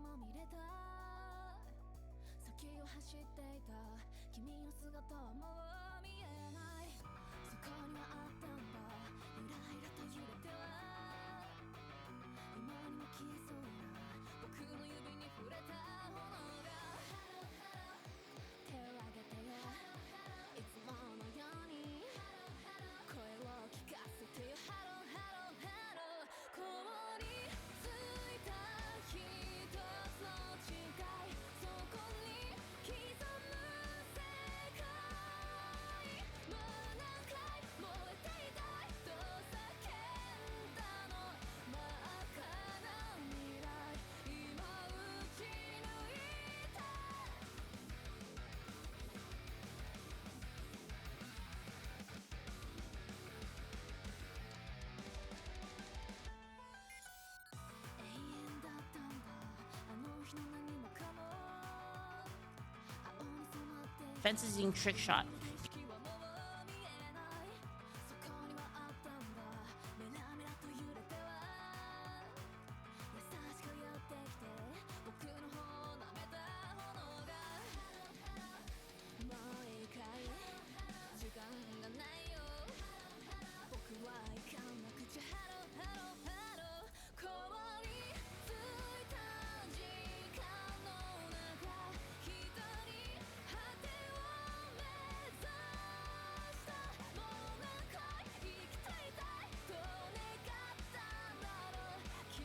も見れた先を走っていた君の姿はもう見えないそこにはあったんだゆらゆらと揺れては今にも消えそうな僕の指に触れたものが手を挙げてよいつものように声を聞かせてよハローハローハロー凍りついた一つの誓いそこに刻む世界もう何回燃えていたいと叫んだの真っ赤な未来今打ち抜いた永遠だったんだあの日の何もかも青に染まっていた Fence is using trick shot. 景色はもう見えないそこにはあったんだメラメラと揺れては優しく寄ってきて僕の方を舐めた炎がもういいかい時間がないよ僕は行かなくちゃハローハローハロー凍りついた時間の中一人果てを目指したもう何回生きていたいと願ったんだろう君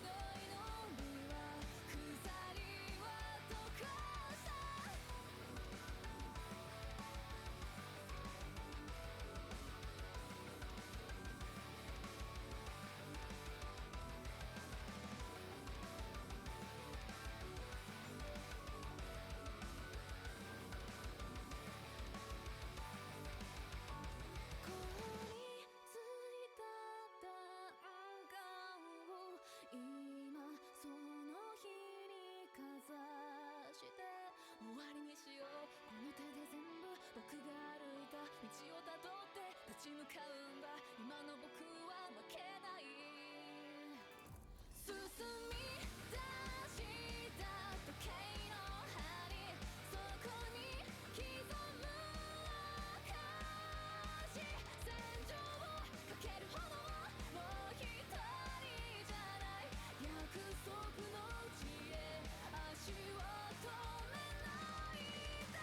の祈りは鎖は溶かした凍りついた弾丸を今その日にかざして終わりにしようこの手で全部僕が歩いた道をたどって立ち向かうんだ今の僕は負けない進み出した時計の針そこに刻む証戦場をかける炎もう一人じゃない約束の地へ足を止めないで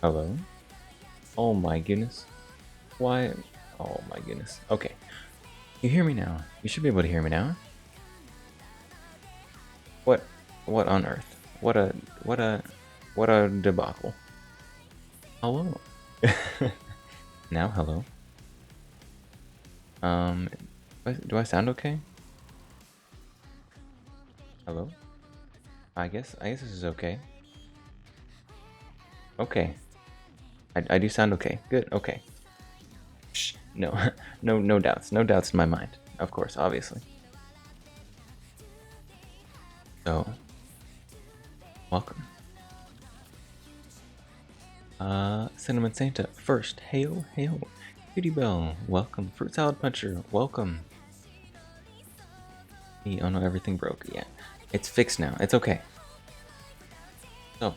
Hello? Oh my goodness. Why? Oh my goodness. Okay. You hear me now. You should be able to hear me now. What? What on earth? What a debacle. Hello. Now, hello. Um, do I sound okay? Hello? I guess this is okay. Okay. I do sound okay. Good. Okay. Shh. No, no doubts. No doubts in my mind. Of course, obviously. So, welcome. Cinnamon Santa first. Hail, hail. Cutie Bell, welcome. Fruit Salad Puncher, welcome. Oh no, everything broke. Yeah, it's fixed now. It's okay. So,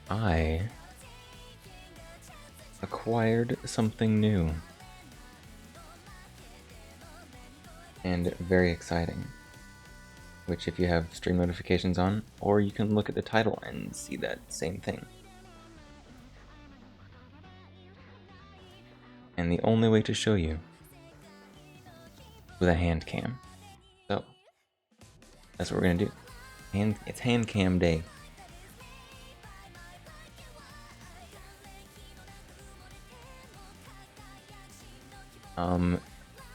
I acquired something new and very exciting. Which, if you have stream notifications on, or you can look at the title and see that same thing. And the only way to show you with a hand cam. So, that's what we're gonna do. It's hand cam day.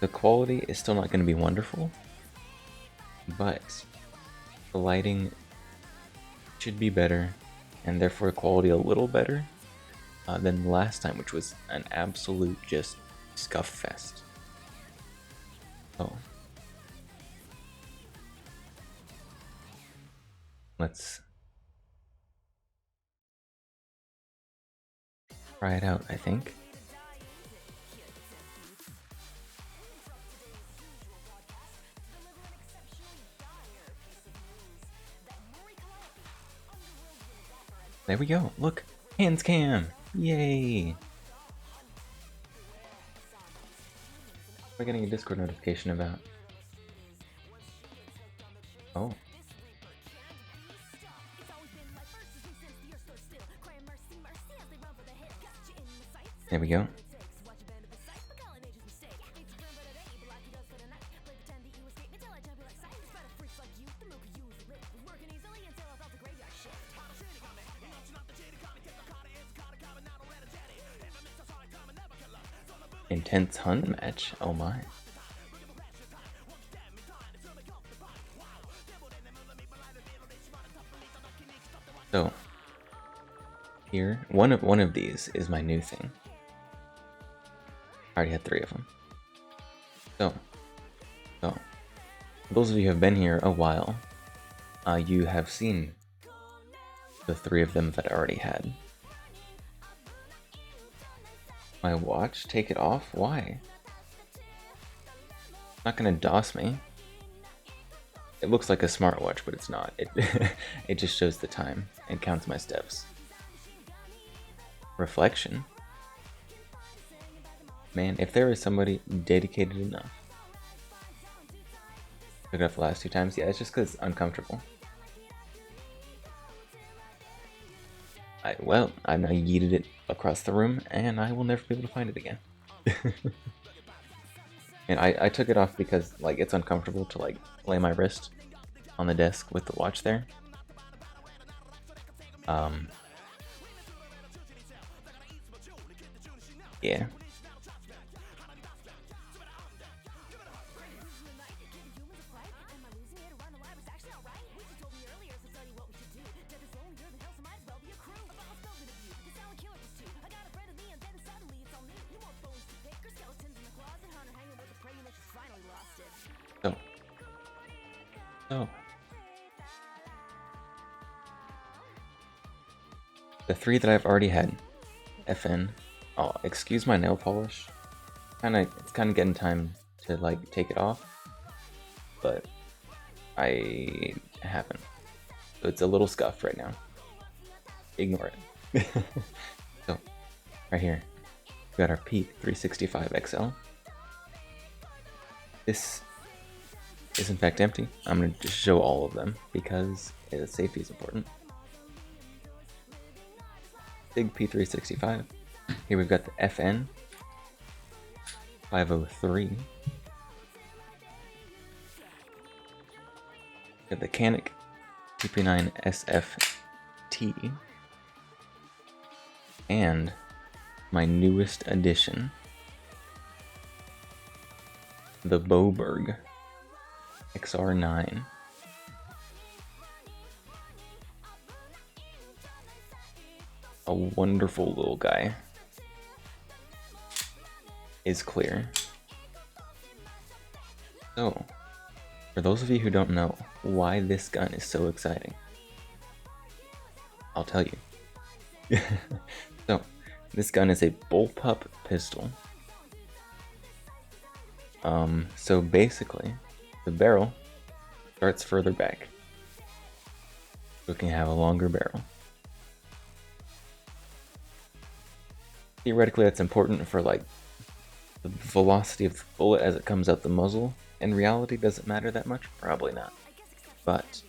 The quality is still not going to be wonderful, but the lighting should be better, and therefore the quality a little better than last time, which was an absolute just scuff fest. Oh. Let's try it out, I think. There we go. Look, hands cam. Yay! We're getting a Discord notification about. Oh. There we go. Intense hunt match? Oh my. So here, one of these is my new thing. I already had 3 of them. So for those of you who have been here a while, you have seen the 3 of them that I already had. My watch? Take it off? Why? It's not gonna DOS me. It looks like a smartwatch, but it's not. It just shows the time and counts my steps. Reflection? Man, if there is somebody dedicated enough. Took it off the last 2 times? Yeah, it's just because it's uncomfortable. Well, I now yeeted it across the room, and I will never be able to find it again. And I took it off because, like, it's uncomfortable to, like, lay my wrist on the desk with the watch there. Yeah. So, the 3 that I've already had, FN. Oh, excuse my nail polish. It's kind of getting time to, like, take it off, but I haven't. So it's a little scuffed right now. Ignore it. So, right here, we got our Peak 365 XL. This is in fact empty. I'm going to just show all of them because safety is important. SIG P365. Here we've got the FN 503. Got the Canik TP9 SFT. And my newest addition, the Boberg XR9. A wonderful little guy. Is clear. So, for those of you who don't know why this gun is so exciting, I'll tell you. So, this gun is a bullpup pistol. So basically, the barrel starts further back, so it can have a longer barrel. Theoretically, that's important for like the velocity of the bullet as it comes out the muzzle. In reality, does it matter that much? Probably not. But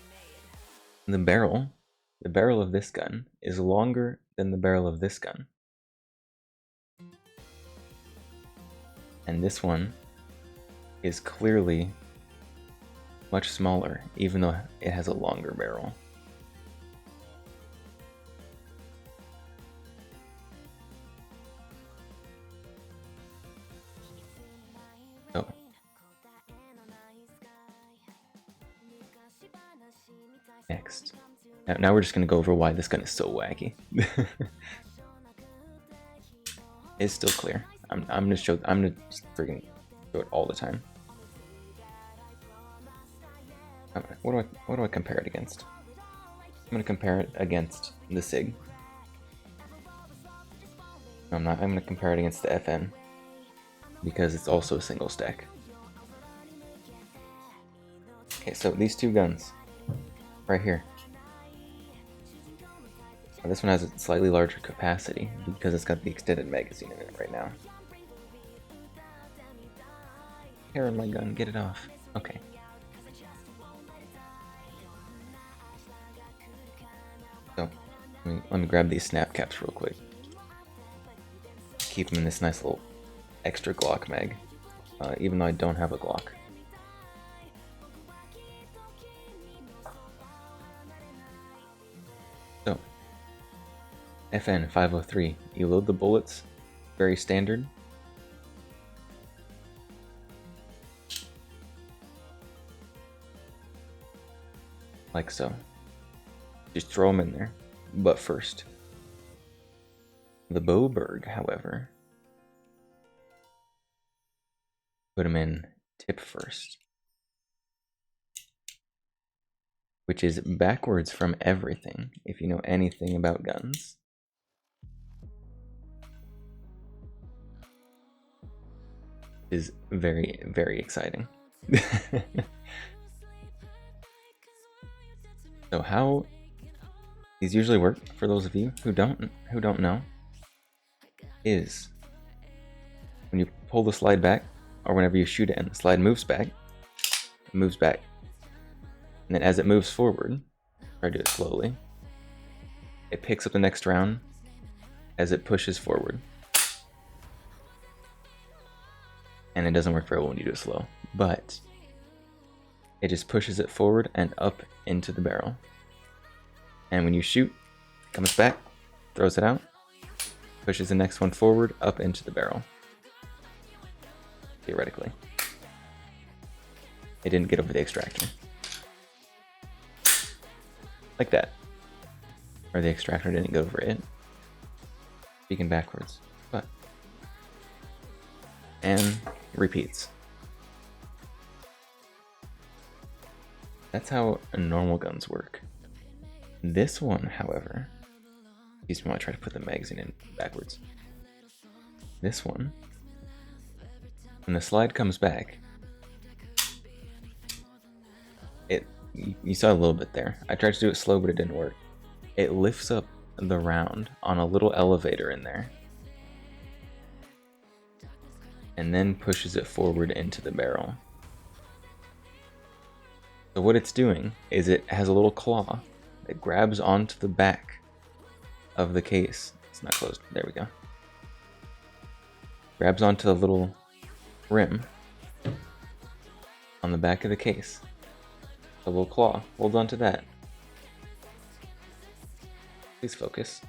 the barrel of this gun is longer than the barrel of this gun. And this one is clearly much smaller, even though it has a longer barrel. So, next. Now we're just going to go over why this gun is so wacky. It's still clear. I'm gonna just freaking show it all the time. What do I compare it against? I'm gonna compare it against the SIG. No, I'm not. I'm gonna compare it against the FN because it's also a single stack. Okay, so these two guns right here. Now, this one has a slightly larger capacity because it's got the extended magazine in it right now. Hair in my gun, get it off. Okay. So, let me grab these snap caps real quick. Keep them in this nice little extra Glock mag, even though I don't have a Glock. So, FN 503, you load the bullets, very standard. Like so. Just throw them in there. But first, the Boberg, however, put them in tip first, which is backwards from everything, if you know anything about guns. It is very, very exciting. So how these usually work, for those of you who don't know, is when you pull the slide back, or whenever you shoot it and the slide moves back, it moves back. And then as it moves forward, try to do it slowly, it picks up the next round as it pushes forward. And it doesn't work very well when you do it slow, but it just pushes it forward and up into the barrel. And when you shoot, it comes back, throws it out, pushes the next one forward, up into the barrel. Theoretically. It didn't get over the extractor. Like that. Or the extractor didn't go over it. Speaking backwards. But. And repeats. That's how normal guns work. This one, however, excuse me while I try to put the magazine in backwards. This one, when the slide comes back, you saw a little bit there. I tried to do it slow, but it didn't work. It lifts up the round on a little elevator in there, and then pushes it forward into the barrel. So what it's doing is it has a little claw that grabs onto the back of the case. It's not closed. There we go. Grabs onto the little rim on the back of the case. The little claw holds onto that. Please focus.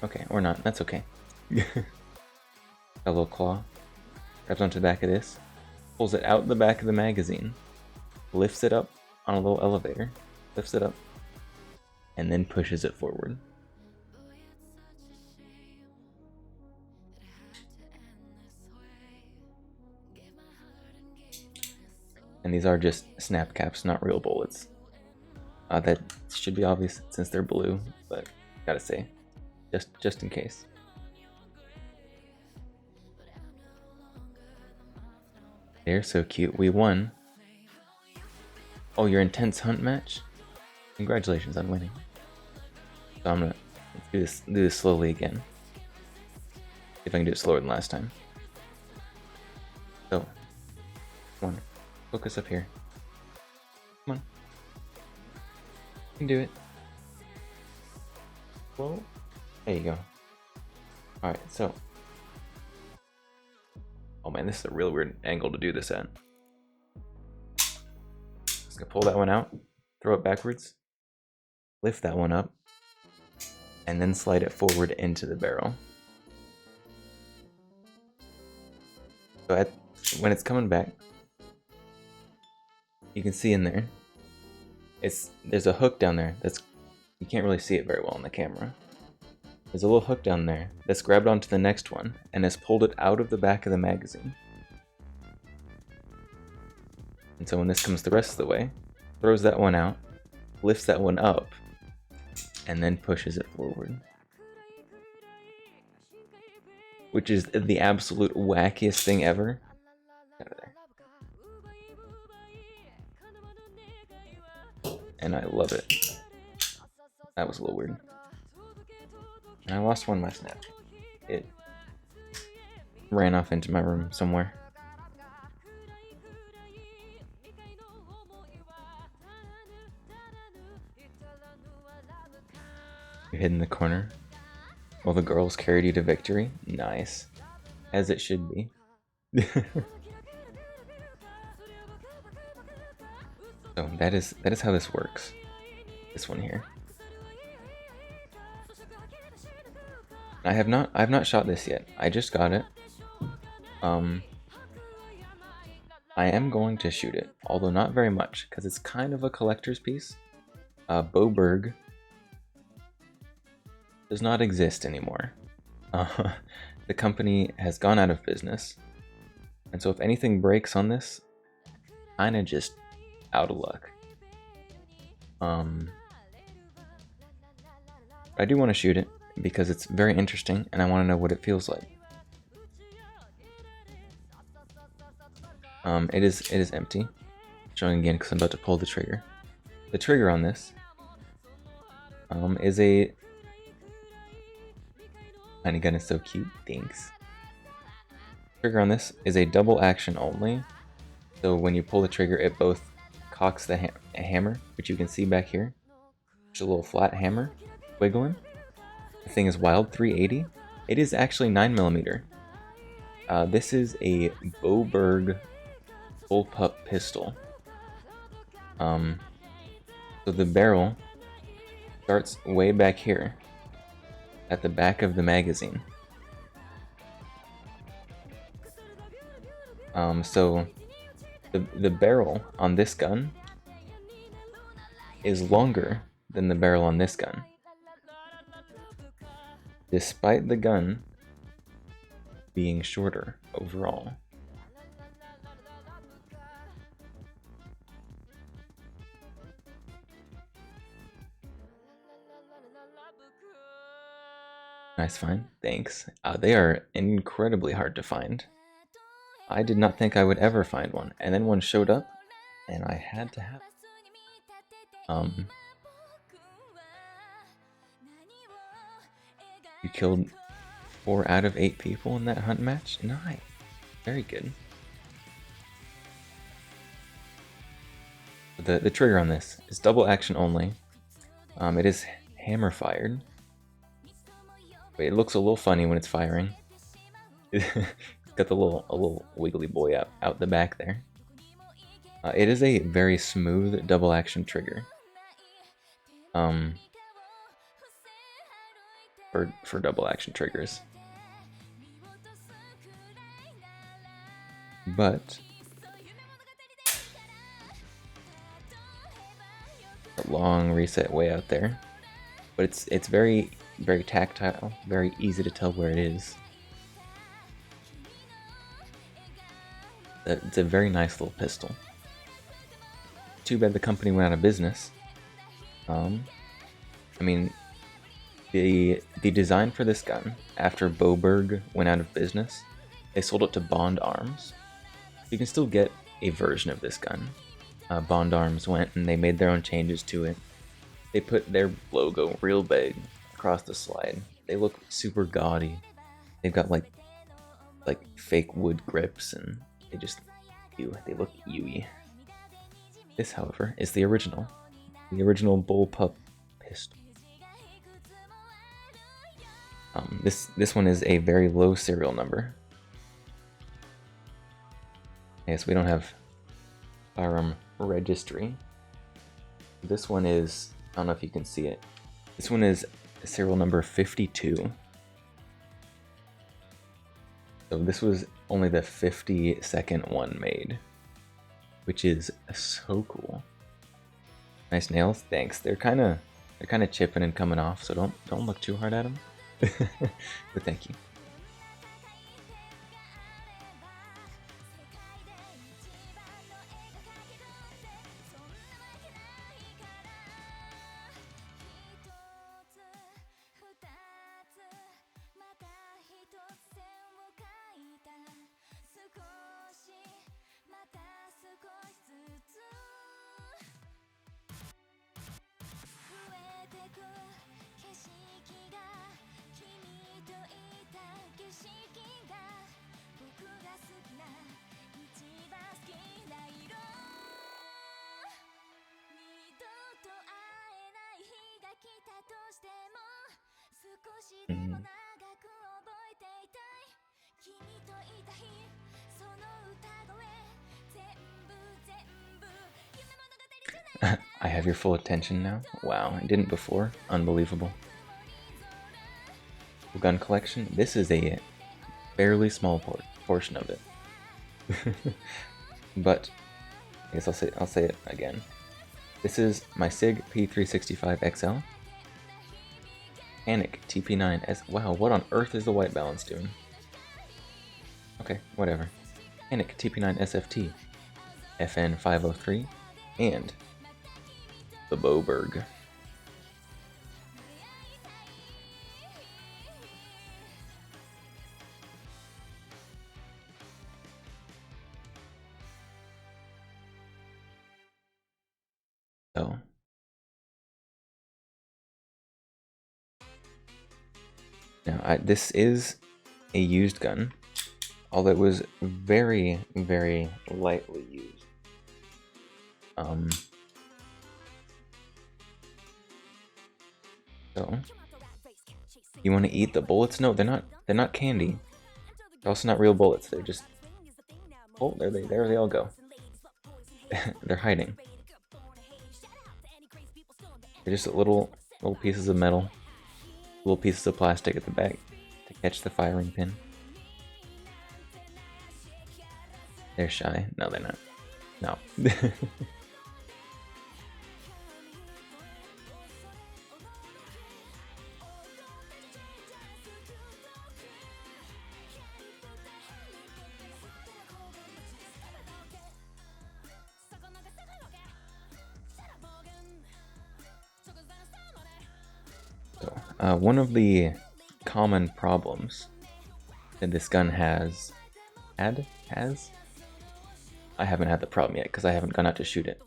Okay, or not. That's okay. A little claw grabs onto the back of this, pulls it out the back of the magazine, lifts it up on a little elevator, lifts it up, and then pushes it forward. And these are just snap caps, not real bullets. That should be obvious since they're blue, but gotta say, just in case. They're so cute. We won. Oh, your intense hunt match? Congratulations on winning. So I'm gonna do this slowly again. See if I can do it slower than last time. So, come on, focus up here. Come on, you can do it. Well, there you go. All right, so. Oh man, this is a real weird angle to do this at. Just gonna pull that one out, throw it backwards, lift that one up, and then slide it forward into the barrel. So when it's coming back, you can see in there, there's a hook down there that's, you can't really see it very well on the camera. There's a little hook down there that's grabbed onto the next one and has pulled it out of the back of the magazine. And so when this comes the rest of the way, throws that one out, lifts that one up, and then pushes it forward. Which is the absolute wackiest thing ever. Out of there. And I love it. That was a little weird. And I lost one last snap. It ran off into my room somewhere. You hid in the corner while the girls carried you to victory. Nice. As it should be. So that is how this works. This one here. I have not shot this yet. I just got it. I am going to shoot it, although not very much, because it's kind of a collector's piece. Boberg does not exist anymore. The company has gone out of business, and so if anything breaks on this, kinda just out of luck. I do want to shoot it because it's very interesting and I want to know what it feels like. It is empty. Showing again because I'm about to pull the trigger. The trigger on this is a tiny gun. Is so cute. Thanks. Trigger on this is a double action only. So when you pull the trigger, it both cocks the hammer, which you can see back here. It's a little flat hammer wiggling. The thing is wild 380. It is actually 9mm. This is a Boberg bullpup pistol. So the barrel starts way back here at the back of the magazine. So the barrel on this gun is longer than the barrel on this gun, despite the gun being shorter overall. Nice find, thanks. They are incredibly hard to find. I did not think I would ever find one, and then one showed up, and I had to have it. You killed 4 out of 8 people in that hunt match? Nice. Very good. the trigger on this is double action only. It is hammer fired. But it looks a little funny when it's firing. It's got a little wiggly boy out the back there. It is a very smooth double action trigger. For double action triggers. But a long reset way out there. But it's very tactile, very easy to tell where it is. It's a very nice little pistol. Too bad the company went out of business. I mean, the design for this gun, after Boberg went out of business, they sold it to Bond Arms. You can still get a version of this gun. Bond Arms went and they made their own changes to it. They put their logo real big across the slide. They look super gaudy. They've got like fake wood grips and they look ewy. This, however, is the original bullpup pistol. This one is a very low serial number. Yes, we don't have firearm registry. This one is, I don't know if you can see it. This one is serial number 52. So this was only the 52nd one made, which is so cool. Nice nails, thanks. They're kind of chipping and coming off, so don't look too hard at them. But thank you. I have your full attention now? Wow, I didn't before. Unbelievable. Gun collection. This is a fairly small portion of it. But I guess I'll say it again. This is my SIG P365 XL. Anik TP9S. Wow, what on earth is the white balance doing? Okay, whatever. Anik TP9 SFT. FN 503 and the Boberg. So now this is a used gun, although it was very, very lightly used. So you want to eat the bullets? No, they're not candy. They're also not real bullets. They're just, oh, there they all go. They're hiding. They're just little pieces of metal, little pieces of plastic at the back to catch the firing pin. They're shy. No, they're not. No. One of the common problems that this gun has, I haven't had the problem yet because I haven't gone out to shoot it.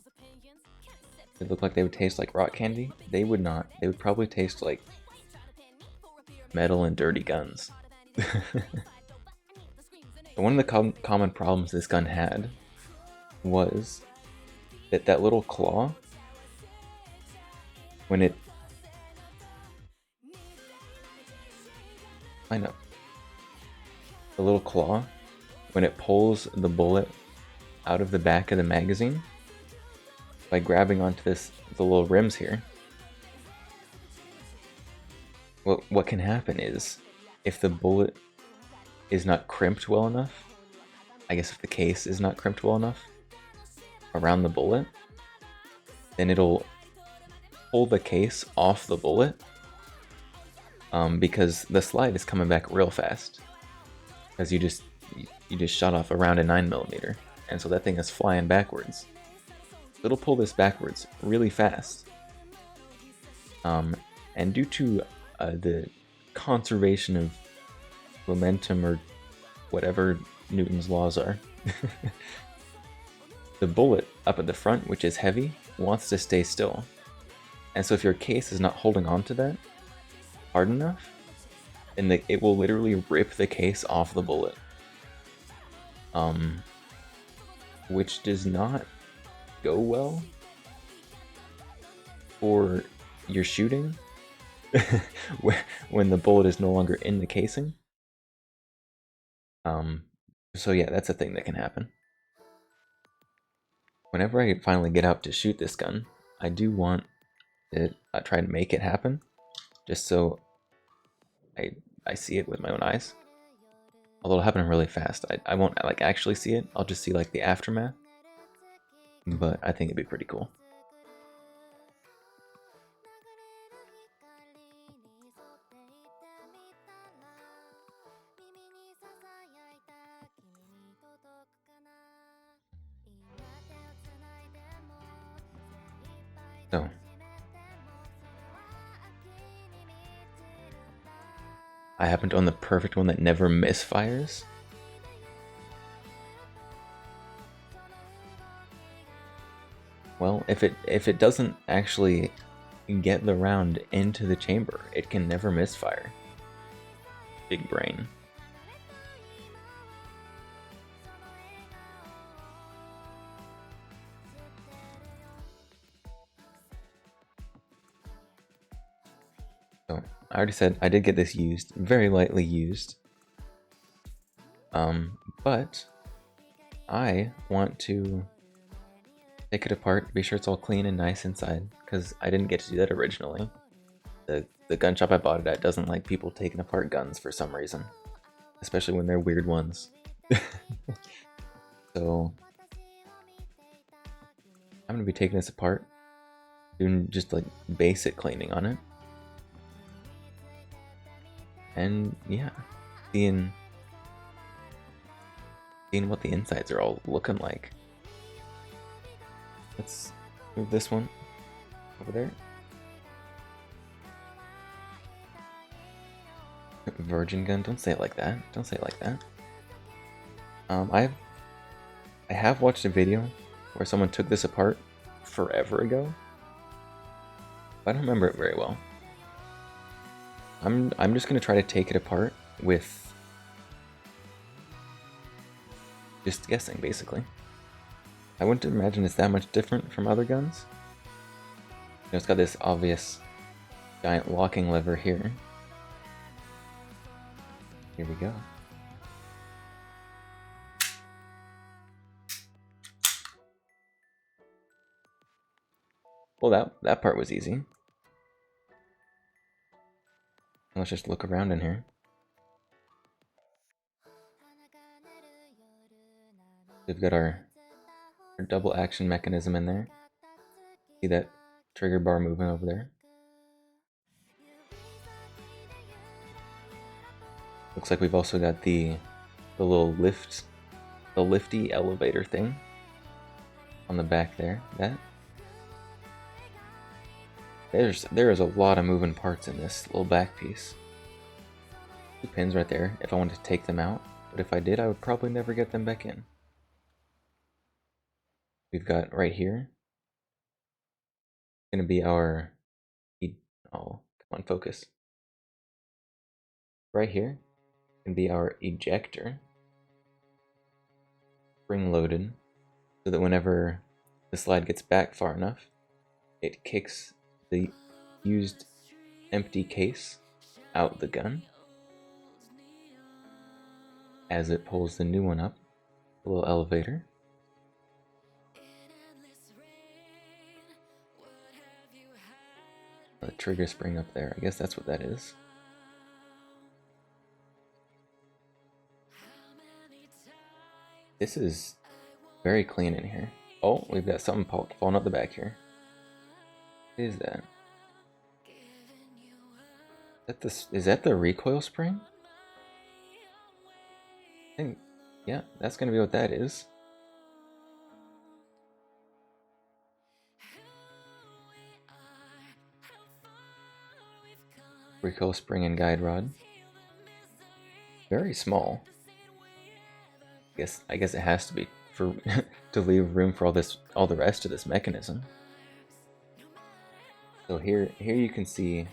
They look like they would taste like rock candy. They would not. They would probably taste like metal and dirty guns. One of the common problems this gun had was that little claw, when it, I know, the little claw, when it pulls the bullet out of the back of the magazine, by grabbing onto the little rims here, what can happen is, if the bullet is not crimped well enough, I guess if the case is not crimped well enough around the bullet, then it'll pull the case off the bullet, because the slide is coming back real fast, because you just shot off around a 9mm, and so that thing is flying backwards. It'll pull this backwards really fast, and due to the conservation of momentum, or whatever Newton's laws are, the bullet up at the front, which is heavy, wants to stay still. And so if your case is not holding on to that hard enough, then it will literally rip the case off the bullet. Which does not go well for your shooting when the bullet is no longer in the casing. So yeah, that's a thing that can happen. Whenever I finally get out to shoot this gun, I do want to try to make it happen, just so I see it with my own eyes. Although it'll happen really fast. I won't like actually see it, I'll just see like the aftermath. But I think it'd be pretty cool. So I happen to own the perfect one that never misfires. Well, if it doesn't actually get the round into the chamber, it can never misfire. Big brain. So I already said I did get this used, very lightly used. But I want to take it apart, be sure it's all clean and nice inside, because I didn't get to do that originally. The gun shop I bought it at doesn't like people taking apart guns for some reason, especially when they're weird ones. So I'm gonna be taking this apart, doing just like basic cleaning on it, and yeah, seeing what the insides are all looking like. Let's move this one over there. Virgin gun, don't say it like that. Don't say it like that. I have watched a video where someone took this apart forever ago. I don't remember it very well. I'm just gonna try to take it apart with just guessing, basically. I wouldn't imagine it's that much different from other guns. You know, it's got this obvious giant locking lever here. Here we go. Well, that part was easy. Let's just look around in here. We've got our double action mechanism in there. See that trigger bar moving over there? Looks like we've also got the little lifty elevator thing on the back there. There is a lot of moving parts in this little back piece. 2 pins right there if I wanted to take them out, but if I did, I would probably never get them back in. We've got right here, going to be our, oh, come on, focus. Right here can be our ejector, spring loaded, so that whenever the slide gets back far enough, it kicks the used empty case out the gun as it pulls the new one up, a little elevator. The trigger spring up there, I guess that's what that is. This is very clean in here. Oh, we've got something falling up the back here. What is that? Is that the recoil spring? I think, yeah, that's gonna be what that is. Recoil spring and guide rod. Very small. I guess it has to be for to leave room for all the rest of this mechanism. So here you can see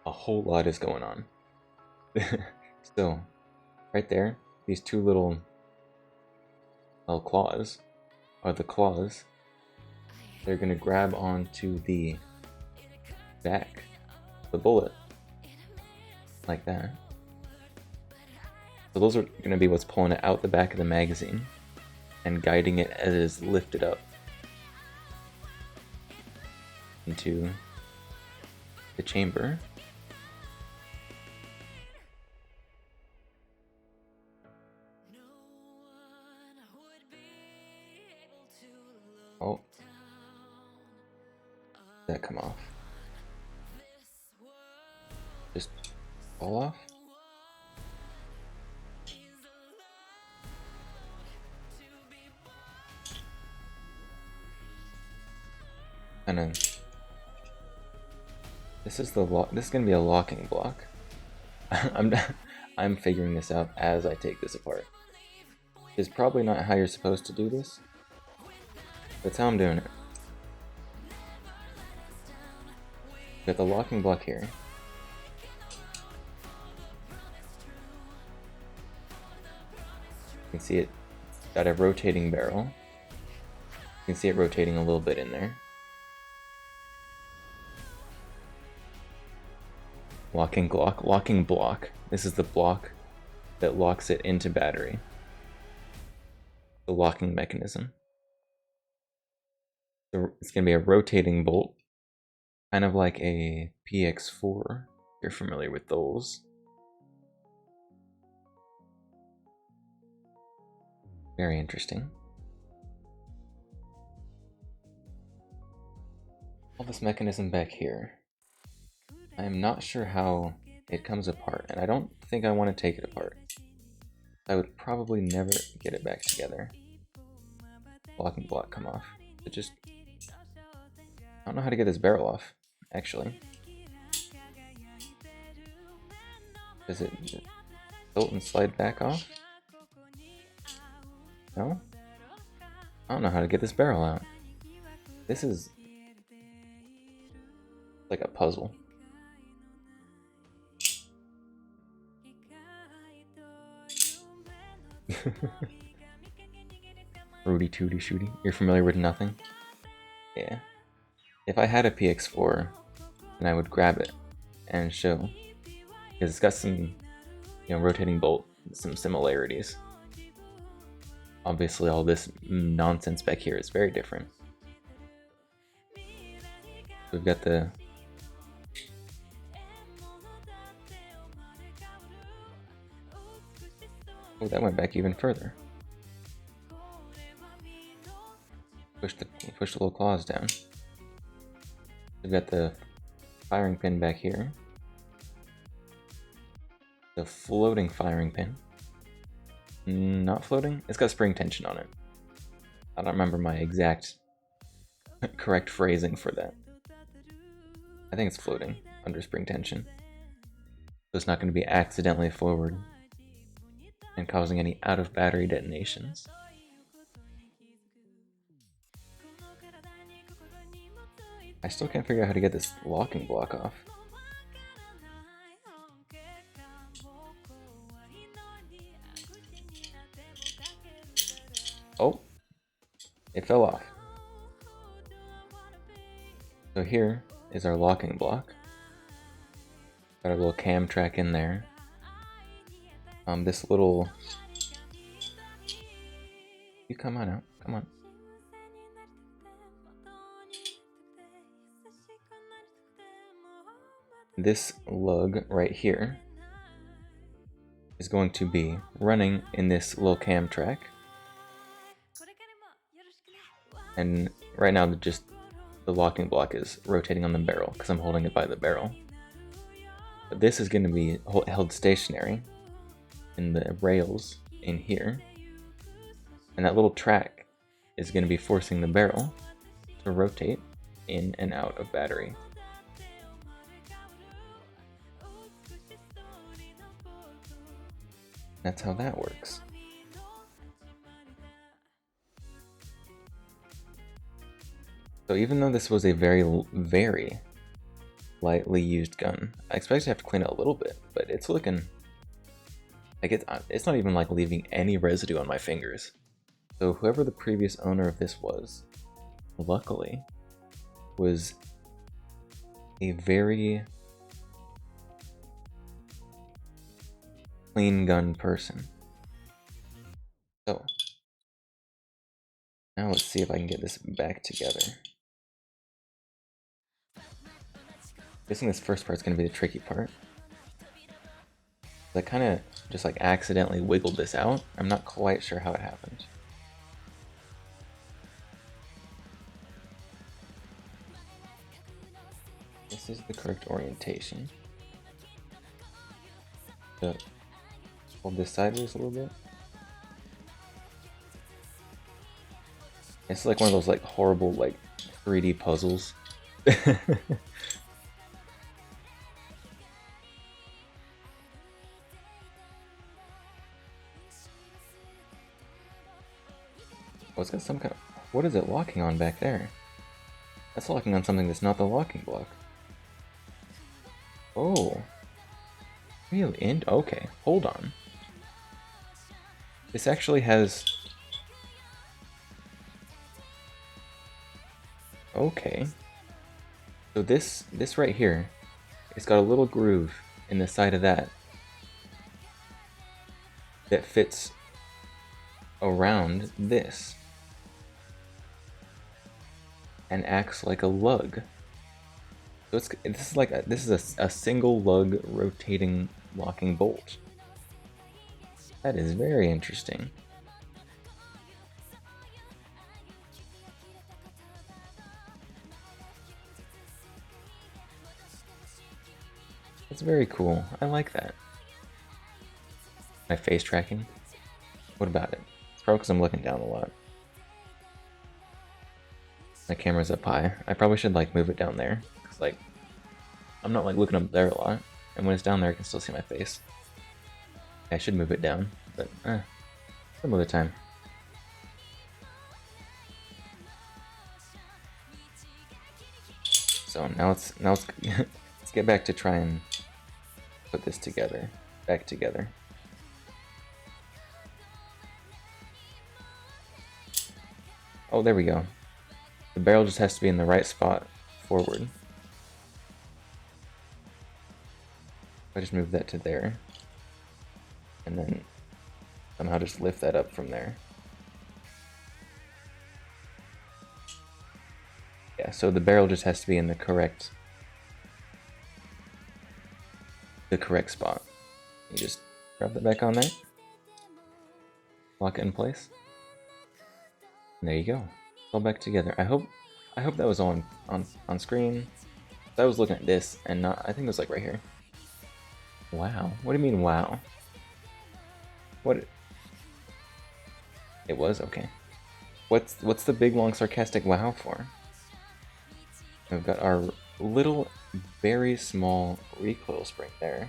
a whole lot is going on. So right there, these two little claws are the claws. They're gonna grab onto the back of the bullet like that. So those are going to be what's pulling it out the back of the magazine and guiding it as it is lifted up into the chamber. Oh, did that come off? Just fall off? And then this is gonna be a locking block. I'm figuring this out as I take this apart. It's probably not how you're supposed to do this. That's how I'm doing it. Got the locking block here. You can see it's got a rotating barrel. You can see it rotating a little bit in there. Locking block. This is the block that locks it into battery. The locking mechanism. So it's going to be a rotating bolt, kind of like a PX4. You're familiar with those. Very interesting. All this mechanism back here. I am not sure how it comes apart, and I don't think I want to take it apart. I would probably never get it back together. Locking block come off. It just... I don't know how to get this barrel off, actually. Does it tilt and slide back off? No? I don't know how to get this barrel out. This is like a puzzle. Rudy Tooty Shooty. You're familiar with nothing? Yeah. If I had a PX4, then I would grab it and show. Because it's got some, rotating bolt, some similarities. Obviously all this nonsense back here is very different. We've got the... Oh, that went back even further. Push the little claws down. We've got the firing pin back here. The floating firing pin. Not floating? It's got spring tension on it. I don't remember my exact correct phrasing for that. I think it's floating under spring tension. So it's not going to be accidentally forward and causing any out of battery detonations. I still can't figure out how to get this locking block off. Oh, it fell off. So here is our locking block. Got a little cam track in there. This little... You come on out, come on. This lug right here is going to be running in this little cam track. And right now just the locking block is rotating on the barrel because I'm holding it by the barrel. But this is going to be held stationary in the rails in here. And that little track is going to be forcing the barrel to rotate in and out of battery. That's how that works. So even though this was a very lightly used gun, I expect to have to clean it a little bit, but it's looking like it's not even like leaving any residue on my fingers. So whoever the previous owner of this was, luckily, was a very clean gun person. So now let's see if I can get this back together. Guessing this first part's gonna be the tricky part. I kind of just like accidentally wiggled this out. I'm not quite sure how it happened. This is the correct orientation. Hold this sideways a little bit. It's like one of those like horrible like 3D puzzles. Oh, it's got some kind of... What is it locking on back there? That's locking on something that's not the locking block. Oh. Really? Okay, hold on. This actually has... Okay. So this right here, it's got a little groove in the side of that fits around this and acts like a lug. So this is a single lug rotating locking bolt. That is very interesting. That's very cool. I like that. My face tracking? What about it? It's probably because I'm looking down a lot. My camera's up high. I probably should like move it down there. Cause like, I'm not like looking up there a lot. And when it's down there I can still see my face. I should move it down, but some other time. So now let's let's get back to try and put this together. Back together. Oh, there we go. The barrel just has to be in the right spot forward. I just move that to there. And then somehow just lift that up from there. Yeah, so the barrel just has to be in the correct spot. You just drop that back on there. Lock it in place. And there you go. All back together. I hope that was on screen. I was looking at this and not, I think it was like right here. Wow. What do you mean wow? What? It was? Okay. What's the big long sarcastic wow for? We've got our little very small recoil spring there.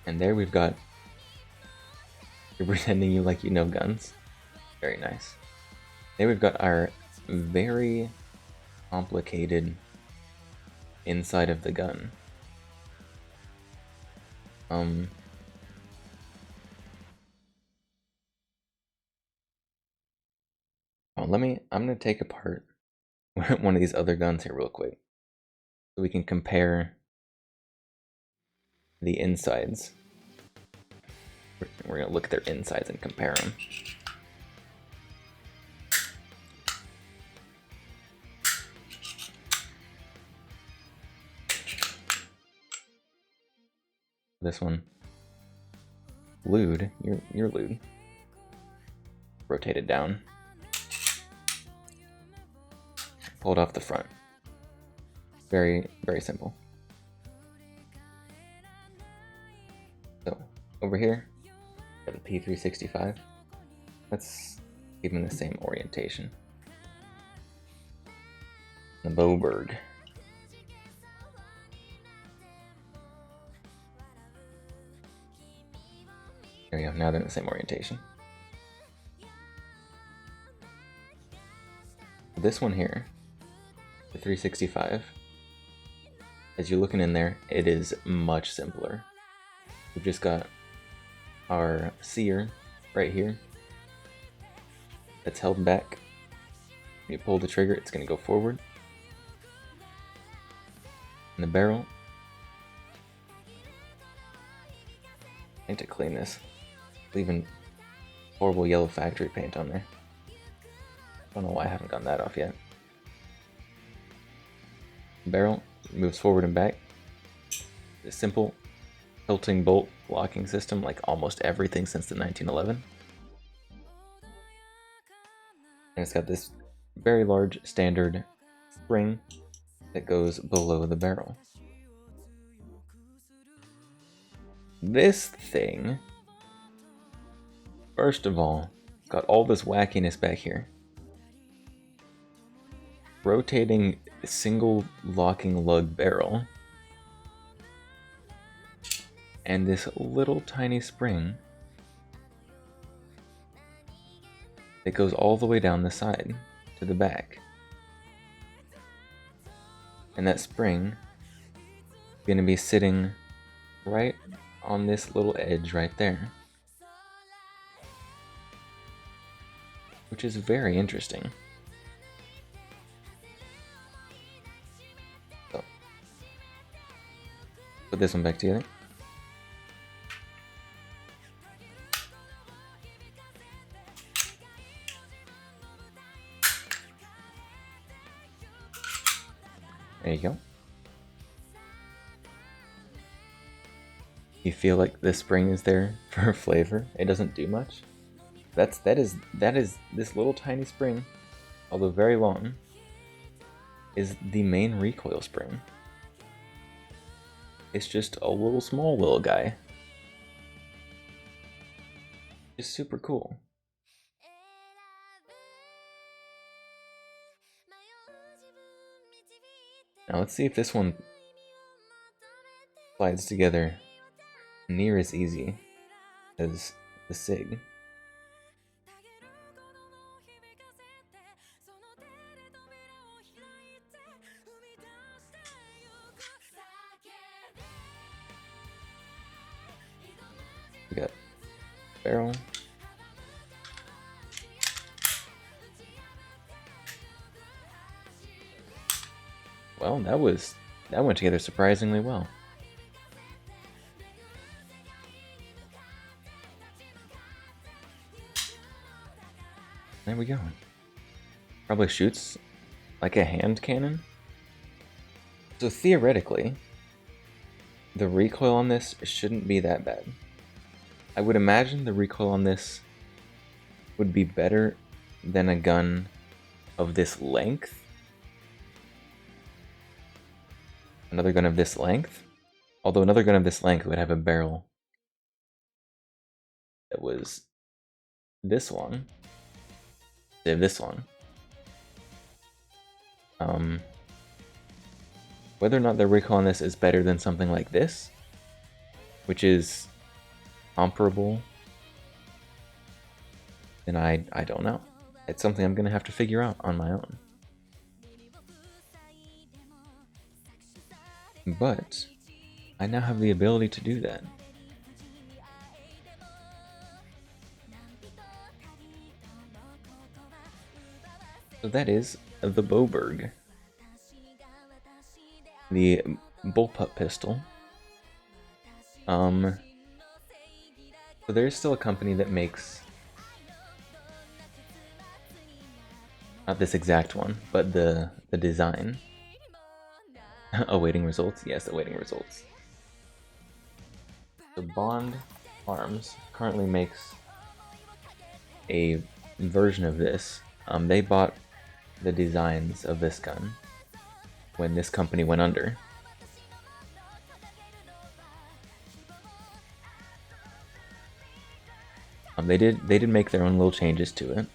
And there we've got... You're pretending you like you know guns. Very nice. There we've got our very complicated inside of the gun. Oh, I'm gonna take apart one of these other guns here real quick, so we can compare the insides. We're gonna look at their insides and compare them. This one, lewd. You're lewd. Rotate it down. Pull it off the front. Very, very simple. So over here, got the P365. Let's give them the same orientation. The Boberg. There we go. Now they're in the same orientation. This one here, the 365, as you're looking in there, it is much simpler. We've just got our sear right here that's held back. When you pull the trigger, it's going to go forward. And the barrel, I need to clean this. Leaving horrible yellow factory paint on there. Don't know why I haven't gotten that off yet. The barrel moves forward and back. The simple tilting bolt locking system, like almost everything since the 1911. And it's got this very large standard spring that goes below the barrel. This thing, first of all, got all this wackiness back here. Rotating single locking lug barrel. And this little tiny spring that goes all the way down the side to the back. And that spring is going to be sitting right on this little edge right there. Which is very interesting. So, put this one back together. There you go. You feel like the spring is there for flavor. It doesn't do much. That is this little tiny spring, although very long, is the main recoil spring. It's just a little guy. It's super cool. Now let's see if this one slides together near as easy as the SIG. We got barrel. Well, that went together surprisingly well. There we go. Probably shoots like a hand cannon. So theoretically, the recoil on this shouldn't be that bad. I would imagine the recoil on this would be better than a gun of this length. Another gun of this length. Although another gun of this length would have a barrel that was this long. Instead of this long. Whether or not the recoil on this is better than something like this, which is comparable, then I don't know. It's something I'm gonna have to figure out on my own. But I now have the ability to do that. So that is the Boberg, the bullpup pistol. So there's still a company that makes not this exact one, but the design. Awaiting results? Yes, awaiting results. So Bond Arms currently makes a version of this. They bought the designs of this gun when this company went under. They did make their own little changes to it,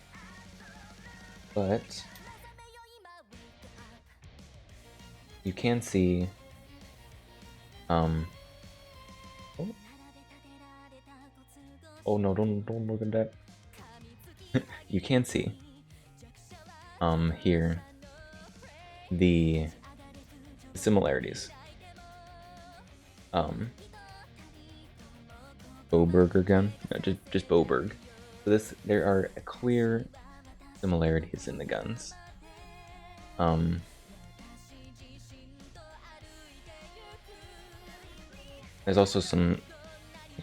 but you can see oh no, don't look at that. You can see here the similarities. Boberger gun, no, just Boberg. So there are clear similarities in the guns. There's also some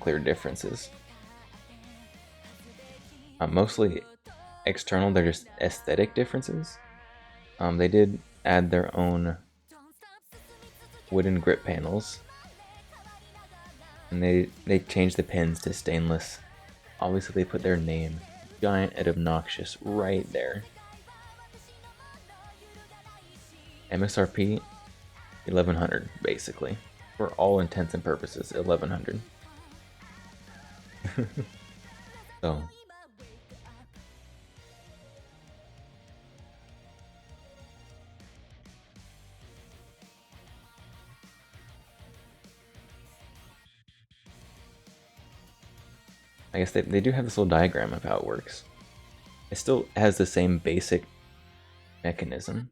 clear differences. Mostly external, they're just aesthetic differences. They did add their own wooden grip panels, and they changed the pins to stainless. Obviously, they put their name, giant and obnoxious, right there. MSRP 1100, basically, for all intents and purposes, 1100. So. I guess they do have this little diagram of how it works. It still has the same basic mechanism.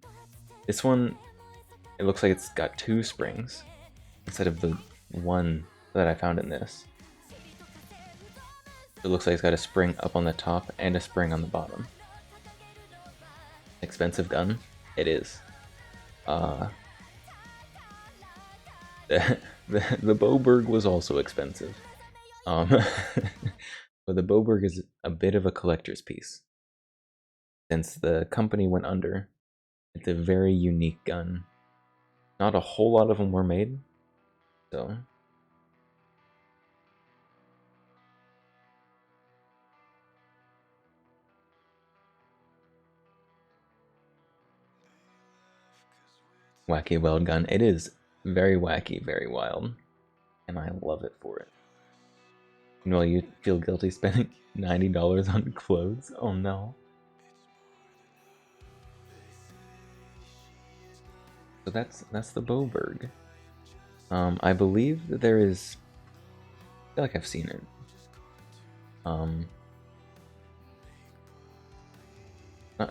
This one, it looks like it's got 2 springs instead of the one that I found in this. It looks like it's got a spring up on the top and a spring on the bottom. Expensive gun? It is. The Boberg was also expensive. But the Boberg is a bit of a collector's piece. Since the company went under, it's a very unique gun. Not a whole lot of them were made, so. Wacky Wild gun. It is very wacky, very wild, and I love it for it. Well, you feel guilty spending $90 on clothes? Oh no. So that's the Boberg. I believe that there is. I feel like I've seen it.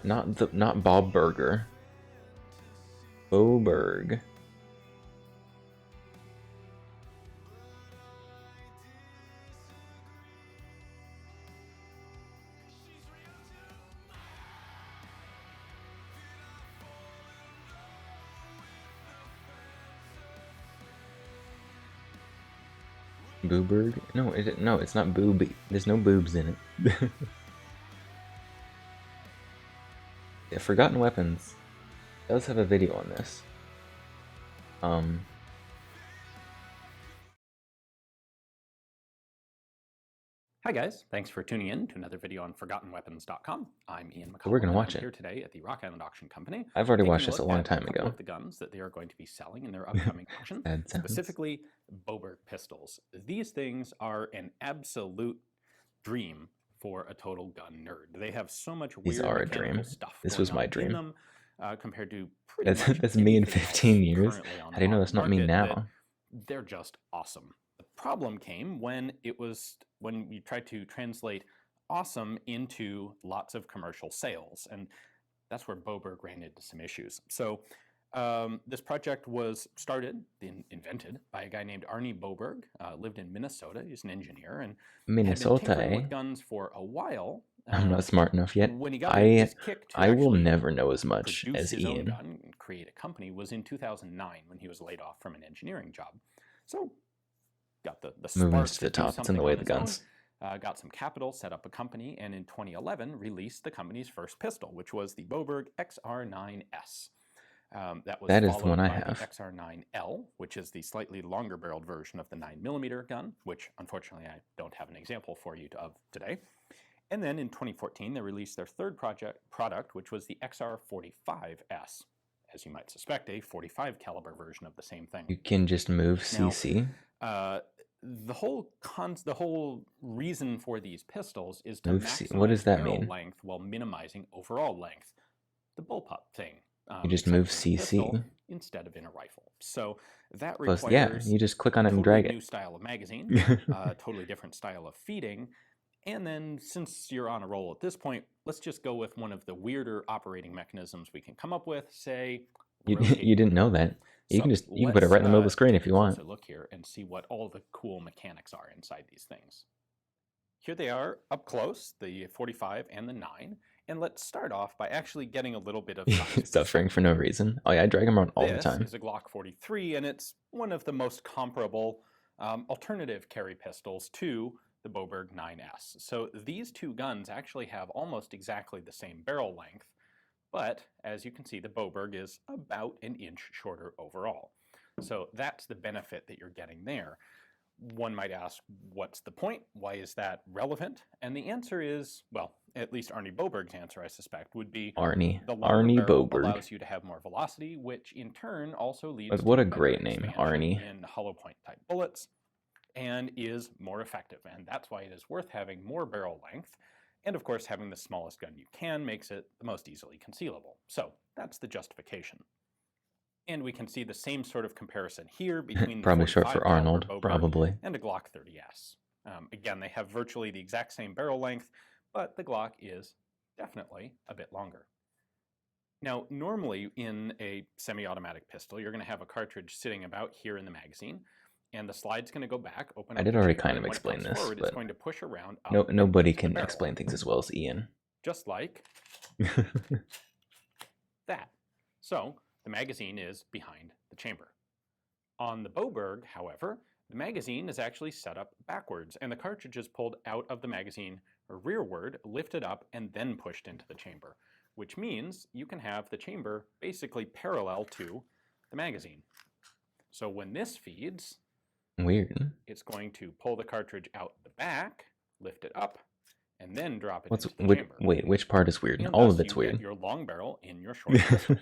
Not Bob Burger. Boberg. Booberg? No, it's not booby. There's no boobs in it. Yeah, Forgotten Weapons does have a video on this. Hi guys, thanks for tuning in to another video on ForgottenWeapons.com. I'm Ian McCullough. We're gonna watch I'm it here today at the Rock Island Auction Company. I've already watched this a long time A couple ago. of the guns that they are going to be selling in their upcoming auction, specifically Boberg pistols. These things are an absolute dream for a total gun nerd. They have so much weird mechanical stuff. This was my dream. In them, compared to pretty much that's me in 15 years. How do you know that's not me now? They're just awesome. The problem came when we tried to translate awesome into lots of commercial sales, and that's where Boberg ran into some issues. So this project was invented by a guy named Arnie Boberg, lived in Minnesota. He's an engineer and Minnesota, had been tinkering with guns for a while I'm not smart enough yet. When he got his kick to I will actually never know as much produce as his own Ian. gun and create a company was in 2009 when he was laid off from an engineering job. So got the Moving spark to the do top, it's in something the way on of the his own, guns. got some capital, set up a company, and in 2011 released the company's first pistol, which was the Boberg XR9S. That was That is the followed one I by have. the XR9L, which is the slightly longer barreled version of the 9mm gun, which unfortunately I don't have an example for you of today. And then in 2014, they released their third product, which was the XR45S. As you might suspect, a 45 caliber version of the same thing. You can just move CC. The whole reason for these pistols is to Move maximize what does that barrel mean? length while minimizing overall length. The bullpup thing. You just except move in a pistol CC. Instead of in a rifle. So that Plus, requires yeah, you just click on it and totally drag new it. style of magazine, totally different style of feeding. And then, since you're on a roll at this point, let's just go with one of the weirder operating mechanisms we can come up with. Say, You didn't know that. You can put it right in the middle of the screen if you want. Take a look here and see what all the cool mechanics are inside these things. Here they are up close, the 45 and the 9. And let's start off by actually getting a little bit of size. Suffering for no reason. Oh yeah, I drag them around all the time. This is a Glock 43, and it's one of the most comparable alternative carry pistols to the Boberg 9S. So these two guns actually have almost exactly the same barrel length, but as you can see, the Boberg is about an inch shorter overall. So that's the benefit that you're getting there. One might ask, what's the point? Why is that relevant? And the answer is, well, at least Arnie Boberg's answer, I suspect, would be Arnie barrel Boberg allows you to have more velocity, which in turn also leads But to what a better great name, expansion Arnie. in hollow point type bullets, and is more effective. And that's why it is worth having more barrel length. And of course, having the smallest gun you can makes it the most easily concealable. So that's the justification. And we can see the same sort of comparison here between the probably short 45 for caliber Arnold, Boberg probably. and a Glock 30S. Again, they have virtually the exact same barrel length, but the Glock is definitely a bit longer. Now, normally in a semi-automatic pistol, you're going to have a cartridge sitting about here in the magazine, and the slide's going to go back, open up. I did the already chamber, kind of and when it explain comes this, forward, but it's going to push around up nobody into the can barrel. explain things as well as Ian. Just like that. So the magazine is behind the chamber. On the Boberg, however, the magazine is actually set up backwards, and the cartridge is pulled out of the magazine rearward, lifted up, and then pushed into the chamber, which means you can have the chamber basically parallel to the magazine. So when this feeds, Weird. it's going to pull the cartridge out the back, lift it up, and then drop it into the chamber. Wait, which part is weird? And All thus of it's you get weird. your long barrel in your short pistol.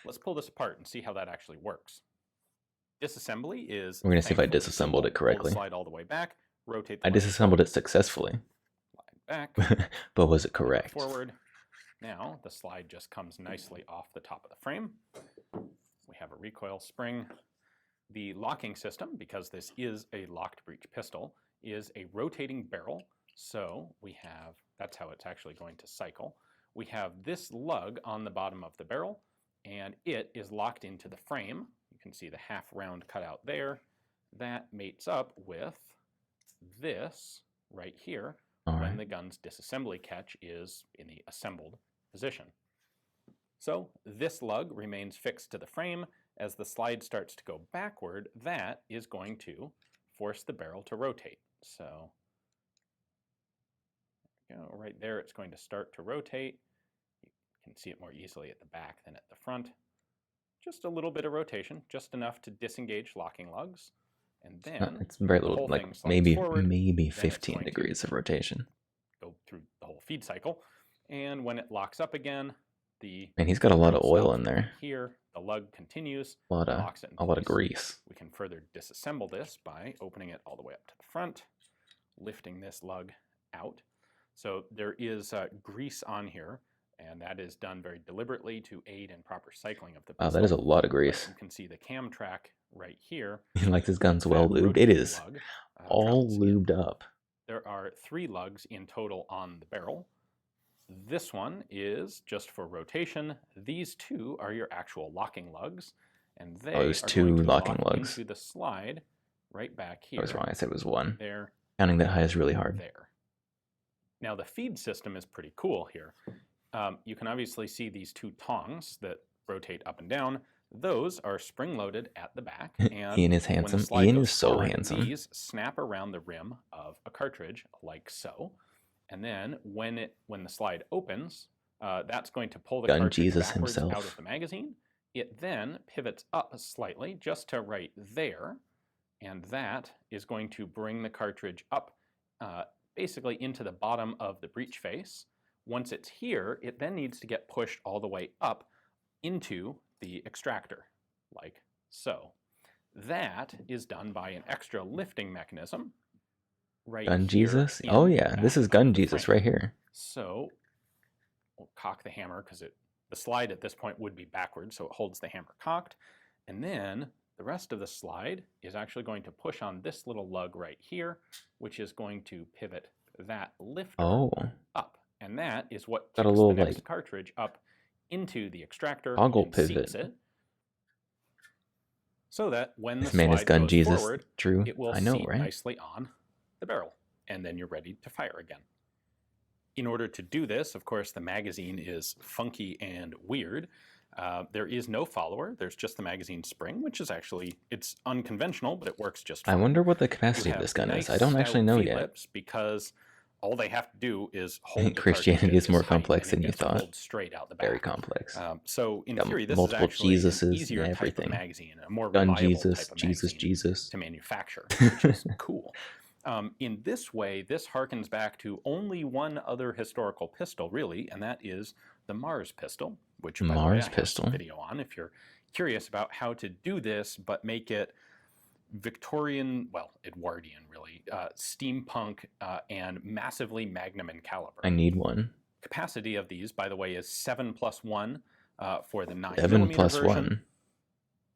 Let's pull this apart and see how that actually works. Disassembly is... We're going to see if I thankfully disassembled simple. it correctly. Pull the slide all the way back, rotate the I leg disassembled forward, it successfully. slide back, But was it leg correct? forward. Now the slide just comes nicely off the top of the frame. We have a recoil spring. The locking system, because this is a locked breech pistol, is a rotating barrel. So we have, that's how it's actually going to cycle. We have this lug on the bottom of the barrel, and it is locked into the frame. You can see the half round cutout there. That mates up with this right here when the gun's disassembly catch is in the assembled position. So this lug remains fixed to the frame. As the slide starts to go backward, that is going to force the barrel to rotate. So there we go. Right there, it's going to start to rotate. You can see it more easily at the back than at the front. Just a little bit of rotation, just enough to disengage locking lugs. And then it's very little, like maybe 15 degrees of rotation. Go through the whole feed cycle. And when it locks up again, and he's got a lot of oil in there. Here, the lug continues. A lot of grease. We can further disassemble this by opening it all the way up to the front, lifting this lug out. So there is grease on here, and that is done very deliberately to aid in proper cycling of the pistol. Wow, that is a lot of grease. You can see the cam track right here. Like this gun's well lubed. It is all lubed up. There are 3 lugs in total on the barrel. This one is just for rotation. These 2 are your actual locking lugs, and they are 2 going to locking lock lugs into the slide right back here. I was wrong. I said it was 1. There. Counting that high is really hard. There. Now the feed system is pretty cool here. You can obviously see these two tongs that rotate up and down. Those are spring-loaded at the back, and Ian is when the handsome. slide Ian goes is so forward, handsome. these snap around the rim of a cartridge like so. And then when the slide opens, that's going to pull the Gun cartridge Jesus backwards out himself. of the magazine. It then pivots up slightly, just to right there, and that is going to bring the cartridge up basically into the bottom of the breech face. Once it's here, it then needs to get pushed all the way up into the extractor, like so. That is done by an extra lifting mechanism right Gun here Jesus? in Oh the yeah, back this is of Gun the Jesus frame. right here. So we'll cock the hammer because the slide at this point would be backwards, so it holds the hammer cocked. And then the rest of the slide is actually going to push on this little lug right here, which is going to pivot that lifter Oh, up. And that is what got a kicks little the next like cartridge up into the extractor toggle and seats pivot. it, so that when the This man is slide Gun goes Jesus. forward, True. it will I know, seat right? nicely on the barrel, and then you're ready to fire again. In order to do this, of course, the magazine is funky and weird. There is no follower. There's just the magazine spring, which is actually, it's unconventional, but it works just I fine. wonder what the You capacity of have this gun nice is. I don't actually stout know yet. V-lips because all they have to do is hold the Christianity cartridge is at more this height, complex and than it you gets thought. pulled straight out the back. Very complex. So in Got theory, this is multiple actually Jesuses an and easier type everything. of magazine, a more Gun reliable Jesus, type of Jesus, magazine Jesus. to manufacture, which is cool. In this way, this harkens back to only one other historical pistol, really, and that is the Mars pistol, which, by the way, I Mars have pistol. some video on if you're curious about how to do this, but make it Victorian, well, Edwardian, really, steampunk, and massively magnum in caliber. I need one. Capacity of these, by the way, is 7+1 for the 9mm 7+1. version,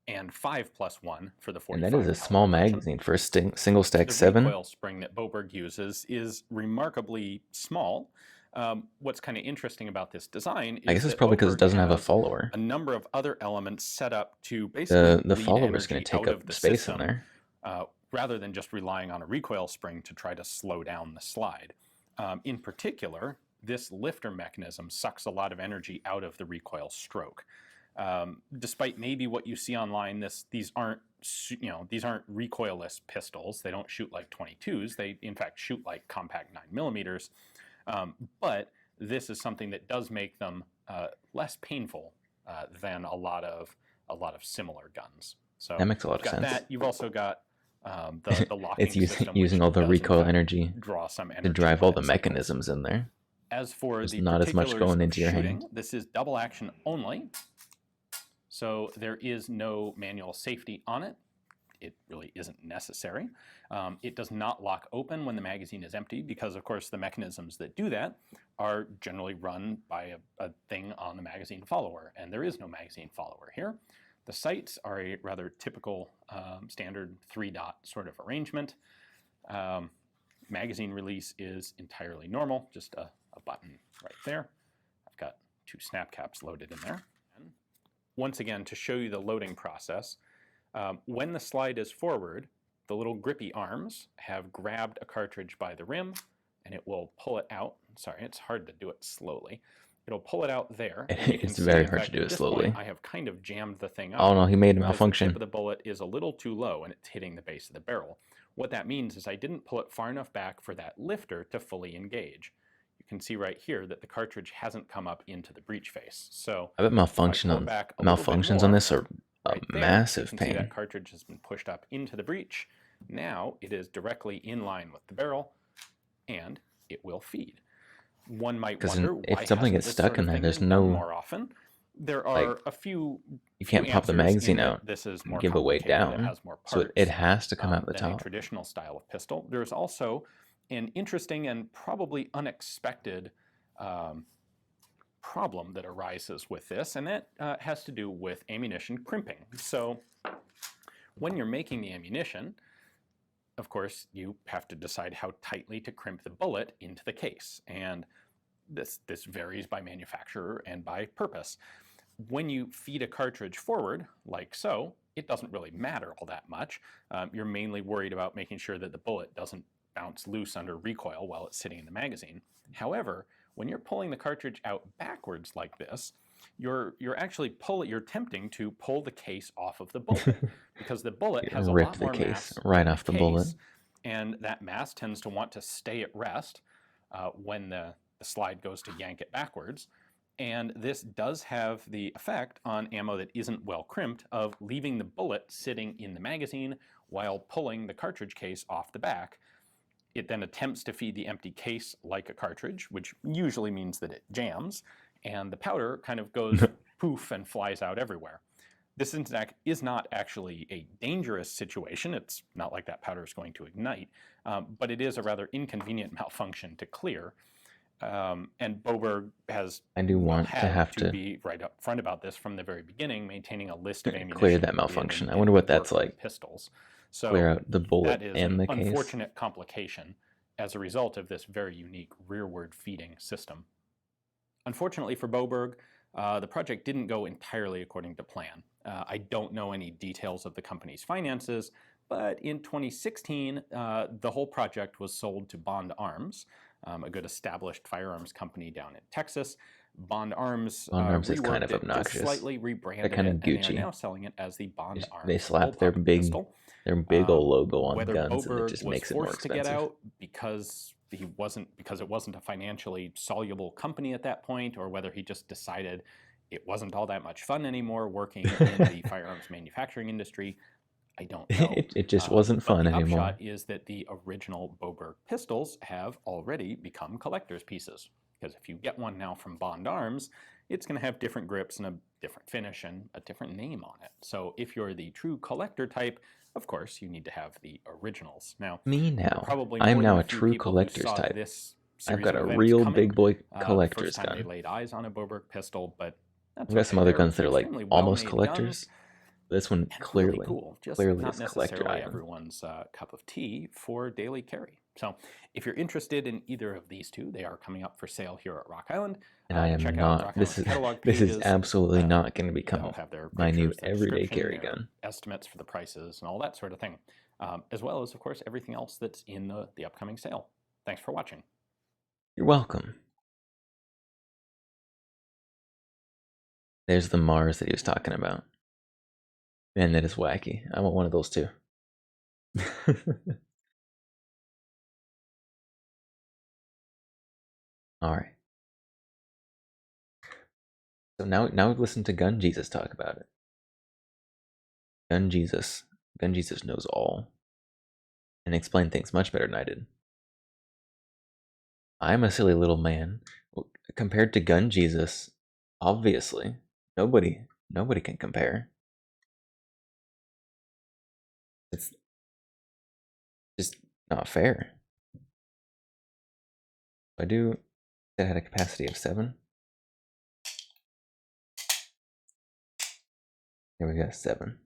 and 5+1 for the 45 And that is a caliber small version. magazine for a single stack The 7. recoil spring that Boberg uses is remarkably small. What's kind of interesting about this design is I guess it's that probably because it Boberg doesn't have a has follower. a number of other elements set up to basically The lead follower is going energy to take out up of the space system, in there. rather than just relying on a recoil spring to try to slow down the slide. In particular, this lifter mechanism sucks a lot of energy out of the recoil stroke. Despite maybe what you see online, these aren't recoilless pistols. They don't shoot like 22s. They in fact shoot like compact 9mm. But this is something that does make them less painful than a lot of similar guns. So That makes a lot you've of got sense. that. You've also got the locking It's system, using which all the does, in recoil fact, energy draw some to energy drive all when the it cycles. mechanisms in there. As for There's the not as much particulars going of into your shooting, hand. this is double action only, so there is no manual safety on it. It really isn't necessary. It does not lock open when the magazine is empty because, of course, the mechanisms that do that are generally run by a thing on the magazine follower, and there is no magazine follower here. The sights are a rather typical standard 3-dot sort of arrangement. Magazine release is entirely normal, just a button right there. I've got 2 snap caps loaded in there. And once again, to show you the loading process, when the slide is forward, the little grippy arms have grabbed a cartridge by the rim, and it will pull it out. Sorry, it's hard to do it slowly. It'll pull it out there. And you can It's see, very in hard fact, to do at it this slowly. point, I have kind of jammed the thing up. Oh no, he made a because malfunction. the tip of the bullet is a little too low and it's hitting the base of the barrel. What that means is I didn't pull it far enough back for that lifter to fully engage. You can see right here that the cartridge hasn't come up into the breech face. So I bet malfunctions on this are a right there, massive you can see pain. that cartridge has been pushed up into the breech. Now it is directly in line with the barrel, and it will feed. One might 'Cause wonder if why something hasn't gets this stuck sort in of there, thing there's been done no, more often. There are a few. you can't pop the answers in magazine that out This is and more give it weight complicated, down, it has more so parts it has to come out the than a top. traditional style of pistol. There's also an interesting and probably unexpected problem that arises with this, and that has to do with ammunition crimping. So when you're making the ammunition, of course, you have to decide how tightly to crimp the bullet into the case, and this varies by manufacturer and by purpose. When you feed a cartridge forward, like so, it doesn't really matter all that much. You're mainly worried about making sure that the bullet doesn't bounce loose under recoil while it's sitting in the magazine. However, when you're pulling the cartridge out backwards like this, you're attempting to pull the case off of the bullet because the bullet has a Rip lot the more case mass right than off the bullet. and that mass tends to want to stay at rest when the slide goes to yank it backwards. And this does have the effect on ammo that isn't well crimped of leaving the bullet sitting in the magazine while pulling the cartridge case off the back. It then attempts to feed the empty case like a cartridge, which usually means that it jams, and the powder kind of goes poof and flies out everywhere. This is not actually a dangerous situation. It's not like that powder is going to ignite, but it is a rather inconvenient malfunction to clear. And Boberg has to be right up front about this from the very beginning, maintaining a list of ammunition. Clear that malfunction. I wonder what that's like. Pistols. So clear out the bullet that is and the an case. Unfortunate complication as a result of this very unique rearward feeding system. Unfortunately for Boberg, the project didn't go entirely according to plan. I don't know any details of the company's finances, but in 2016, the whole project was sold to Bond Arms, a good established firearms company down in Texas. Bond Arms is kind of obnoxious. Slightly rebranded kind of it, Gucci. and they are now selling it as the Bond Arms. They slap their big old logo on the guns, and it just makes it more expensive. To get out because it wasn't a financially soluble company at that point, or whether he just decided it wasn't all that much fun anymore working in the firearms manufacturing industry. I don't know. It just wasn't fun anymore. The upshot is that the original Boberg pistols have already become collector's pieces. Because if you get one now from Bond Arms, it's going to have different grips and a different finish and a different name on it. So if you're the true collector type, of course, you need to have the originals. Now, I'm now a true collector's type. I've got a real big boy collector's gun. They laid eyes on a Boberg pistol, but I've got some other guns that are like almost collectors. This one clearly, really cool. Just clearly not is a collector necessarily item. Everyone's cup of tea for daily carry. So if you're interested in either of these two, they are coming up for sale here at Rock Island. And I am not. This is absolutely not going to become my new everyday carry gun. Estimates for the prices and all that sort of thing, as well as, of course, everything else that's in the upcoming sale. Thanks for watching. You're welcome. There's the Mars that he was talking about. Man, that is wacky. I want one of those too. Alright. So now we've listened to Gun Jesus talk about it. Gun Jesus knows all. And explain things much better than I did. I'm a silly little man. Compared to Gun Jesus, obviously, nobody can compare. It's just not fair. I do that had a capacity of 7. Here we go, 7.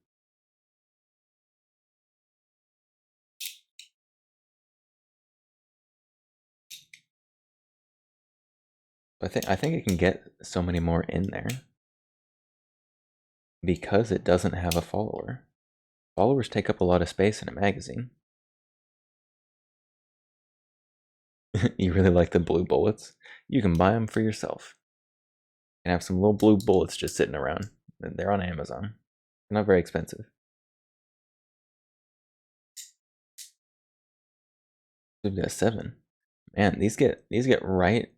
I think it can get so many more in there because it doesn't have a follower. Followers take up a lot of space in a magazine. You really like the blue bullets? You can buy them for yourself. And have some little blue bullets just sitting around. They're on Amazon. They're not very expensive. We've got 7. Man, these get right.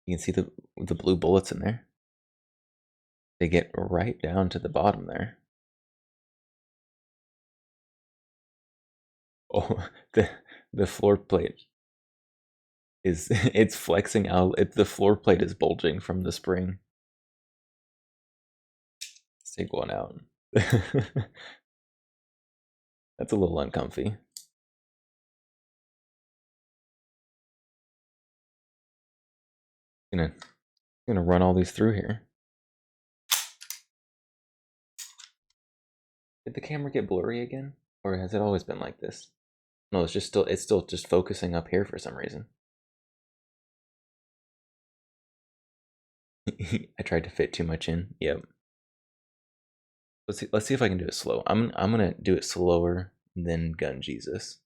You can see the blue bullets in there. They get right down to the bottom there. Oh, the floor plate it's flexing out. The floor plate is bulging from the spring. Let's take one out. That's a little uncomfy. Gonna run all these through here. Did the camera get blurry again, or has it always been like this? No, it's still just focusing up here for some reason. I tried to fit too much in. Yep. Let's see if I can do it slow. I'm gonna do it slower than Gun Jesus.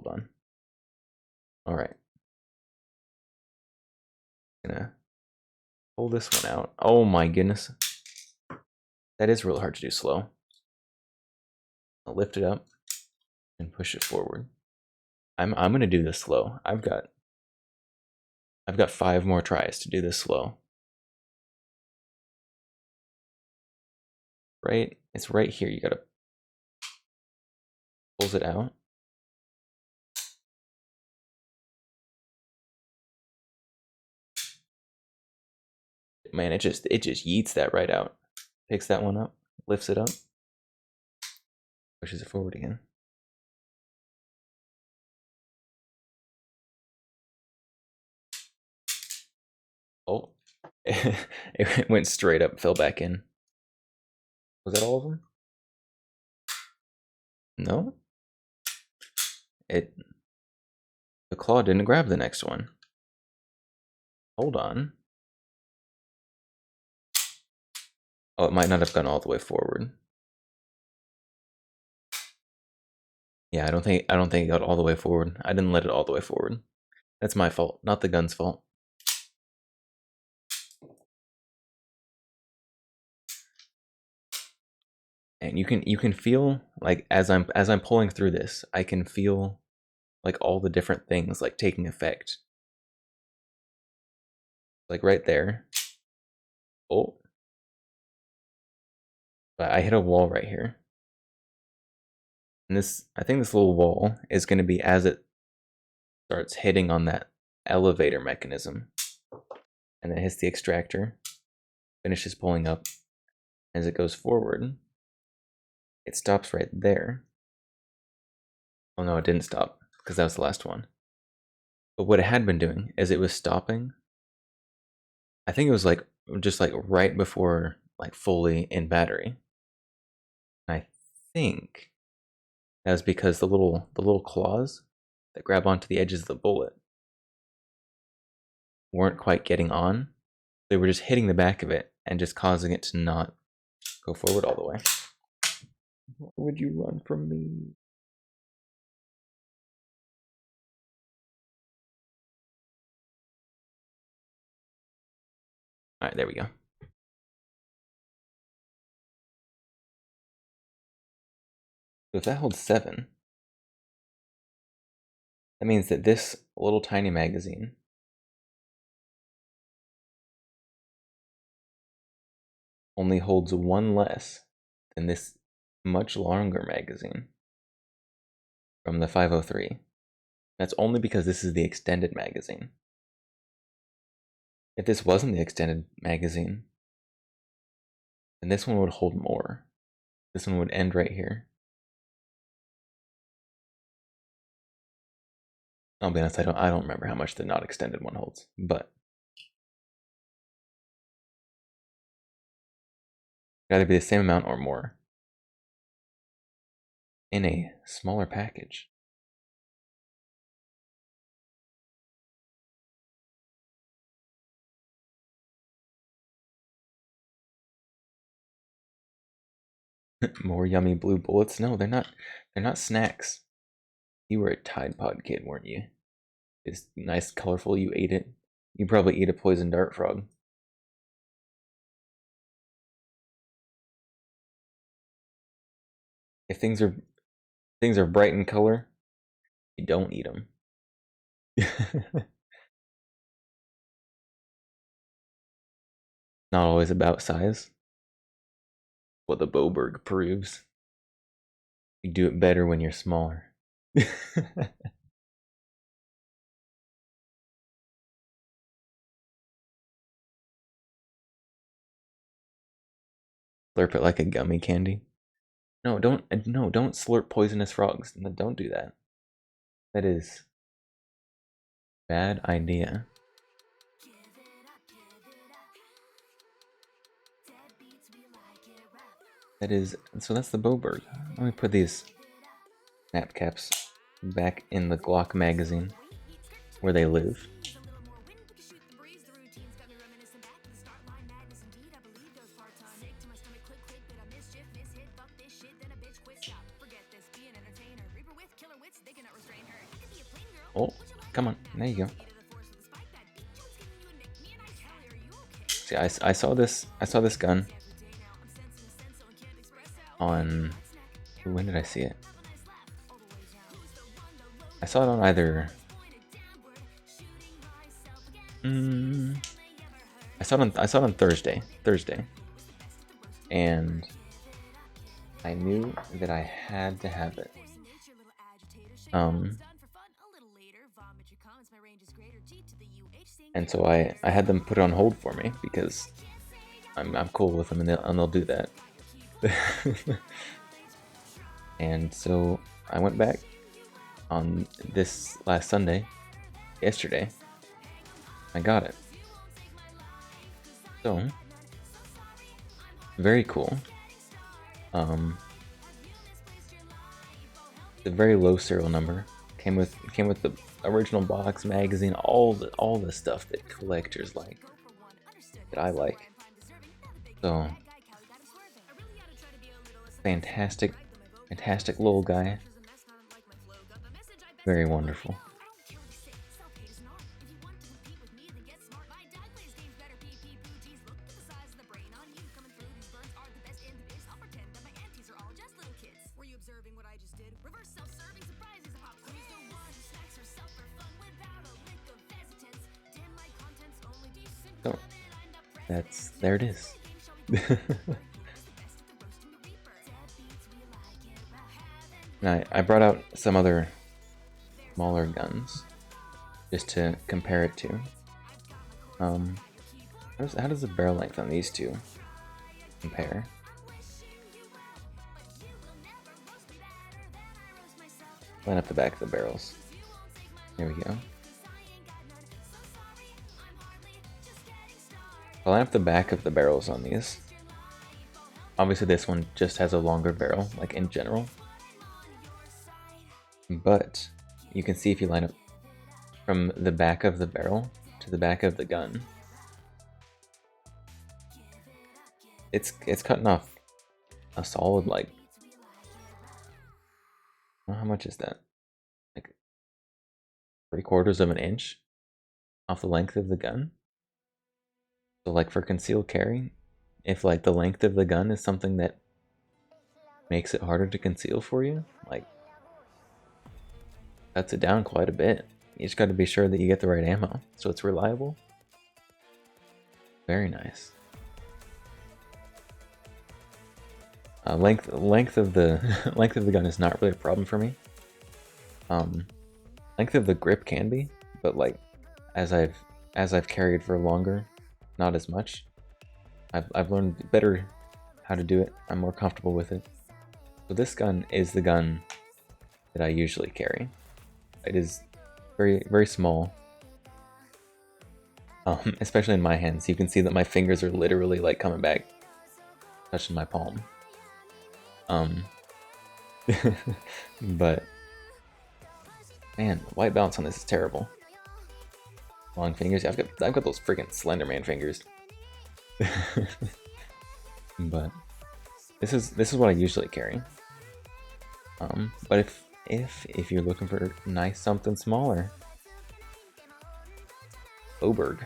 Hold on. All right. Gonna pull this one out. Oh my goodness. That is real hard to do slow. I'll lift it up and push it forward. I'm gonna do this slow. I've got 5 more tries to do this slow. Right? It's right here. You gotta pulls it out. Man, it just yeets that right out. Picks that one up, lifts it up, pushes it forward again. Oh, it went straight up, fell back in. Was that all of them? No. The claw didn't grab the next one. Hold on. Oh, it might not have gone all the way forward. Yeah, I don't think it got all the way forward. I didn't let it all the way forward. That's my fault, not the gun's fault. And you can feel like as I'm pulling through this, I can feel like all the different things like taking effect. Like right there. Oh. But I hit a wall right here. And I think this little wall is going to be as it starts hitting on that elevator mechanism. And then hits the extractor, finishes pulling up. As it goes forward, it stops right there. Oh no, it didn't stop, because that was the last one. But what it had been doing is it was stopping. I think it was like just like right before like fully in battery. I think that was because the little claws that grab onto the edges of the bullet weren't quite getting on. They were just hitting the back of it and just causing it to not go forward all the way. Why would you run from me? Alright, there we go. So if that holds 7, that means that this little tiny magazine only holds 1 less than this much longer magazine from the 503. That's only because this is the extended magazine. If this wasn't the extended magazine, then this one would hold more. This one would end right here. I'll be honest, I don't remember how much the not extended one holds, but it'd either be the same amount or more in a smaller package. More yummy blue bullets? No, they're not. They're not snacks. You were a Tide Pod kid, weren't you? It's nice, colorful. You ate it. You probably eat a poison dart frog. If things are bright in color, you don't eat them. Not always about size. What the Boberg proves. You do it better when you're smaller. Slurp it like a gummy candy. No, don't slurp poisonous frogs. No, don't do that. That is bad idea. So that's the Boberg. Let me put these snap caps back in the Glock magazine where they live. Oh, come on. There you go. See, I saw this gun on... When did I see it? I saw it on either... I saw it on Thursday, and I knew that I had to have it. And so I had them put it on hold for me because I'm cool with them, and they'll do that. And so I went back on this last Sunday, yesterday. I got it. So very cool. The very low serial number came with the original box, magazine, all the stuff that collectors like, that I like. So fantastic little guy. Very wonderful. So there it is. And I brought out some other smaller guns just to compare it to. How does the barrel length on these two compare? Line up the back of the barrels. There we go. I'll line up the back of the barrels on these. Obviously this one just has a longer barrel, like in general. But you can see if you line up from the back of the barrel to the back of the gun, it's cutting off a solid, like, well, how much is that? Like 3/4 of an inch off the length of the gun. So like for concealed carry, if like the length of the gun is something that makes it harder to conceal for you, like cuts it down quite a bit. You just got to be sure that you get the right ammo, so it's reliable. Very nice. Length of the length of the gun is not really a problem for me. Length of the grip can be, but like as I've carried for longer, not as much. I've learned better how to do it. I'm more comfortable with it. So this gun is the gun that I usually carry. It is very small, especially in my hands. You can see that my fingers are literally like coming back, touching my palm. But man, white balance on this is terrible. Long fingers. I've got those freaking Slenderman fingers. But this is what I usually carry. But if you're looking for nice something smaller, Boberg.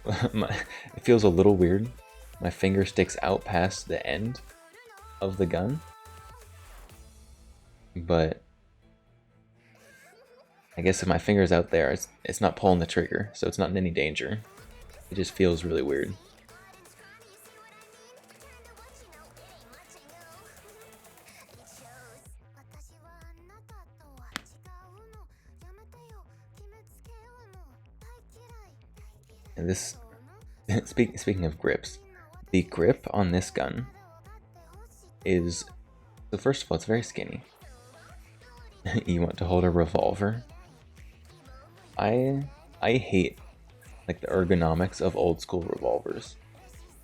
It feels a little weird. My finger sticks out past the end of the gun, but I guess if my finger's out there, it's not pulling the trigger, so it's not in any danger. It just feels really weird. And this, speaking of grips, the grip on this gun is, so first of all, it's very skinny. You want to hold a revolver? I hate like the ergonomics of old school revolvers.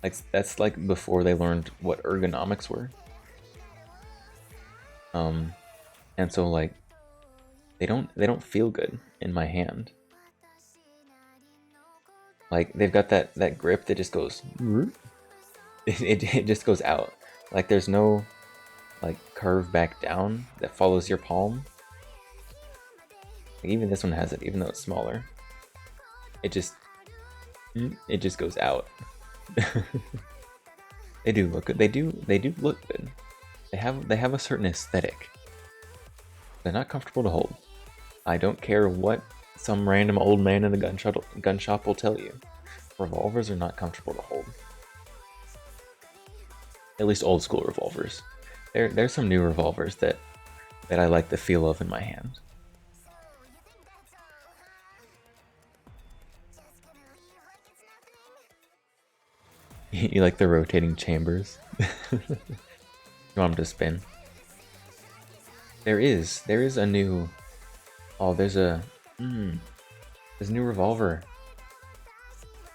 Like that's like before they learned what ergonomics were. And so like they don't feel good in my hand. Like they've got that grip that just goes, it just goes out. Like there's no like curve back down that follows your palm. Like, even this one has it, even though it's smaller. It just goes out. They do look good. They do look good. They have a certain aesthetic. They're not comfortable to hold. I don't care what some random old man in the gun shop will tell you. Revolvers are not comfortable to hold. At least old school revolvers. There's some new revolvers that I like the feel of in my hand. You like the rotating chambers? You want them to spin? There is a new... Oh, there's a new revolver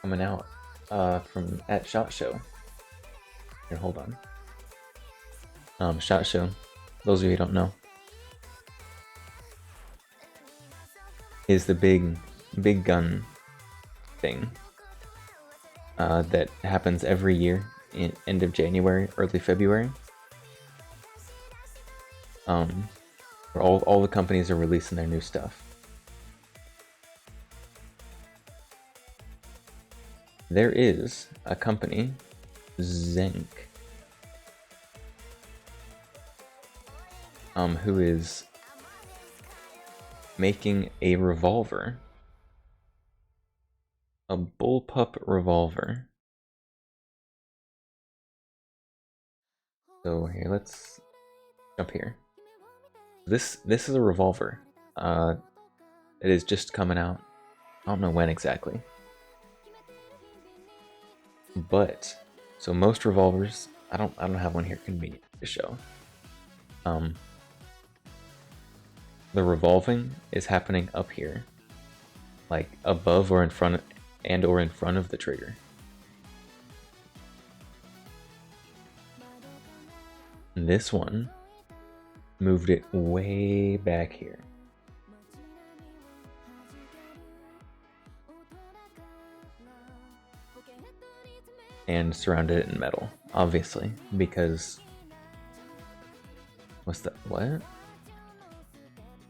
coming out from at SHOT Show. Here, hold on. SHOT Show. Those of you who don't know, is the big gun thing that happens every year in end of January, early February. Where all the companies are releasing their new stuff. There is a company, Zenk, who is making a revolver, a bullpup revolver. So here, let's jump here. This is a revolver. It is just coming out. I don't know when exactly. But so most revolvers, I don't have one here convenient to show. The revolving is happening up here, like above or in front of the trigger. And this one moved it way back here. And surrounded it in metal, obviously, because what's that? What?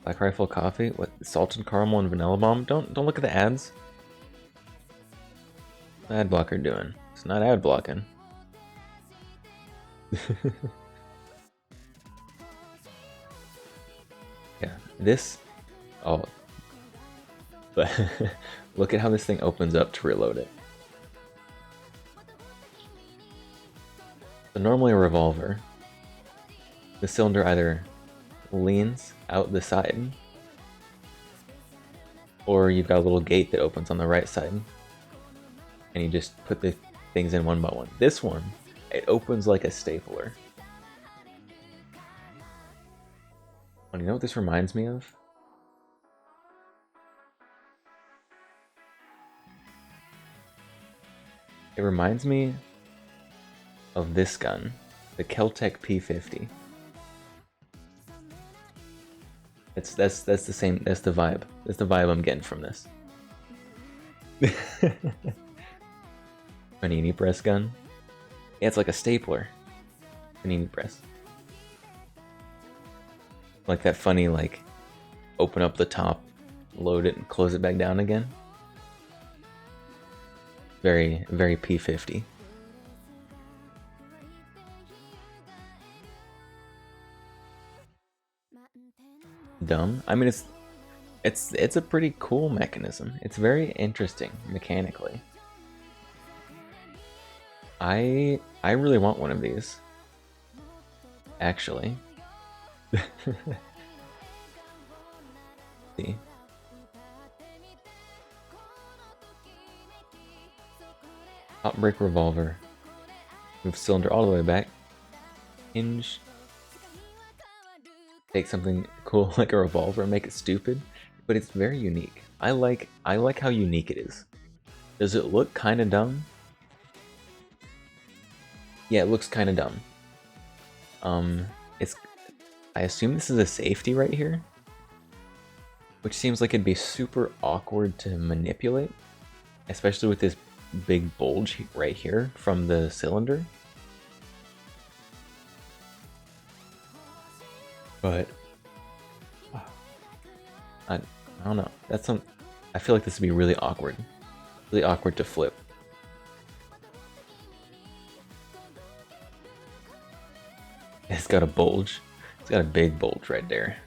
Black Rifle Coffee? What? Salted caramel and vanilla bomb? Don't look at the ads. What's the ad blocker doing? It's not ad blocking. Yeah, this. Oh, but look at how this thing opens up to reload it. So normally a revolver, the cylinder either leans out the side, or you've got a little gate that opens on the right side, and you just put the things in one by one. This one, it opens like a stapler. And you know what this reminds me of? It reminds me of this gun, the Keltec P50. That's the same. That's the vibe. That's the vibe I'm getting from this. Panini press gun. Yeah, it's like a stapler. Panini press. Like that funny, like, open up the top, load it, and close it back down again. Very, very P50. Dumb. I mean, it's a pretty cool mechanism. It's very interesting mechanically. I really want one of these. Actually. See. Hot break revolver. Move cylinder all the way back. Hinge. Take something cool like a revolver and make it stupid, but it's very unique. I like how unique it is. Does it look kind of dumb? Yeah, it looks kind of dumb. I assume this is a safety right here, which seems like it'd be super awkward to manipulate, especially with this big bulge right here from the cylinder. But I don't know. That's some. I feel like this would be really awkward to flip. It's got a bulge. It's got a big bulge right there.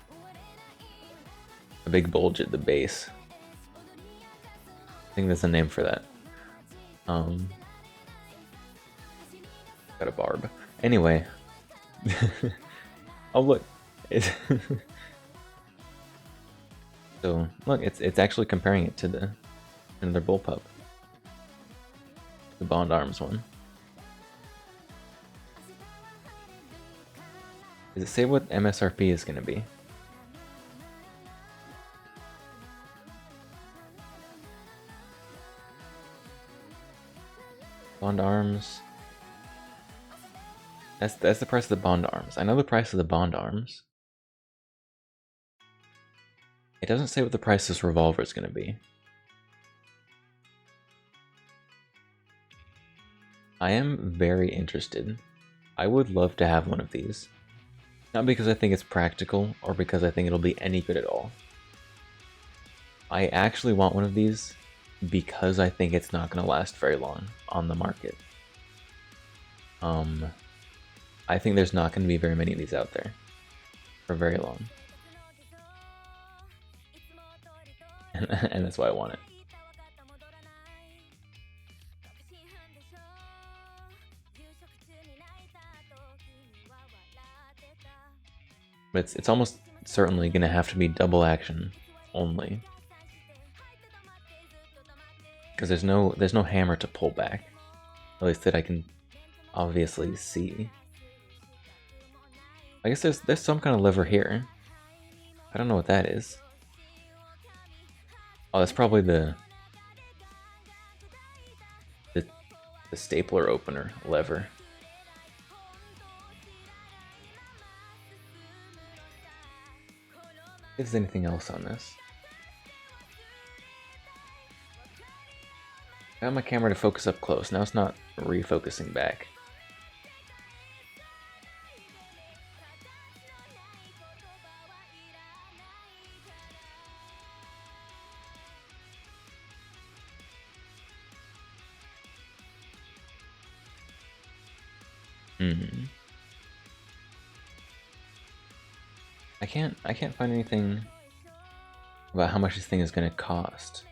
A big bulge at the base. I think there's a name for that. Got a barb. Anyway. Oh look. So look, it's actually comparing it to another bullpup. The Bond Arms one. Does it say what MSRP is gonna be? Bond Arms. That's the price of the Bond Arms. I know the price of the Bond Arms. It doesn't say what the price of this revolver is going to be. I am very interested. I would love to have one of these. Not because I think it's practical or because I think it'll be any good at all. I actually want one of these because I think it's not going to last very long on the market. I think there's not going to be very many of these out there for very long. And that's why I want it. But it's almost certainly going to have to be double action only. Because there's no hammer to pull back. At least that I can obviously see. I guess there's some kind of lever here. I don't know what that is. Oh, that's probably the stapler opener lever. If there's anything else on this. I got my camera to focus up close. Now it's not refocusing back. I can't find anything about how much this thing is going to cost.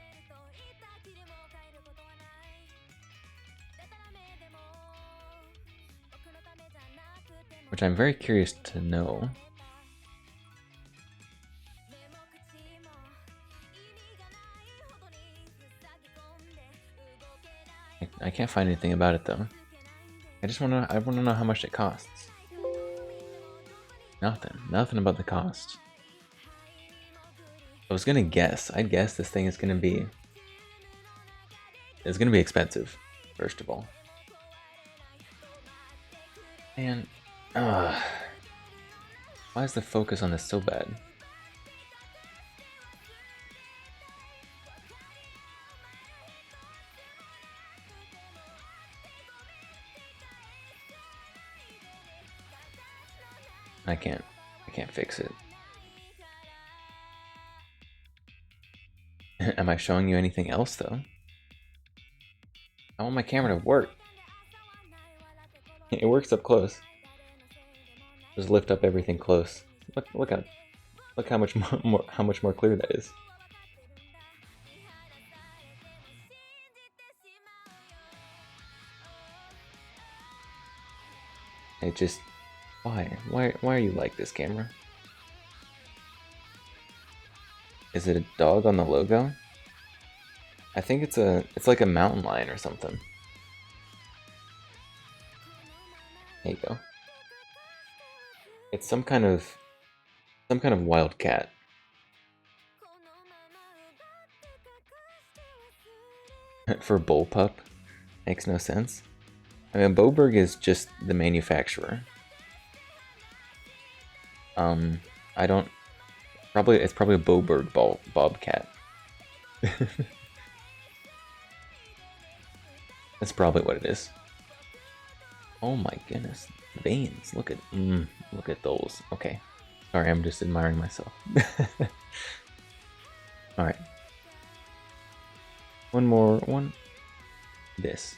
Which I'm very curious to know. I can't find anything about it though. I want to know how much it costs. Nothing about the cost. I was gonna guess. I'd guess this thing is gonna be. It's gonna be expensive, first of all. And why is the focus on this so bad? I can't fix it. Am I showing you anything else though? I want my camera to work. It works up close. Just lift up everything close. Look how much more clear that is. It just why are you like this, camera? Is it a dog on the logo? I think it's like a mountain lion or something. There you go. It's some kind of wild cat. For bullpup, makes no sense. I mean, Boberg is just the manufacturer. It's probably a Boberg bobcat. That's probably what it is. Oh my goodness, veins! Look at those. Okay, Sorry, I'm just admiring myself. Alright. One more one. This.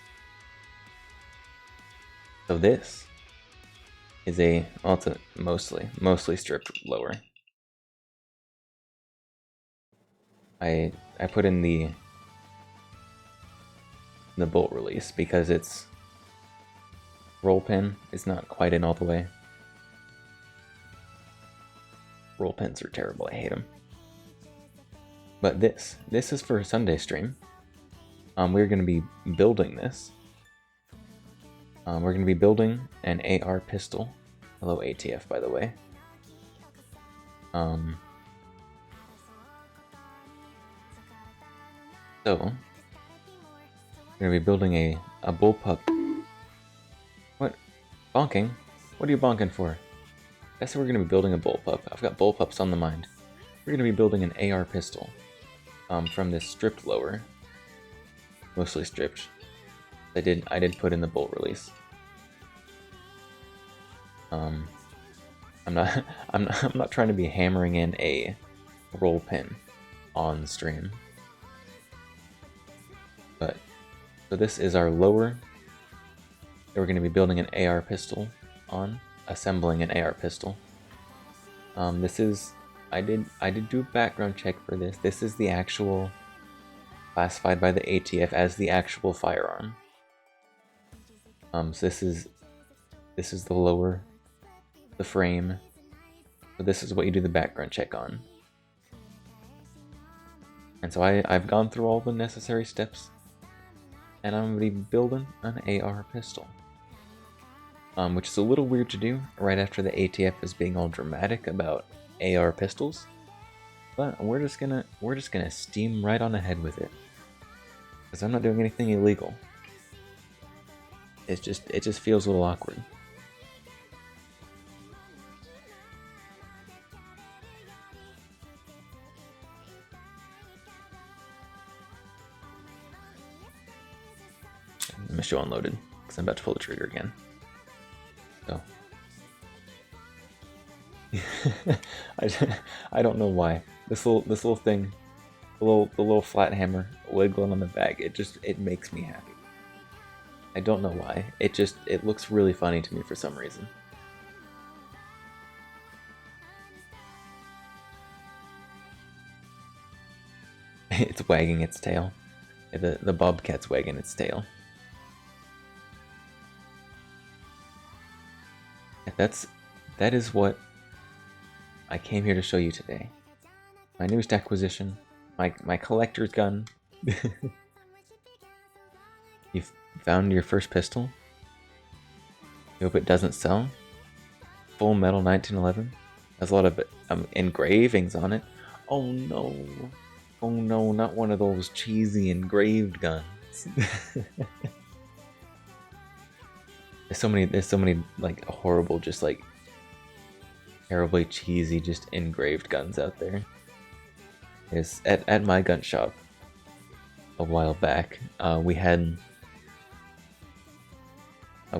So this is a, well, it's a mostly stripped lower. I put in the bolt release because its roll pin is not quite in all the way. Roll pins are terrible, I hate them. But this is for a Sunday stream. We're going to be building this. We're going to be building an AR pistol. Hello ATF, by the way. So, we're going to be building a bullpup. What? Bonking? What are you bonking for? I said we're going to be building a bullpup. I've got bullpups on the mind. We're going to be building an AR pistol from this stripped lower. Mostly stripped. I did put in the bolt release. I'm not trying to be hammering in a roll pin on stream. But so this is our lower that we're going to be building an AR pistol on, assembling an AR pistol. This is I did do a background check for this. This is the actual, classified by the ATF as the actual firearm. So this is the lower, the frame. So this is what you do the background check on. And so I've gone through all the necessary steps, and I'm going to be building an AR pistol. Which is a little weird to do right after the ATF is being all dramatic about AR pistols, but we're just gonna steam right on ahead with it, because I'm not doing anything illegal. It just feels a little awkward. I'm show unloaded because I'm about to pull the trigger again. So I don't know why this little thing, the little flat hammer wiggling on the bag, it makes me happy. I don't know why. It looks really funny to me for some reason. It's wagging its tail. The bobcat's wagging its tail. That is what I came here to show you today. My newest acquisition, my collector's gun. You've found your first pistol? You hope it doesn't sell? Full metal 1911? Has a lot of engravings on it. Oh no. Oh no, not one of those cheesy engraved guns. There's so many like horrible, just like terribly cheesy, just engraved guns out there. Is at my gun shop a while back, we had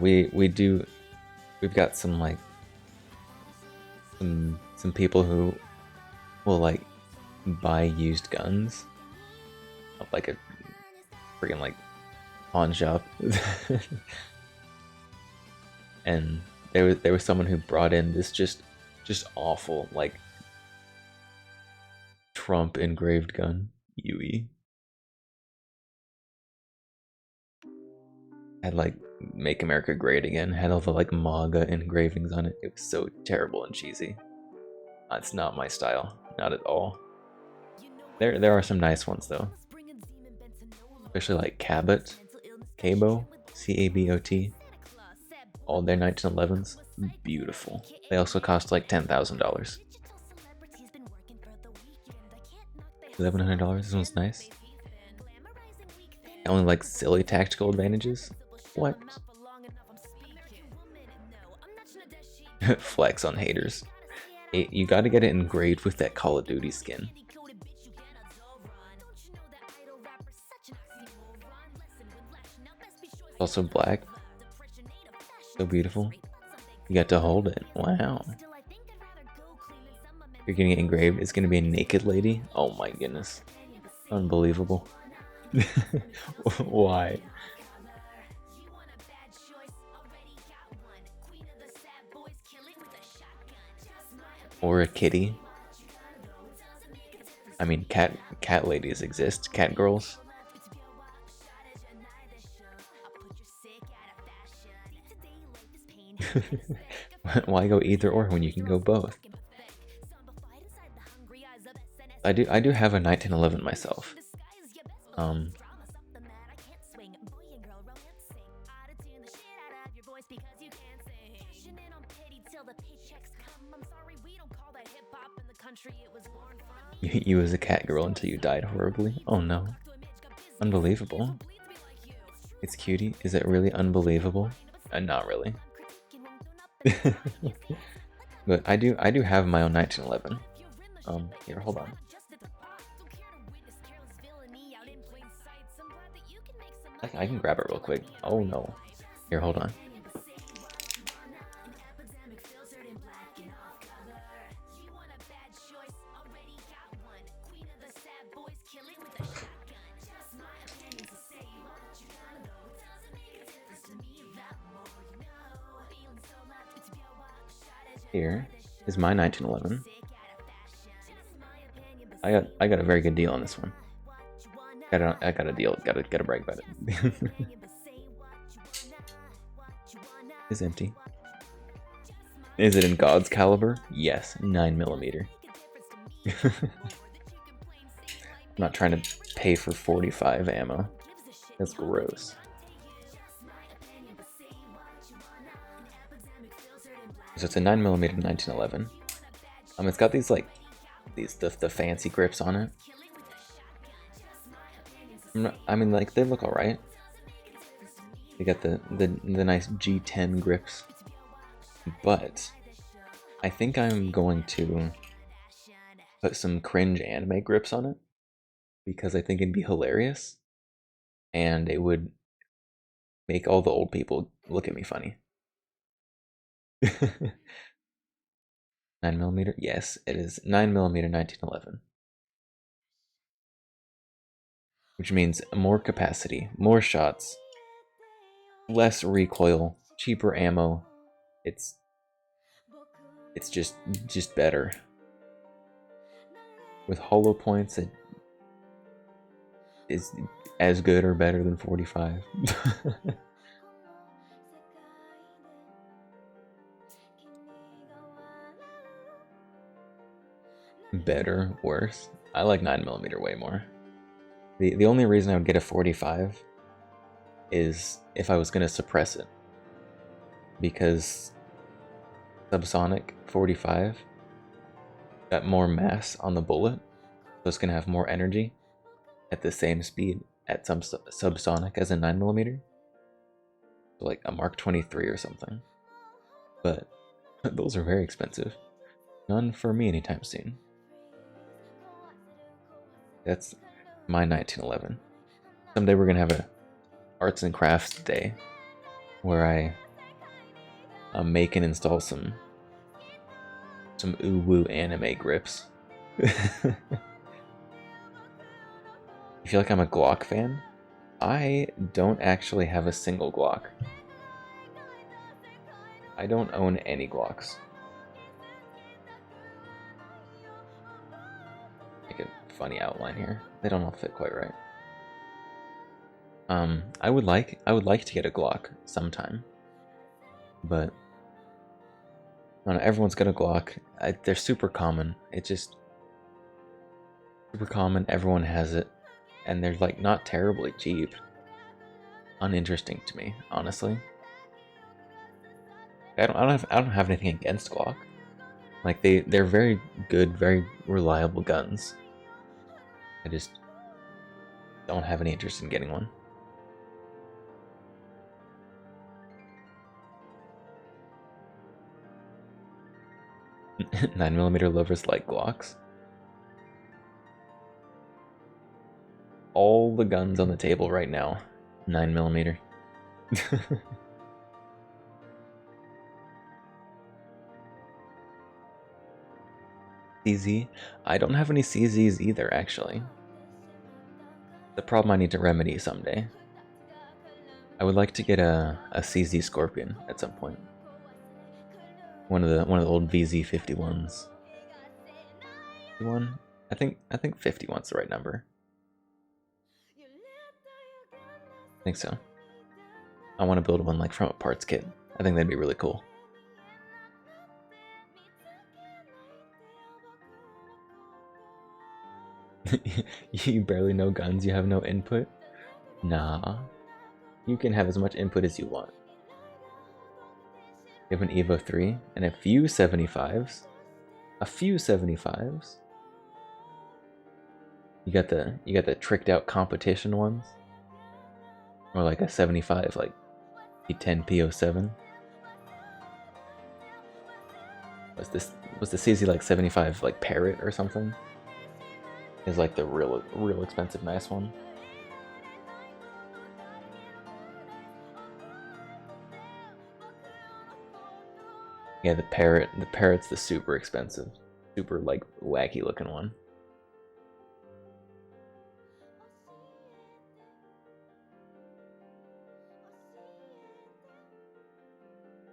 we've got some like some people who will like buy used guns of like a freaking like pawn shop. And there was someone who brought in this just awful like Trump engraved gun, UE. Had like "Make America Great Again," had all the like MAGA engravings on it. It was so terrible and cheesy. It's not my style, not at all. There are some nice ones though, especially like Cabot, Cabo, C-A-B-O-T. All their 1911s, beautiful. They also cost like $10,000. $1,100. This one's nice. Only like silly tactical advantages. What? Flex on haters. You got to get it engraved with that Call of Duty skin. Also black. So beautiful. You got to hold it. Wow. You're getting it engraved. It's gonna be a naked lady. Oh my goodness, unbelievable. Why? Or a kitty. I mean, cat ladies exist. Cat girls. Why go either or when you can go both? I do have a 1911 myself. You was a cat girl until you died horribly. Oh no. Unbelievable. It's cutie. Is it really unbelievable? Not really. But I do have my own 1911. Here, hold on. I can grab it real quick. Oh no. Here, hold on. Here is my 1911. I got a very good deal on this one. I got a deal. Gotta brag about it. It's empty. Is it in God's caliber? Yes, 9mm. I'm not trying to pay for 45 ammo. That's gross. So it's a 9mm 1911. It's got these like the fancy grips on it. I mean, like, they look alright. They got the nice G10 grips. But I think I'm going to put some cringe anime grips on it, because I think it'd be hilarious, and it would make all the old people look at me funny. 9mm? Yes, it is 9mm 1911. Which means more capacity, more shots, less recoil, cheaper ammo. It's just better. With hollow points, it is as good or better than 45. Better, worse. I like 9mm way more. The only reason I would get a 45 is if I was gonna suppress it, because subsonic 45 got more mass on the bullet, so it's gonna have more energy at the same speed at some subsonic as a 9mm, so like a Mark 23 or something. But those are very expensive. None for me anytime soon. That's my 1911. Someday we're gonna have a arts and crafts day where I make and install some uwu anime grips. You feel like I'm a Glock fan? I don't actually have a single Glock. I don't own any Glocks. Make a funny outline here. They don't all fit quite right. I would like to get a Glock sometime, but I don't know, everyone's got a Glock. They're super common. It's just super common. Everyone has it, and they're like not terribly cheap. Uninteresting to me, honestly. I don't have anything against Glock. Like they're very good, very reliable guns. I just don't have any interest in getting one. 9mm lovers like Glocks. All the guns on the table right now, 9mm. CZ. I don't have any CZs either, actually. The problem I need to remedy someday. I would like to get a CZ Scorpion at some point. One of the old VZ51s. 51? I think 51's the right number. I think so. I want to build one like from a parts kit. I think that'd be really cool. You barely know guns, you have no input? Nah. You can have as much input as you want. You have an Evo 3 and a few 75s. A few 75s. You got the tricked out competition ones. Or like a 75 like P10 P07. Was the CZ like 75 like Parrot or something? Is like the real expensive nice one. Yeah, the Parrot's the super expensive, super like wacky looking one.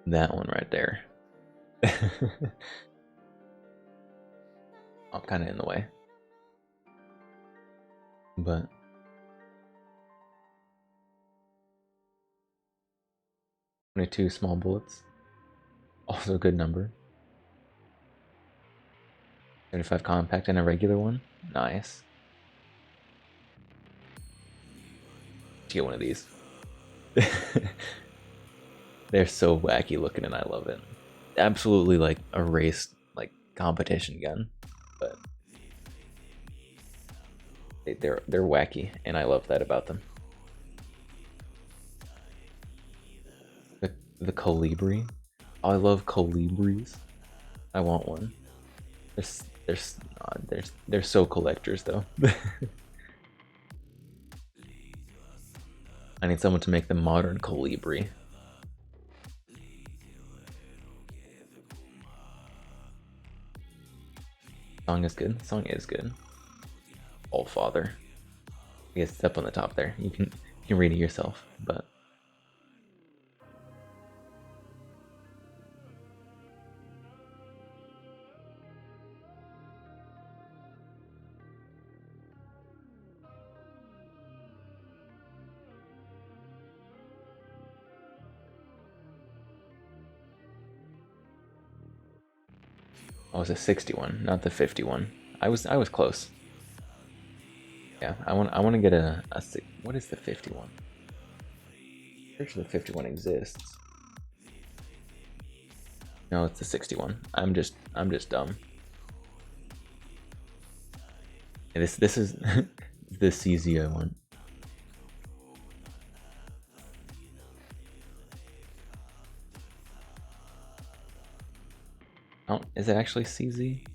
That one right there. I'm kind of in the way. But 22 small bullets. Also a good number. 75 compact and a regular one. Nice. Let's get one of these. They're so wacky looking and I love it. Absolutely like a race like competition gun. But they're wacky and I love that about them. The Colibri. Oh, I love Colibris. I want one. They're so collectors though. I need someone to make the modern Colibri. Song is good. Song is good. All Father. I guess it's up on the top there. You can read it yourself, but oh, it's a 61, not the 51. I was close. Yeah, I want to get a what is the 51? Pretty sure the 51 exists. No, it's the 61. I'm just dumb. Yeah, this is the CZ I want. Is it actually CZ?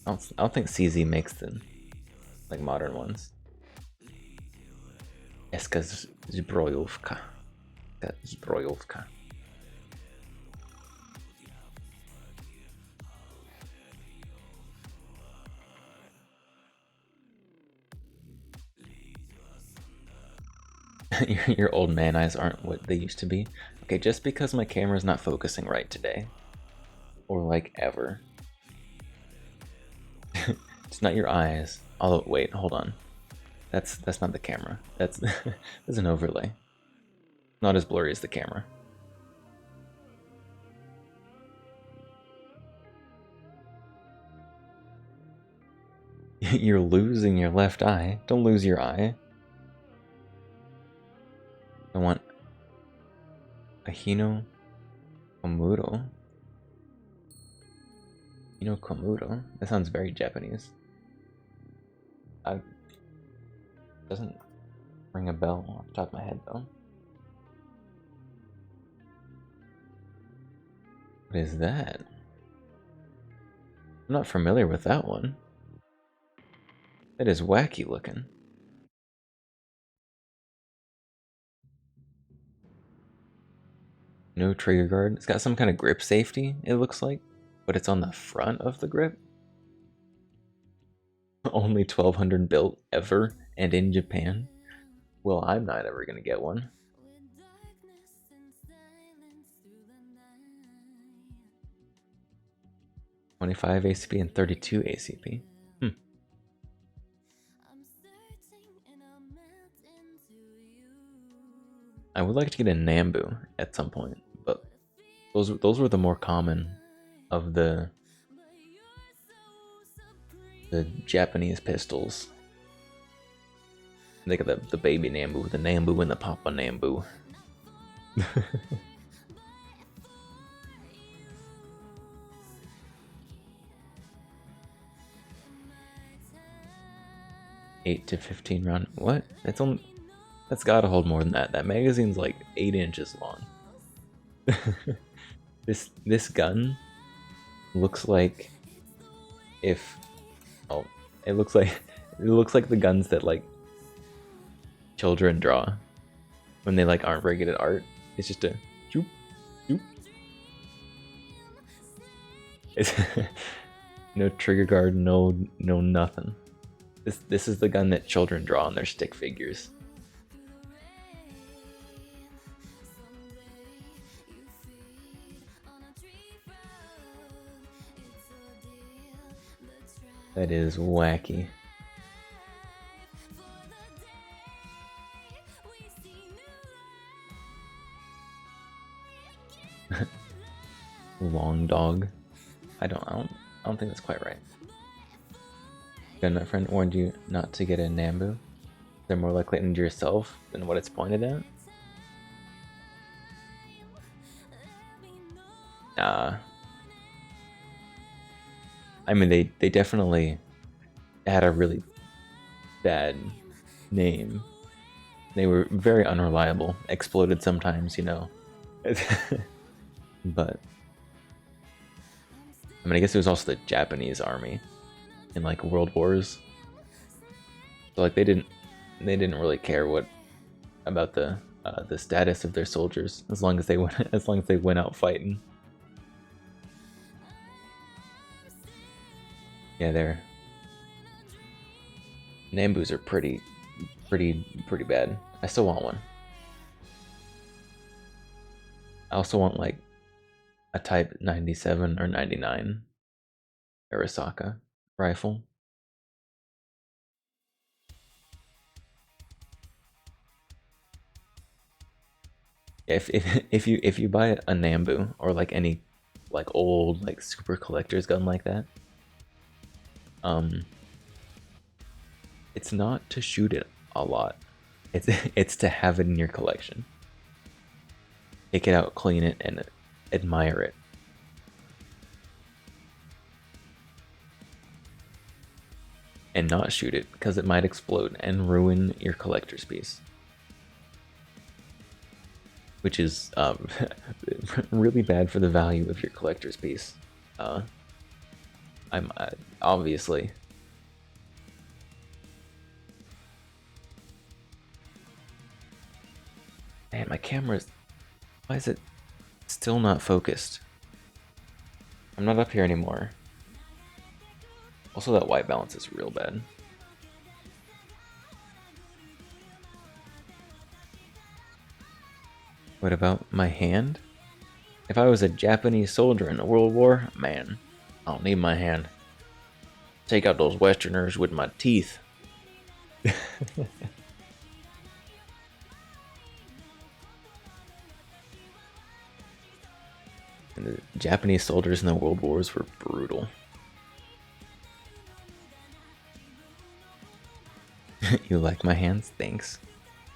I don't think CZ makes the like modern ones. Eska Zbrojovka. Zbrojovka. Your old man eyes aren't what they used to be. Okay, just because my camera's not focusing right today. Or like ever. It's not your eyes. Although wait, hold on. That's not the camera. That's that's an overlay. Not as blurry as the camera. You're losing your left eye. Don't lose your eye. I want a Hino Komuro. Hino Komuro? That sounds very Japanese. Doesn't ring a bell off the top of my head though. What is that? I'm not familiar with that one. That is wacky looking. No trigger guard. It's got some kind of grip safety, it looks like, but it's on the front of the grip. Only 1200 built ever, and in Japan? Well, I'm not ever gonna get one. 25 ACP and 32 ACP. I would like to get a Nambu at some point, but those were the more common of the Japanese pistols. They got the baby Nambu, the Nambu and the Papa Nambu. Eight to 15 round. What? That's gotta hold more than that. That magazine's like 8 inches long. This gun looks like if it looks like the guns that like children draw when they like aren't very good at art. It's just a choop, choop. It's no trigger guard, no nothing. This is the gun that children draw on their stick figures. That is wacky. Long dog. I don't think that's quite right. Then my friend warned you not to get a Nambu. They're more likely to injure yourself than what it's pointed at. I mean, they definitely had a really bad name. They were very unreliable, exploded sometimes, you know. But I mean, I guess it was also the Japanese army in like world wars. So like they didn't really care about the status of their soldiers as long as they went out fighting. Yeah, their Nambus are pretty bad. I still want one. I also want like a Type 97 or 99 Arisaka rifle. If you buy a Nambu or like any like old like super collector's gun like that, it's not to shoot it a lot. It's to have it in your collection. Take it out, clean it, and admire it. And not shoot it, because it might explode and ruin your collector's piece. Which is really bad for the value of your collector's piece. I'm obviously. Man, my camera's. Why is it still not focused? I'm not up here anymore. Also, that white balance is real bad. What about my hand? If I was a Japanese soldier in the World War, man, I don't need my hand. Take out those Westerners with my teeth. And the Japanese soldiers in the World Wars were brutal. You like my hands? Thanks.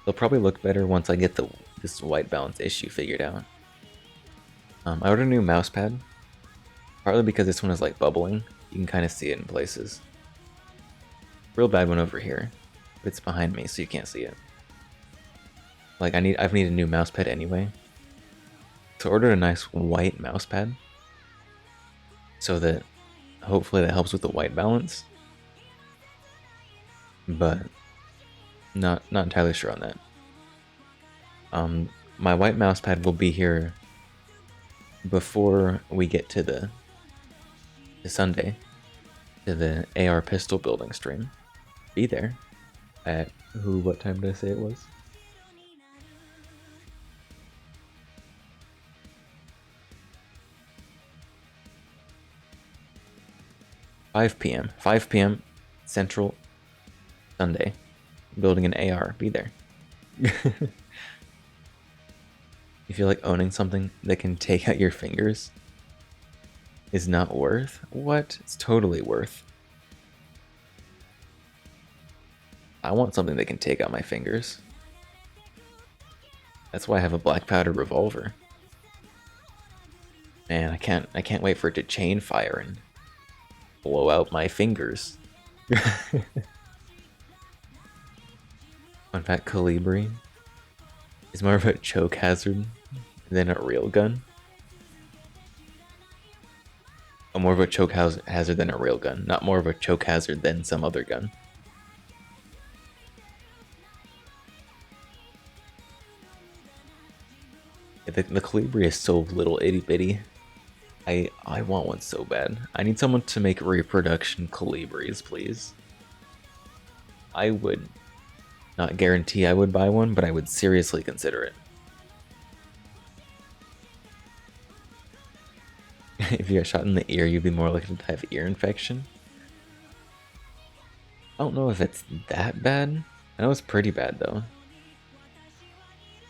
They'll probably look better once I get this white balance issue figured out. I ordered a new mouse pad. Partly because this one is like bubbling. You can kind of see it in places. Real bad one over here. But it's behind me, so you can't see it. Like I've needed a new mouse pad anyway. So I ordered a nice white mouse pad. So that hopefully that helps with the white balance. But not entirely sure on that. My white mouse pad will be here before we get to the Sunday. to the AR pistol building stream. Be there at what time did I say it was? $5 p.m. 5 p.m. Central Sunday. Building an AR. Be there. You feel like owning something that can take out your fingers is not worth? What? It's totally worth. I want something that can take out my fingers. That's why I have a black powder revolver. Man, I can't wait for it to chain fire and blow out my fingers. Fun fact, Colibri is more of a choke hazard than a real gun. Oh, more of a choke hazard than a real gun, not more of a choke hazard than some other gun. The Colibri is so little itty bitty. I want one so bad. I need someone to make reproduction Colibris, please. I would not guarantee I would buy one, but I would seriously consider it. If you got shot in the ear, you'd be more likely to have ear infection. I don't know if it's that bad. I know it's pretty bad though.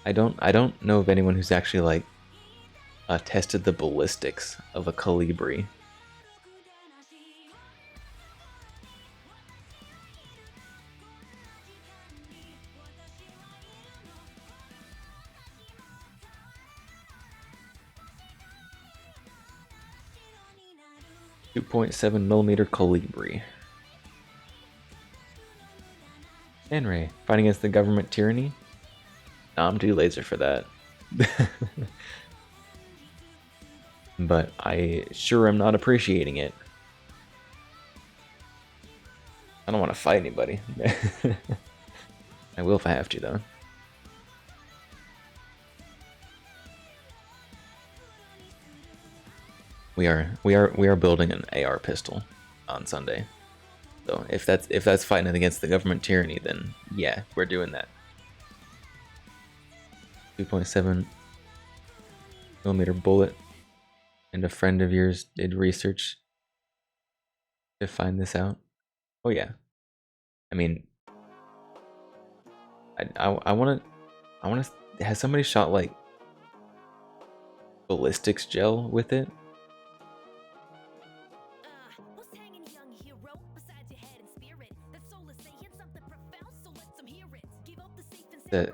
I don't know of anyone who's actually like tested the ballistics of a Colibri. .7mm Colibri. Henry, fighting against the government tyranny? No, I'm too lazy for that. But I sure am not appreciating it. I don't want to fight anybody. I will if I have to, though. We are building an AR pistol on Sunday. So if that's fighting against the government tyranny, then yeah, we're doing that. 2.7mm bullet, and a friend of yours did research to find this out. Oh yeah, I mean, I want to. Has somebody shot like ballistics gel with it? That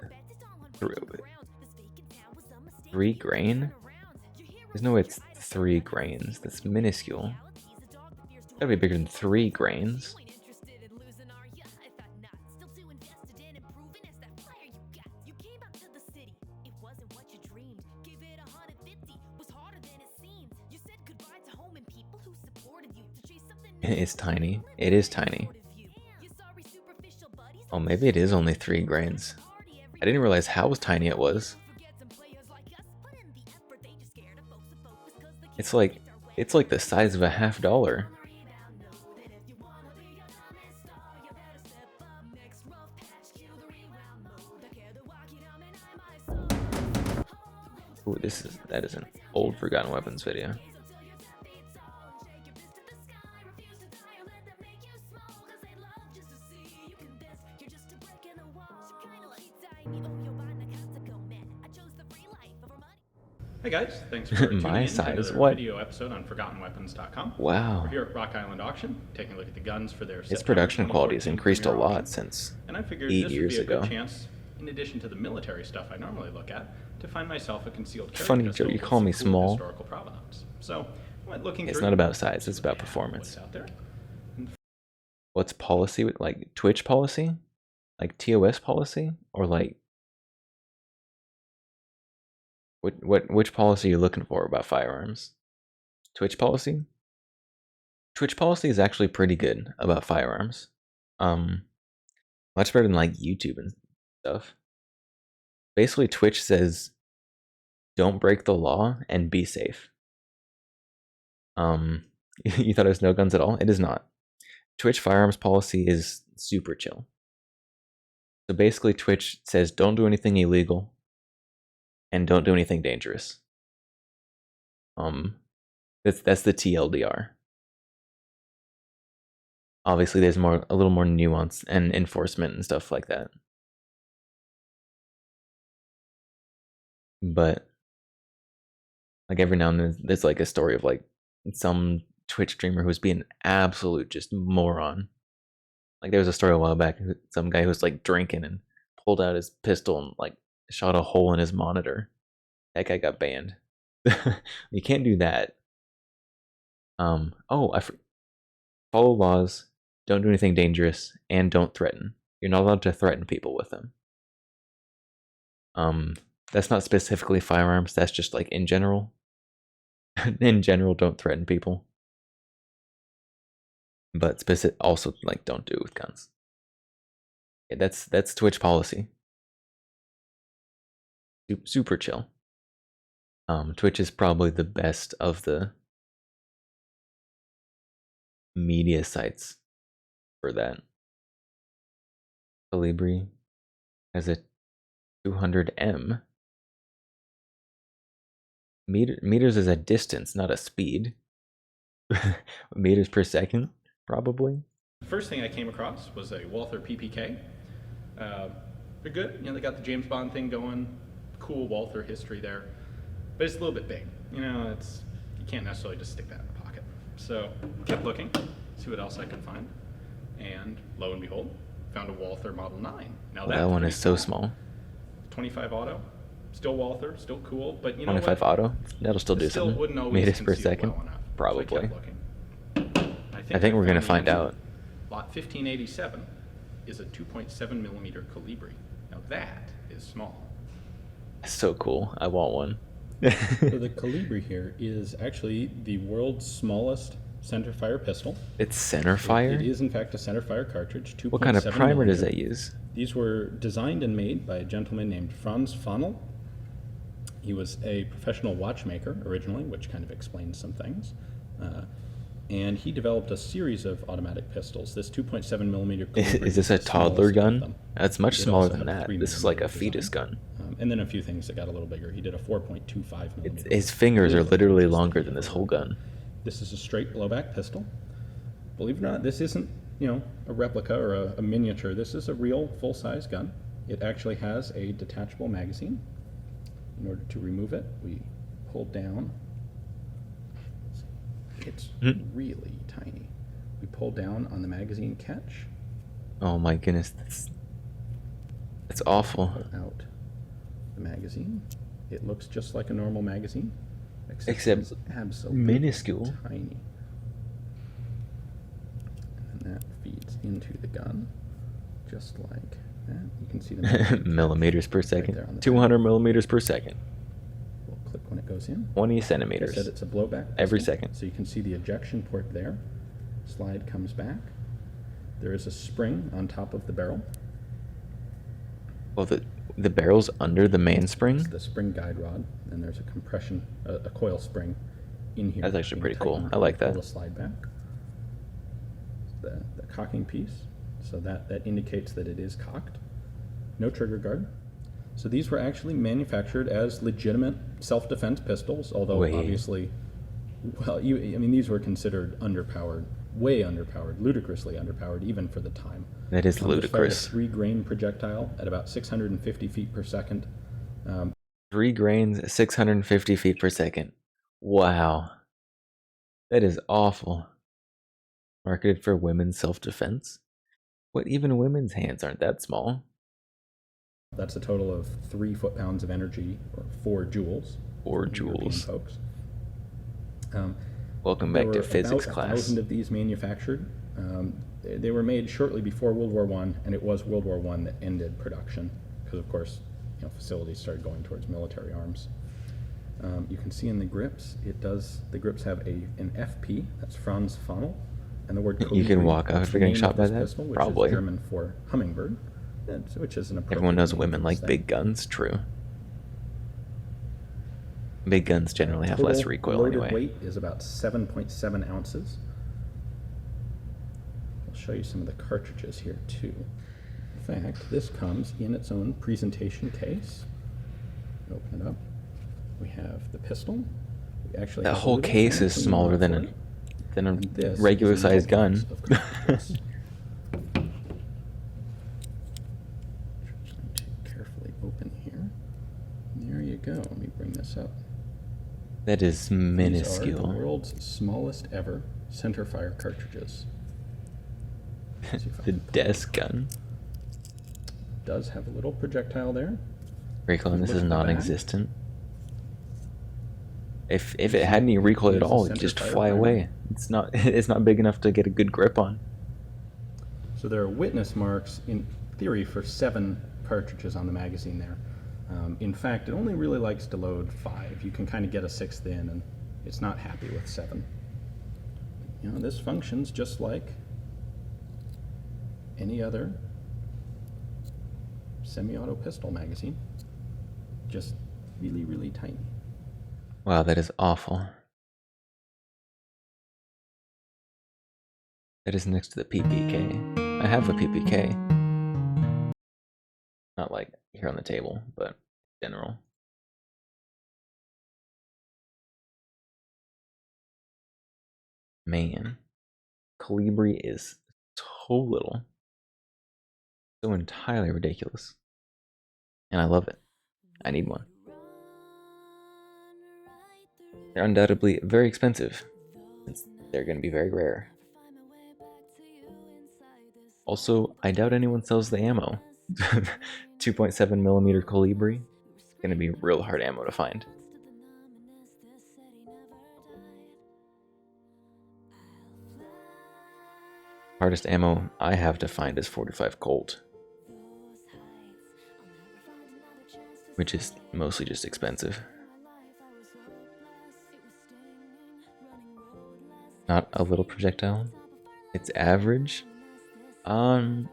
3 grain? There's no way it's 3 grains. That's minuscule. Gotta be bigger than 3 grains. It's tiny. It is tiny. Oh, maybe it is only 3 grains. I didn't realize how tiny it was. It's like the size of a $50. Ooh, that is an old Forgotten Weapons video. Hey guys, thanks for tuning My in size, to another what? video episode on ForgottenWeapons.com. Wow. We're here at Rock Island Auction, taking a look at the guns for their Its September production quality has 2014 increased a premiere lot auction. since And I figured 8 this years would be a ago. good chance, in addition to the military stuff I normally look at, to find myself a concealed carry Funny, pistol Joe, you with call some me cool small. historical provenance. So, I went looking It's through not about size, it's see what about they have, performance. what's out there. What's policy with like Twitch policy? Like TOS policy? Or like which policy are you looking for about firearms? Twitch policy? Twitch policy is actually pretty good about firearms. Much better than like YouTube and stuff. Basically Twitch says don't break the law and be safe. You thought it was no guns at all? It is not. Twitch firearms policy is super chill. So basically, Twitch says don't do anything illegal and don't do anything dangerous. That's the TLDR. Obviously, there's a little more nuance and enforcement and stuff like that. But like every now and then, there's like a story of like some Twitch streamer who's being an absolute just moron. Like there was a story a while back, some guy who was like drinking and pulled out his pistol and like shot a hole in his monitor. That guy got banned. You can't do that. Follow laws, don't do anything dangerous, and don't threaten. You're not allowed to threaten people with them. That's not specifically firearms, that's just like in general. In general, don't threaten people. But also like don't do it with guns. Yeah, that's Twitch policy. Super chill. Twitch is probably the best of the media sites for that. Colibri has a 200M. Meters is a distance, not a speed. Meters per second, probably. The first thing I came across was a Walther PPK. They're good. You know, they got the James Bond thing going. Cool Walther history there. But it's a little bit big. You know, you can't necessarily just stick that in the pocket. So kept looking, see what else I could find. And lo and behold, found a Walther Model 9. Now that one is so small. 25 auto, still Walther, still cool, but you know 25 what? auto? That'll still do something. Wouldn't always Meters per conceal second? well enough. Probably. So I kept looking. I think we're going to find out. Lot 1587 is a 2.7 millimeter Colibri. Now that is small. So cool. I want one. So the Colibri here is actually the world's smallest centerfire pistol. It's centerfire? It is in fact a centerfire cartridge. What kind of primer does that use? These were designed and made by a gentleman named Franz Fanel. He was a professional watchmaker originally, which kind of explains some things. And he developed a series of automatic pistols. This 2.7 millimeter Colibri is this a toddler gun? That's much smaller than that. 3 This is like a millimeter fetus design. gun. And then a few things that got a little bigger. He did a 4.25 millimeter. His fingers are literally longer than this whole gun. This is a straight blowback pistol. Believe it or not, this isn't, you know, a replica or a miniature. This is a real full-size gun. It actually has a detachable magazine. In order to remove it, we pull down. It's really tiny. We pull down on the magazine catch. Oh my goodness, that's awful. Pull out the magazine. It looks just like a normal magazine, Except it's absolutely minuscule. tiny. And that feeds into the gun, just like that. You can see the magazine Millimeters per right second. there on the 200 millimeters per second. We'll click when it goes in. 20 Like I centimeters. said, it's a blowback Every pistol, second. so you can see the ejection port there. Slide comes back. There is a spring on top of the barrel. Well, the barrel's under the mainspring? It's the spring guide rod, and there's a compression, a coil spring in here. That's actually You pretty tighten cool. it I like and pull that. the slide back. The cocking piece, so that indicates that it is cocked. No trigger guard. So these were actually manufactured as legitimate self-defense pistols, although Wait. obviously, well, I mean, these were considered underpowered, way underpowered, ludicrously underpowered, even for the time. That is This fired ludicrous. a 3-grain projectile at about 650 feet per second. 3 grains, 650 feet per second. Wow. That is awful. Marketed for women's self-defense? What, even women's hands aren't that small? That's a total of 3 foot-pounds of energy, or 4 joules. 4 for European joules. folks. Welcome There back to were physics about class. 1,000 of these manufactured. They were made shortly before World War I, and it was World War I that ended production, because of course, you know, facilities started going towards military arms. You can see in the grips, the grips have an FP, that's Franz Fanel, and the word You can Colibri, walk out that's after the getting name shot of by this that? pistol, which Probably. is German for hummingbird, which is an appropriate Everyone knows name women for like this big thing. guns, true. Big guns generally have less Total recoil loaded anyway. weight is about 7.7 ounces. We'll show you some of the cartridges here too. In fact, this comes in its own presentation case. Open it up. We have the pistol. We actually That have a whole little case is ammunition smaller mod than for a it. than And a this regular is a sized gun. box of cartridges. Trying to carefully open here. There you go. Let me bring this up. That is These are the minuscule. world's smallest ever centerfire cartridges. See if I The can pull it. desk gun. Does have a little projectile there. Recoil on this Look is at the back. non-existent. If it had any recoil at Use a all, it'd just centerfire fly primer. away. It's not big enough to get a good grip on. So there are witness marks, in theory, for 7 cartridges on the magazine there. In fact, it only really likes to load 5. You can kind of get a 6th in, and it's not happy with 7. You know, this functions just like any other semi-auto pistol magazine, just really, really tiny. Wow, that is awful. That is next to the PPK. I have a PPK. Not like here on the table, but in general. Man, Colibri is so little. So entirely ridiculous. And I love it. I need one. They're undoubtedly very expensive, since they're going to be very rare. Also, I doubt anyone sells the ammo. 2.7mm Colibri. It's going to be real hard ammo to find. Hardest ammo I have to find is 45 Colt, which is mostly just expensive. Not a little projectile. It's average. Oh,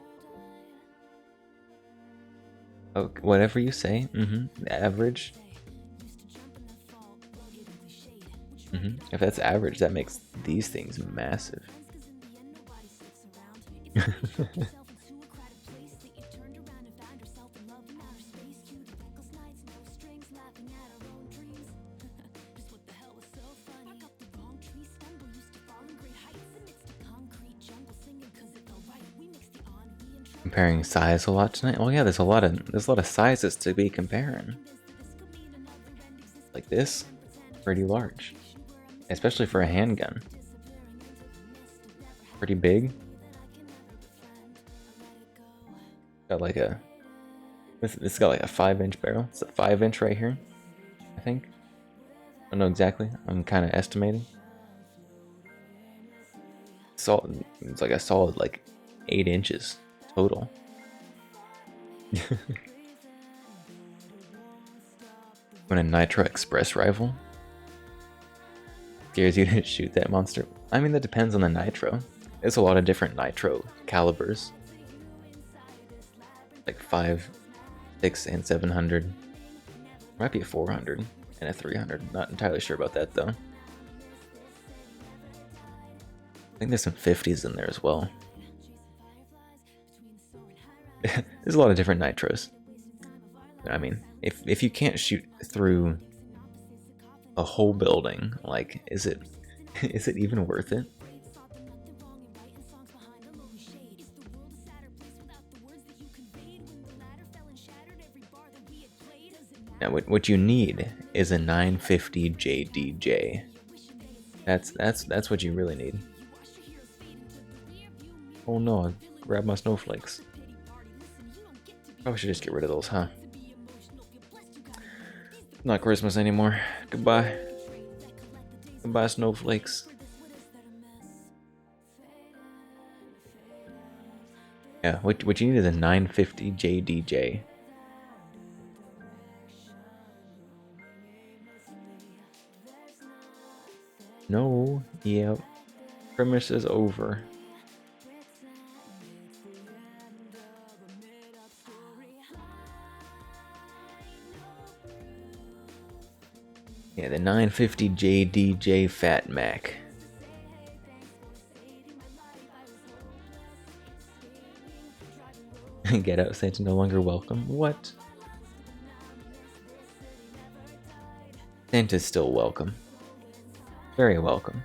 whatever you say. Average. If that's average, that makes these things massive. Comparing size a lot tonight. Oh yeah, there's a lot of sizes to be comparing. Like this, pretty large, especially for a handgun. Pretty big. Got like a this got like a 5-inch barrel. It's a 5-inch right here, I think. I don't know exactly. I'm kind of estimating. It's like a solid like 8 inches total. When a Nitro Express rifle scares you to shoot that monster. I mean, that depends on the Nitro. There's a lot of different Nitro calibers. Like 5, 6, and 700. Might be a 400 and a 300. Not entirely sure about that though. I think there's some 50s in there as well. There's a lot of different Nitros. I mean, if you can't shoot through a whole building, like, is it even worth it? Now, what you need is a 950 JDJ. That's what you really need. Oh no, I grabbed my snowflakes. Probably should just get rid of those, huh? Not Christmas anymore. Goodbye. Goodbye, snowflakes. Yeah, what you need is a 950 JDJ. No, yep. Premise is over. Yeah, the 950 JDJ Fat Mac. Get out, Santa no longer welcome. What? Santa's still welcome. Very welcome.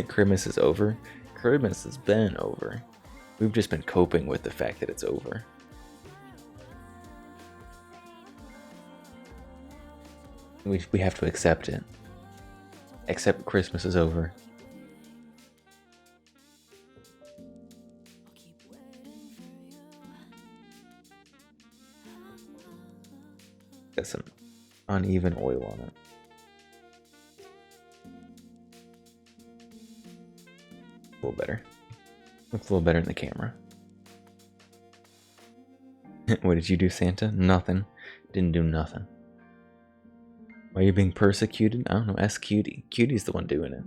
Christmas is over. Christmas has been over. We've just been coping with the fact that it's over. We have to accept it. Accept Christmas is over. Got some uneven oil on it. A little better. Looks a little better in the camera. What did you do, Santa? Nothing. Didn't do nothing. Why are you being persecuted? I don't know. Ask Cutie. Cutie's the one doing it.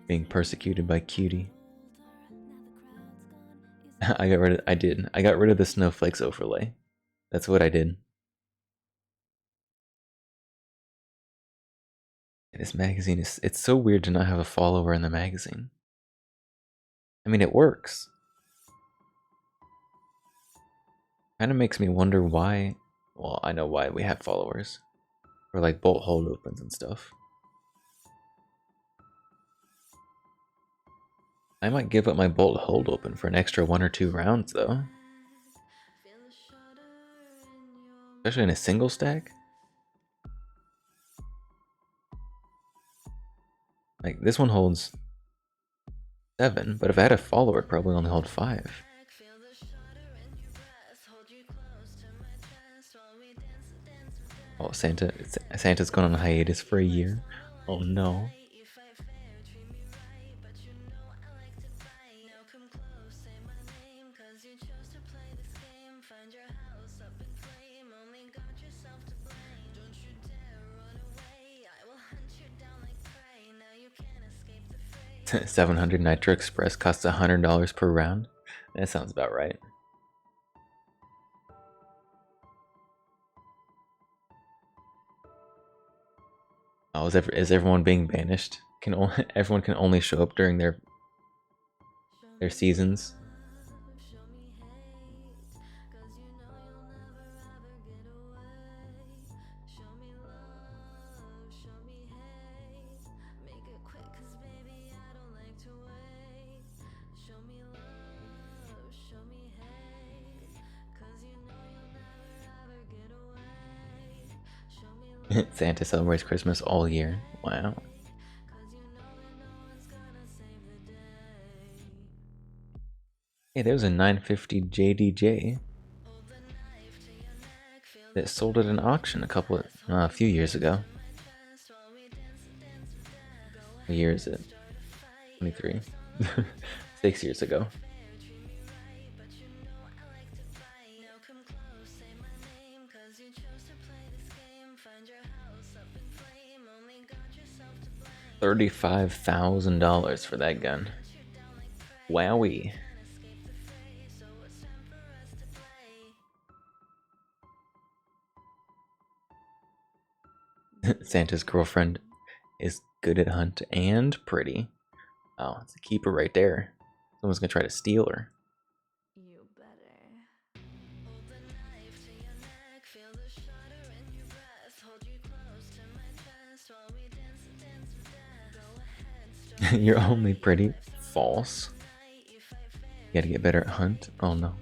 Being persecuted by Cutie. I got rid of the snowflakes overlay. That's what I did. And this magazine it's so weird to not have a follower in the magazine. I mean, it works. Kind of makes me wonder why. Well, I know why we have followers. For like bolt hold opens and stuff. I might give up my bolt hold open for an extra 1 or 2 rounds though. Especially in a single stack. Like this one holds 7, but if I had a follower, it'd probably only hold 5. Oh, Santa's gone on hiatus for a year. Oh no. $700 Nitro Express costs $100 per round. That sounds about right. Oh, is everyone being banished? Everyone can only show up during their seasons. Santa celebrates Christmas all year. Wow. Hey, there was a 950 JDJ that sold at an auction a few years ago. What year is it? 23. 6 years ago. $35,000 for that gun. Wowie. Santa's girlfriend is good at hunt and pretty. Oh, it's a keeper right there. Someone's gonna try to steal her. You better. You're only pretty. False. You gotta get better at hunt. Oh no.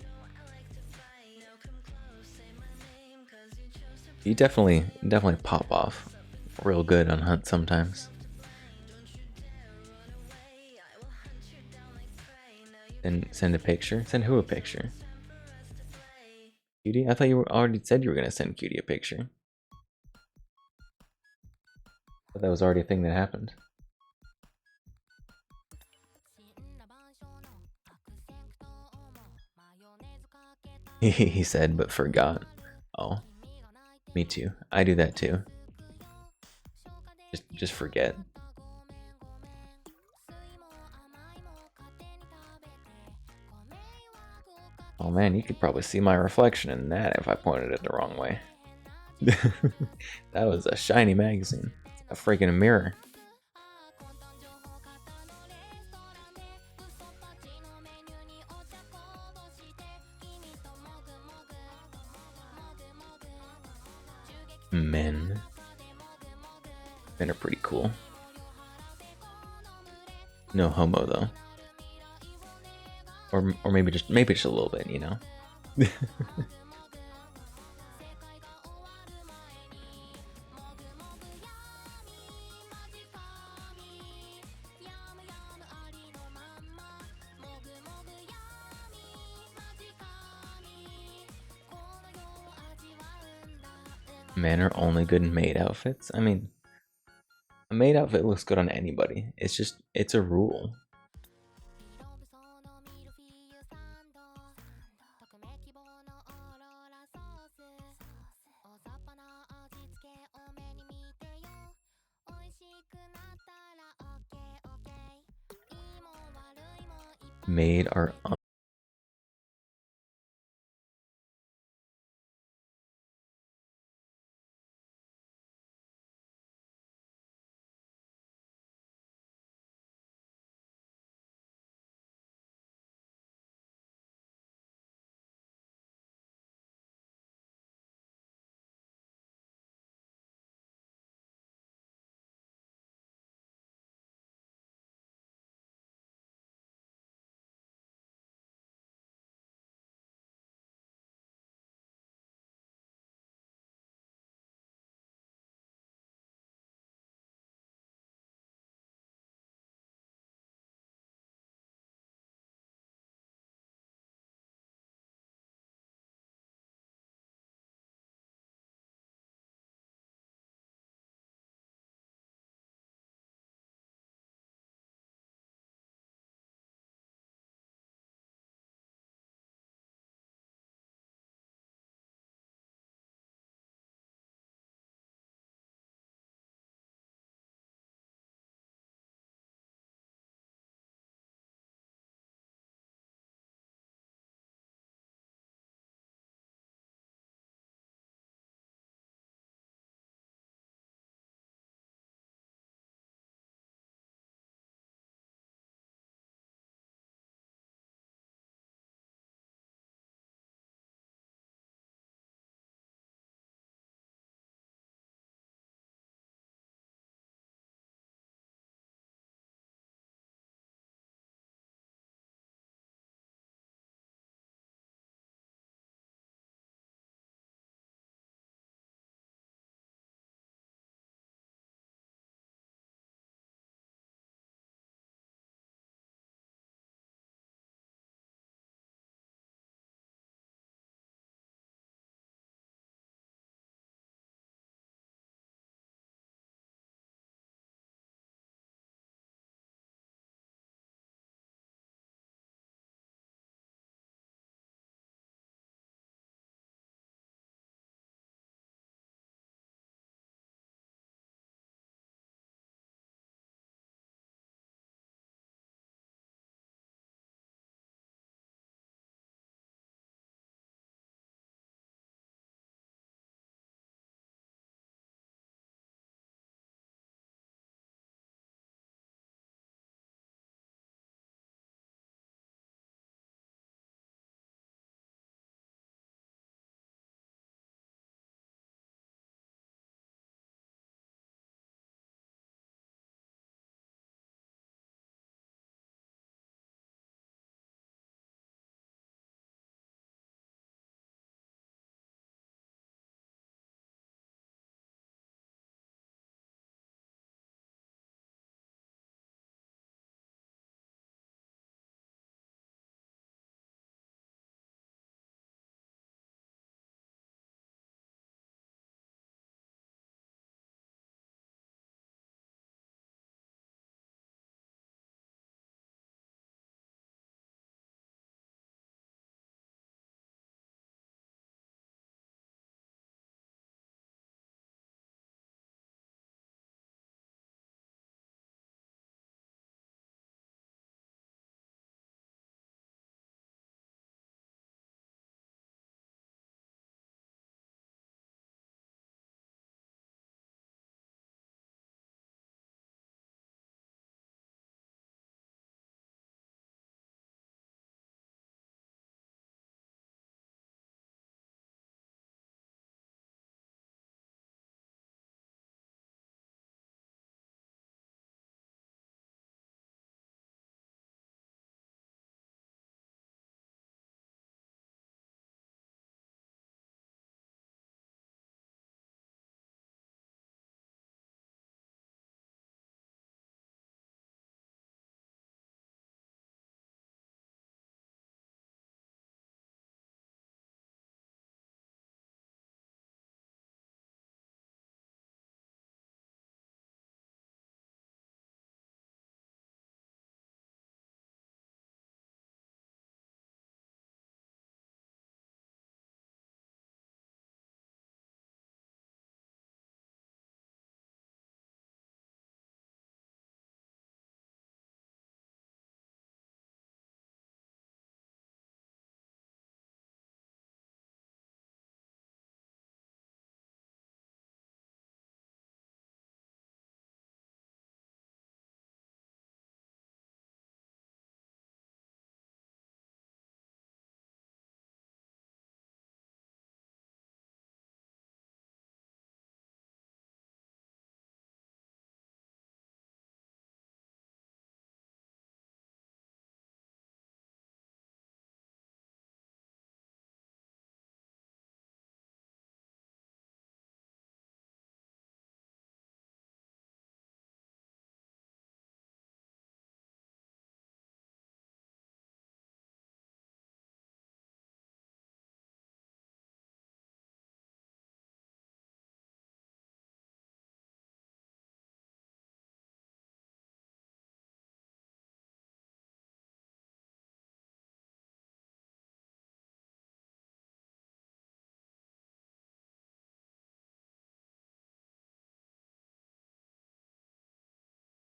You definitely pop off real good on hunt sometimes. And send a picture. Send who a picture? Cutie? I thought you already said you were gonna send Cutie a picture. But that was already a thing that happened. He said, but forgot. Oh, me too. I do that too. Just forget. Oh man, you could probably see my reflection in that if I pointed it the wrong way. That was a shiny magazine. A freaking mirror. Men. Men are pretty cool. No homo though. Or maybe just a little bit, you know. Men are only good in maid outfits. I mean, a maid outfit looks good on anybody. It's a rule. Maid are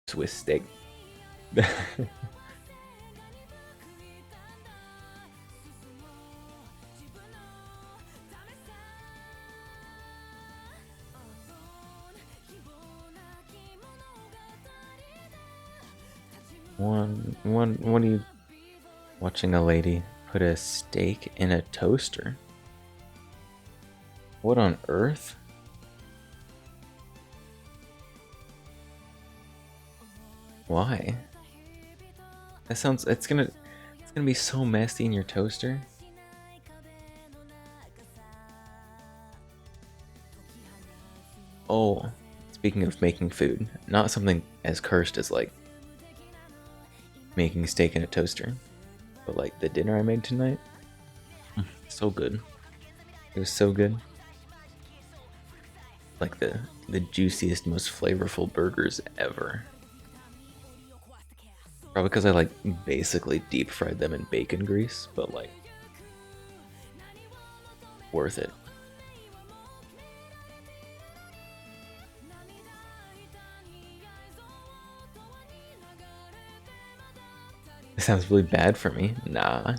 Swiss steak. What are you watching a lady put a steak in a toaster? What on earth? Why? That sounds, it's gonna be so messy in your toaster. Oh, speaking of making food, not something as cursed as like making steak in a toaster, but like the dinner I made tonight, so good. It was so good. Like the juiciest, most flavorful burgers ever. Probably because I like basically deep fried them in bacon grease, but like worth it. It sounds really bad for me. Nah.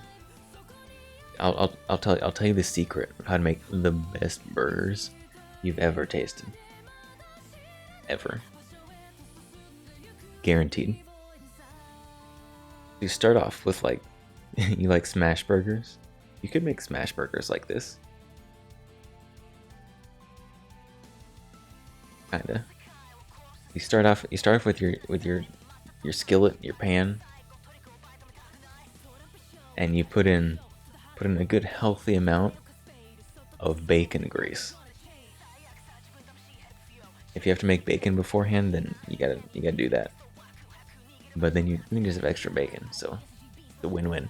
I'll tell you the secret of how to make the best burgers you've ever tasted. Ever. Guaranteed. You start off with like you like smash burgers. You could make smash burgers like this. Kinda. You start off with your skillet, your pan, and you put in a good healthy amount of bacon grease. If you have to make bacon beforehand, then you gotta do that. But then you just have extra bacon, so it's a win-win.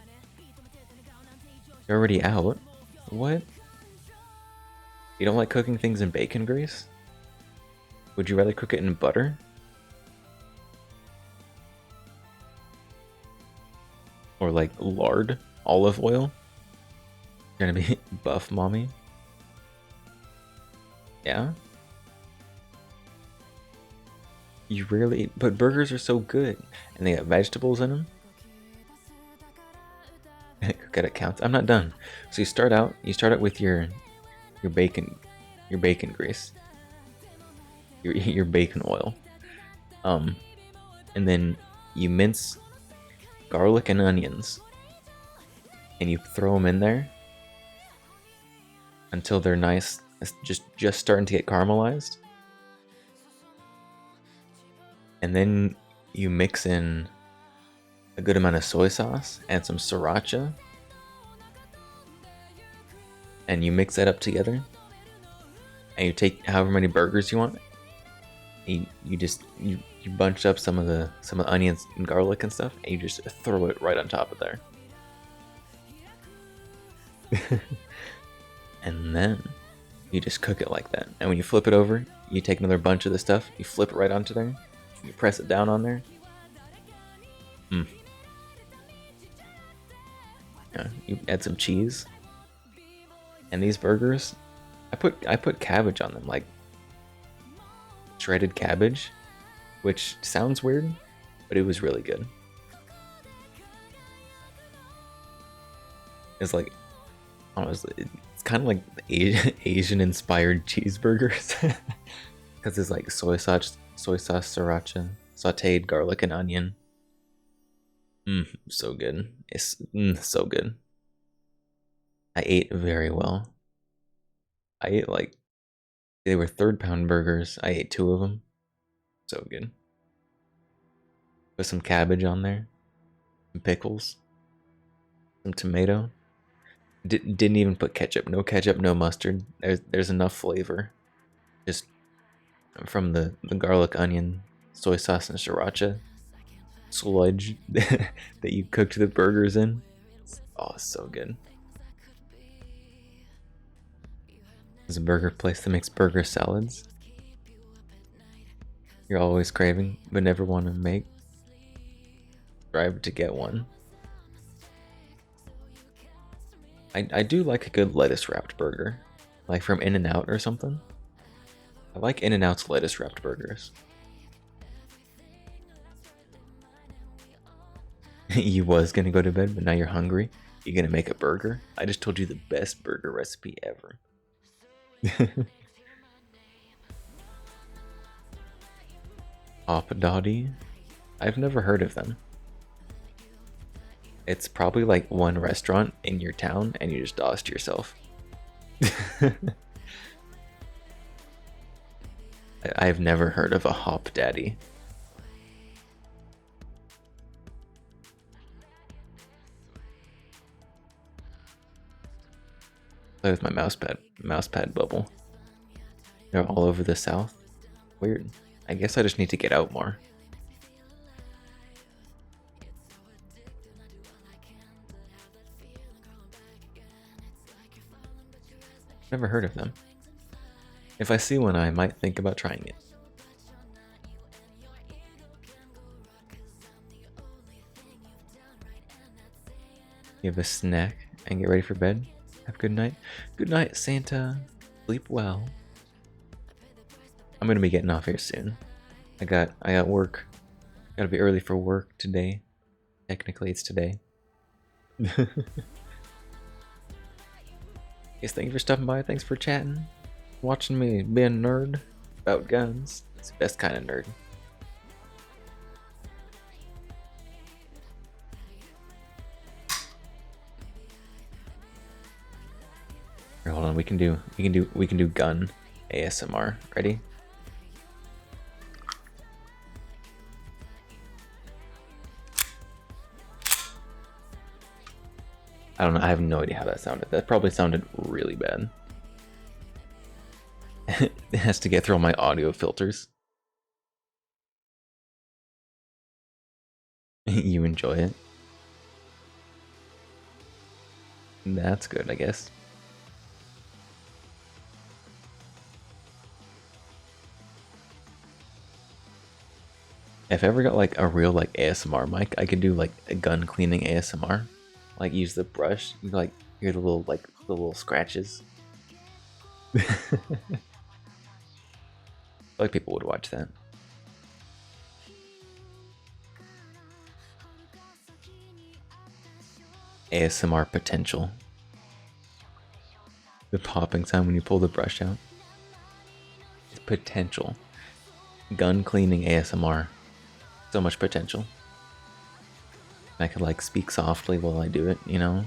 You're already out? What? You don't like cooking things in bacon grease? Would you rather cook it in butter? Or like lard, olive oil? You're gonna be buff mommy? Yeah? You really, but burgers are so good, and they got vegetables in them. Cook it counts. I'm not done. So you start out with your bacon grease, your bacon oil, and then you mince garlic and onions, and you throw them in there until they're nice, just starting to get caramelized. And then you mix in a good amount of soy sauce and some sriracha, and you mix that up together. And you take however many burgers you want. You bunch up some of the onions and garlic and stuff, and you just throw it right on top of there. And then you just cook it like that. And when you flip it over, you take another bunch of the stuff, you flip it right onto there. You press it down on there. Yeah, you add some cheese. And these burgers, I put cabbage on them, like shredded cabbage, which sounds weird, but it was really good. It's like, honestly, it's kind of like Asian inspired cheeseburgers, because it's like soy sauce, sriracha, sauteed garlic and onion. So good. It's so good. I ate very well. I ate like, they were 3rd-pound burgers. I ate 2 of them. So good. Put some cabbage on there, some pickles, some tomato. Didn't even put ketchup. No ketchup, no mustard. There's enough flavor, just from the garlic, onion, soy sauce, and sriracha sludge that you cooked the burgers in. Oh, so good. There's a burger place that makes burger salads. You're always craving, but never want to make. Drive to get one. I do like a good lettuce wrapped burger, like from In-N-Out or something. I like In-N-Out's lettuce wrapped burgers. You was gonna go to bed, but now you're hungry. You're gonna make a burger? I just told you the best burger recipe ever. Hop Dotty? I've never heard of them. It's probably like one restaurant in your town and you just dosed yourself. I've never heard of a Hop Daddy. Play with my mousepad bubble. They're all over the south. Weird. I guess I just need to get out more. Never heard of them. If I see one, I might think about trying it. You have a snack and get ready for bed. Have a good night. Good night, Santa. Sleep well. I'm gonna be getting off here soon. I got work. Gotta be early for work today. Technically, it's today. Yes, thank you for stopping by. Thanks for chatting. Watching me be a nerd about guns. It's the best kind of nerd. Here, hold on, we can do gun ASMR. Ready? I don't know, I have no idea how that sounded. That probably sounded really bad. It has to get through all my audio filters. You enjoy it? That's good, I guess. If I ever got like a real like ASMR mic, I could do like a gun cleaning ASMR. Like use the brush, you like hear the little scratches. Like people would watch that. ASMR potential. The popping sound when you pull the brush out. It's potential. Gun cleaning ASMR. So much potential. I could like speak softly while I do it, you know?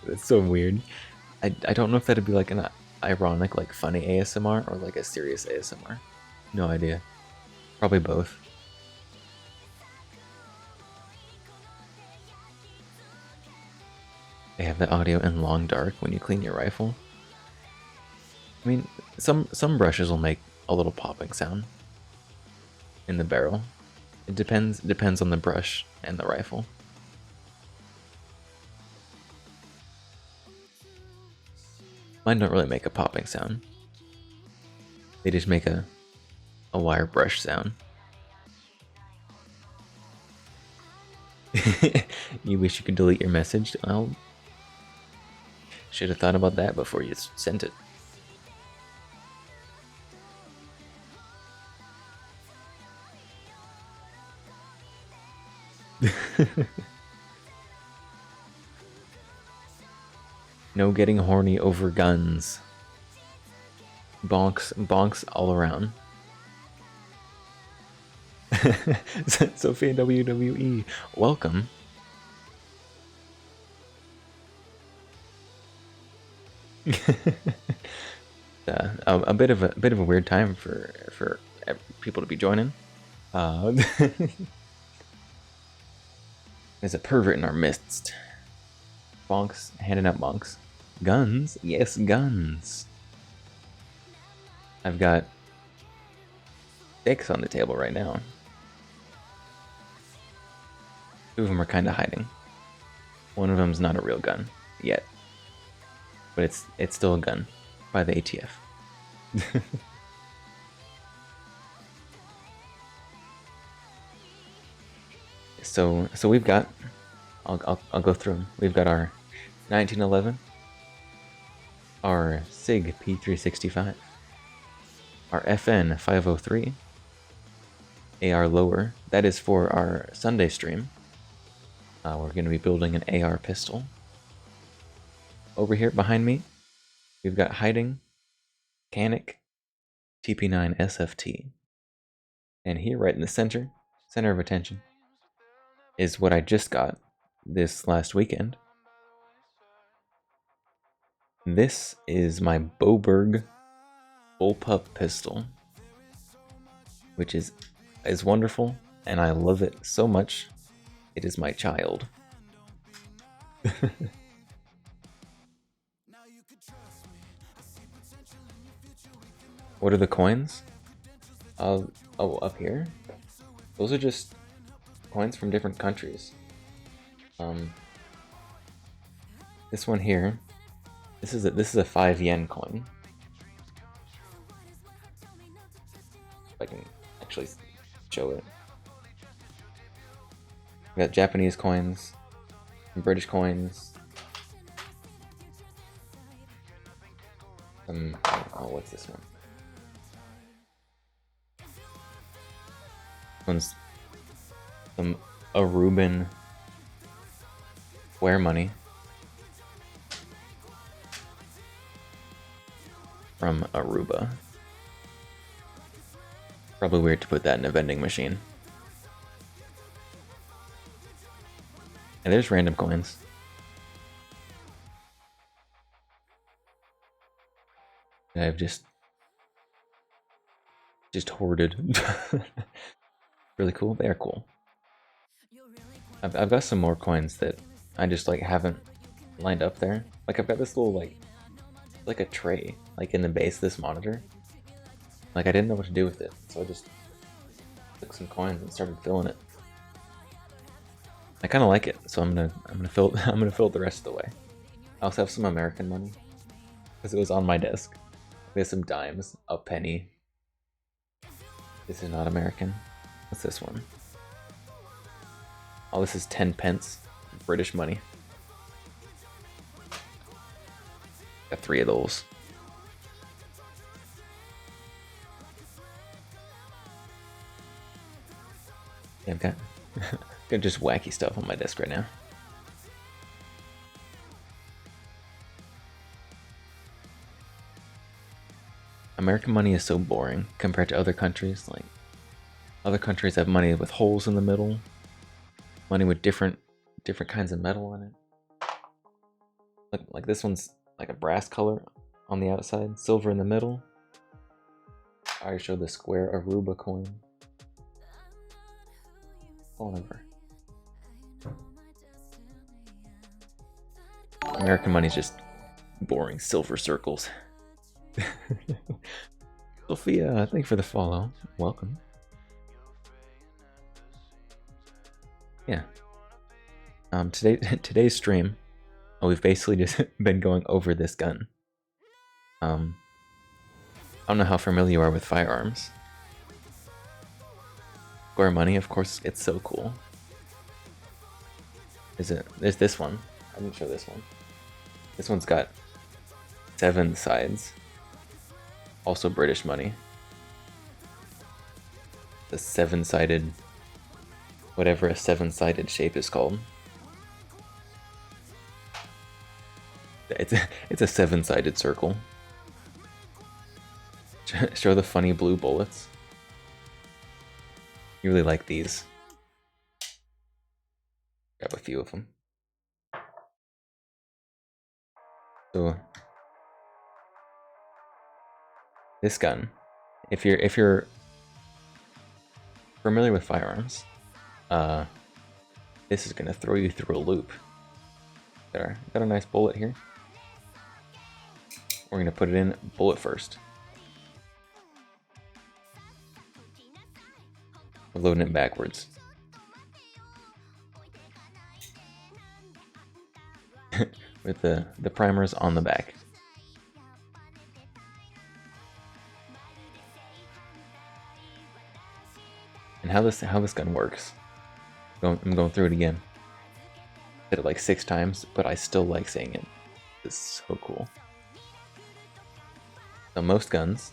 It's so weird. I don't know if that'd be like an ironic, like funny ASMR or like a serious ASMR. No idea. Probably both. They have the audio in long dark when you clean your rifle. I mean, some brushes will make a little popping sound in the barrel. It depends on the brush and the rifle. Mine don't really make a popping sound. They just make a wire brush sound. You wish you could delete your message? Well, should have thought about that before you sent it. No getting horny over guns. Bonks all around. Sophia WWE, welcome. A bit of a weird time for people to be joining. There's a pervert in our midst. Bonks, handing out bonks. Guns? Yes, guns. I've got 6 on the table right now. 2 of them are kind of hiding. One of them's not a real gun yet, but it's still a gun by the ATF. So we've got. I'll go through them. We've got our 1911, our SIG P365, our FN 503, AR lower. That is for our Sunday stream. We're going to be building an AR pistol. Over here behind me, we've got hiding, mechanic, TP9 SFT. And here right in the center of attention, is what I just got this last weekend. This is my Boberg Bullpup pistol, which is wonderful, and I love it so much. It is my child. What are the coins? Oh, up here? Those are just coins from different countries. This one here, this is a 5 yen coin. If I can actually show it. We got Japanese coins, British coins. Oh, what's this one? This one's some Aruban Square money from Aruba. Probably weird to put that in a vending machine. And there's random coins. I've just hoarded. Really cool. They are cool. I've got some more coins that I just like haven't lined up there. Like I've got this little like a tray like in the base of this monitor. Like I didn't know what to do with it, so I just took some coins and started filling it. I kind of like it, so I'm gonna fill it the rest of the way. I also have some American money because it was on my desk. There's some dimes, a penny. This is not American. What's this one? Oh, this is 10 pence, British money. Got 3 of those. Yeah, I've got just wacky stuff on my desk right now. American money is so boring compared to other countries. Like, other countries have money with holes in the middle, money with different kinds of metal on it. Like this one's like a brass color on the outside, silver in the middle. I already showed the square Aruba coin. Fall over. American money's just boring silver circles. Sophia, thank you for the follow. Welcome. Yeah. Today's stream, we've basically just been going over this gun. I don't know how familiar you are with firearms. Square money, of course, it's so cool. There's this one. I didn't show this one. This one's got 7 sides. Also British money. The 7-sided, whatever a 7-sided shape is called. It's a 7-sided circle. Show the funny blue bullets. You really like these. Grab a few of them. So this gun, if you're familiar with firearms, this is gonna throw you through a loop. Got a nice bullet here. We're gonna put it in bullet first. We're loading it backwards. With the primers on the back. And how this gun works. I'm going through it again. Did it like 6 times, but I still like saying it. It's so cool. So most guns,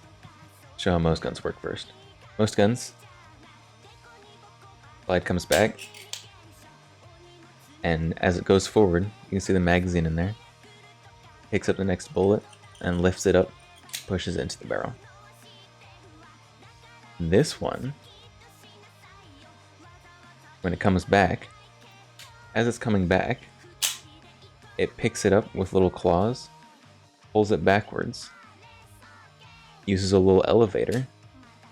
show how most guns work first. Most guns Clyde comes back, and as it goes forward, you can see the magazine in there. Picks up the next bullet and lifts it up, pushes it into the barrel. This one, when it comes back, as it's coming back, it picks it up with little claws, pulls it backwards, uses a little elevator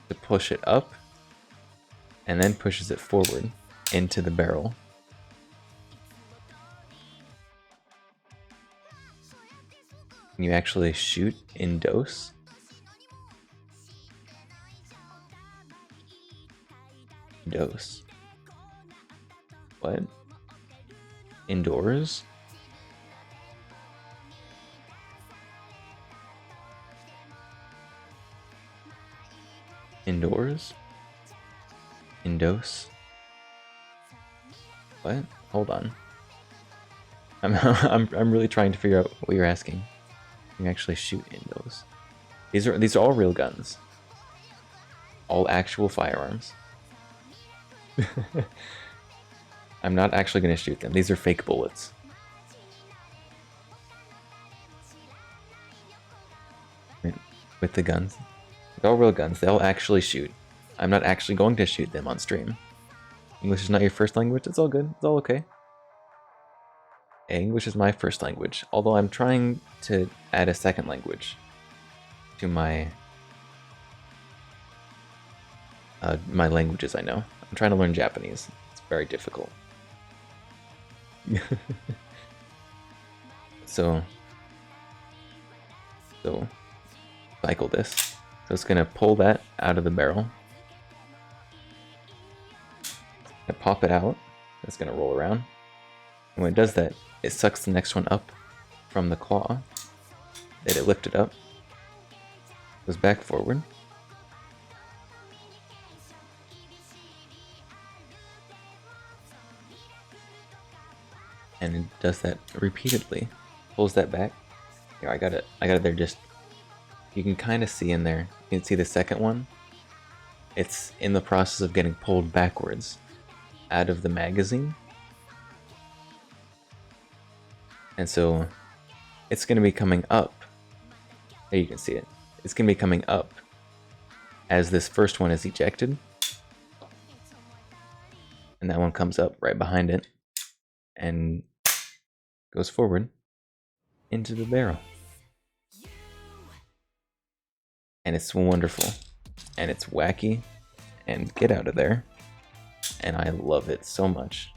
to push it up, and then pushes it forward into the barrel. Can you actually shoot in dose? Dose. What? Indoors? Indoors? Indos? What? Hold on. I'm really trying to figure out what you're asking. You can actually shoot indos. These are all real guns. All actual firearms. I'm not actually going to shoot them. These are fake bullets. With the guns. They're all real guns. They'll actually shoot. I'm not actually going to shoot them on stream. English is not your first language. It's all good. It's all okay. English is my first language. Although I'm trying to add a second language to my my languages I know. I'm trying to learn Japanese. It's very difficult. So cycle this. So it's gonna pull that out of the barrel. Gonna pop it out. It's gonna roll around. And when it does that, it sucks the next one up from the claw that it lifted up. Goes back forward. And it does that repeatedly. Pulls that back. Here, I got it there. Just you can kind of see in there. You can see the second one. It's in the process of getting pulled backwards out of the magazine. And so it's going to be coming up. There you can see it. It's going to be coming up as this first one is ejected. And that one comes up right behind it and goes forward into the barrel. And it's wonderful. And it's wacky. And get out of there. And I love it so much.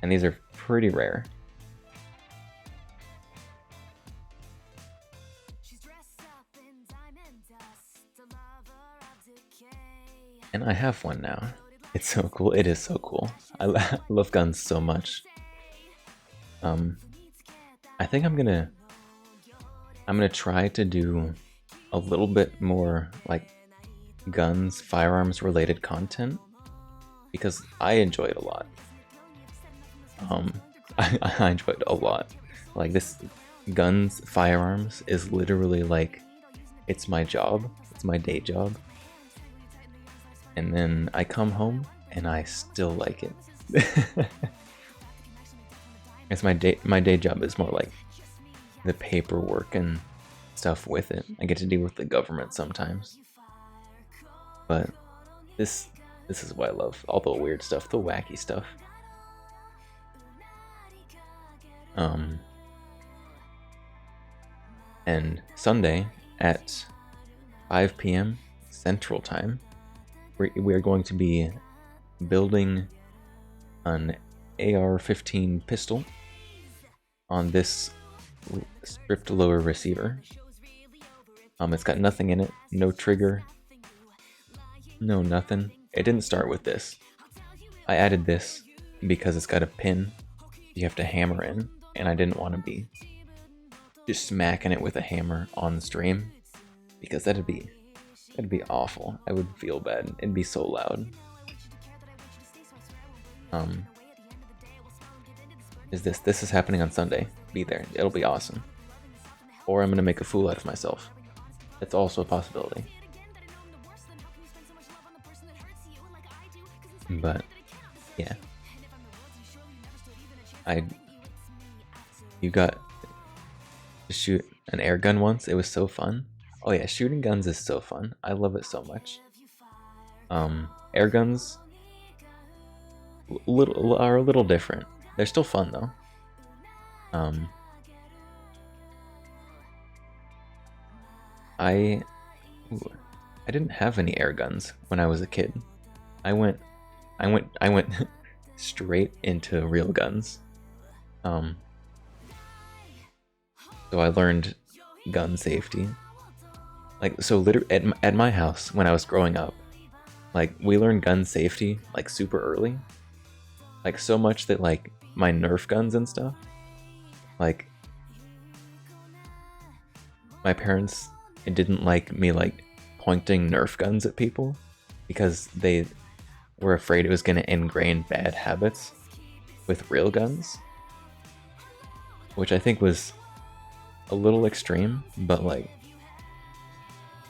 And these are pretty rare. And I have one now. It's so cool. It is so cool. I love guns so much. I think I'm gonna try to do a little bit more like guns, firearms related content because I enjoy it a lot. I enjoy it a lot. Like this guns, firearms is literally like it's my job. It's my day job. And then I come home and I still like it. It's my day job is more like the paperwork and stuff with it. I get to deal with the government sometimes. But this is what I love. All the weird stuff, the wacky stuff. And Sunday at 5 p.m. Central Time, we are going to be building an AR-15 pistol on this stripped lower receiver. It's got nothing in it, no trigger, no nothing. It didn't start with this. I added this because it's got a pin you have to hammer in, and I didn't want to be just smacking it with a hammer on the stream because that'd be awful. I would feel bad. It'd be so loud. This is happening on Sunday. Be there. It'll be awesome. Or I'm gonna make a fool out of myself. That's also a possibility. But yeah, you got to shoot an air gun once. It was so fun. Oh yeah, shooting guns is so fun. I love it so much. Air guns are a little different. They're still fun though. I didn't have any air guns when I was a kid. I went straight into real guns. So I learned gun safety. Like, so literally at my house when I was growing up, like, we learned gun safety like super early. Like, so much that like my Nerf guns and stuff, like, my parents didn't like me like pointing Nerf guns at people because they were afraid it was going to ingrain bad habits with real guns, which I think was a little extreme, but like,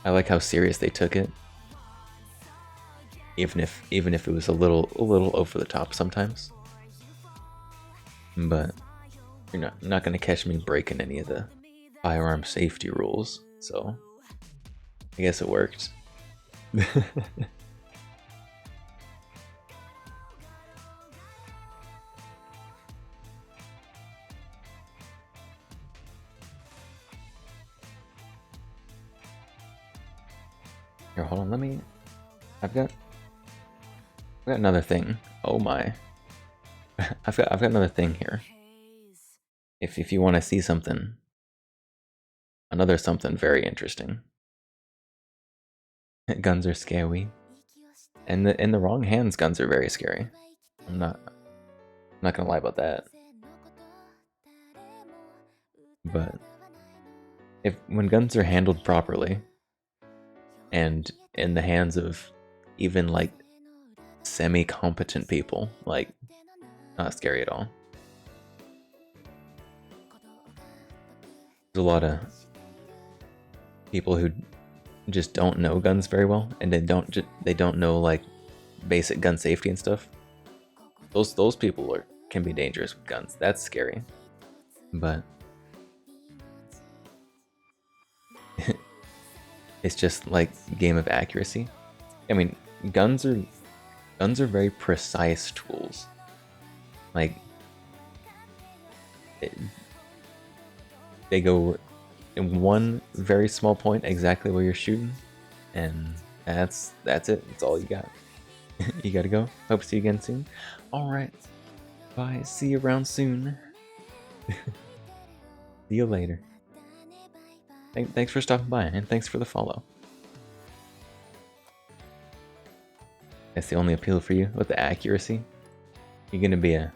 I like how serious they took it, even if it was a little over the top sometimes. But you're not gonna catch me breaking any of the firearm safety rules, so I guess it worked. Here, hold on, let me... I've got another thing. Oh my. I've got another thing here. If you want to see something. Another something very interesting. Guns are scary. And in the wrong hands, guns are very scary. I'm not gonna lie about that. But when guns are handled properly, and in the hands of even like semi-competent people, like, not scary at all. There's a lot of people who just don't know guns very well, and they don't know like basic gun safety and stuff. Those people can be dangerous with guns. That's scary. But it's just like game of accuracy. I mean, guns are very precise tools. Like, they go in one very small point exactly where you're shooting, and that's it. That's all you got. You gotta go. Hope to see you again soon. All right, bye. See you around soon. See you later. Thanks for stopping by, and thanks for the follow. That's the only appeal for you with the accuracy. You're gonna be a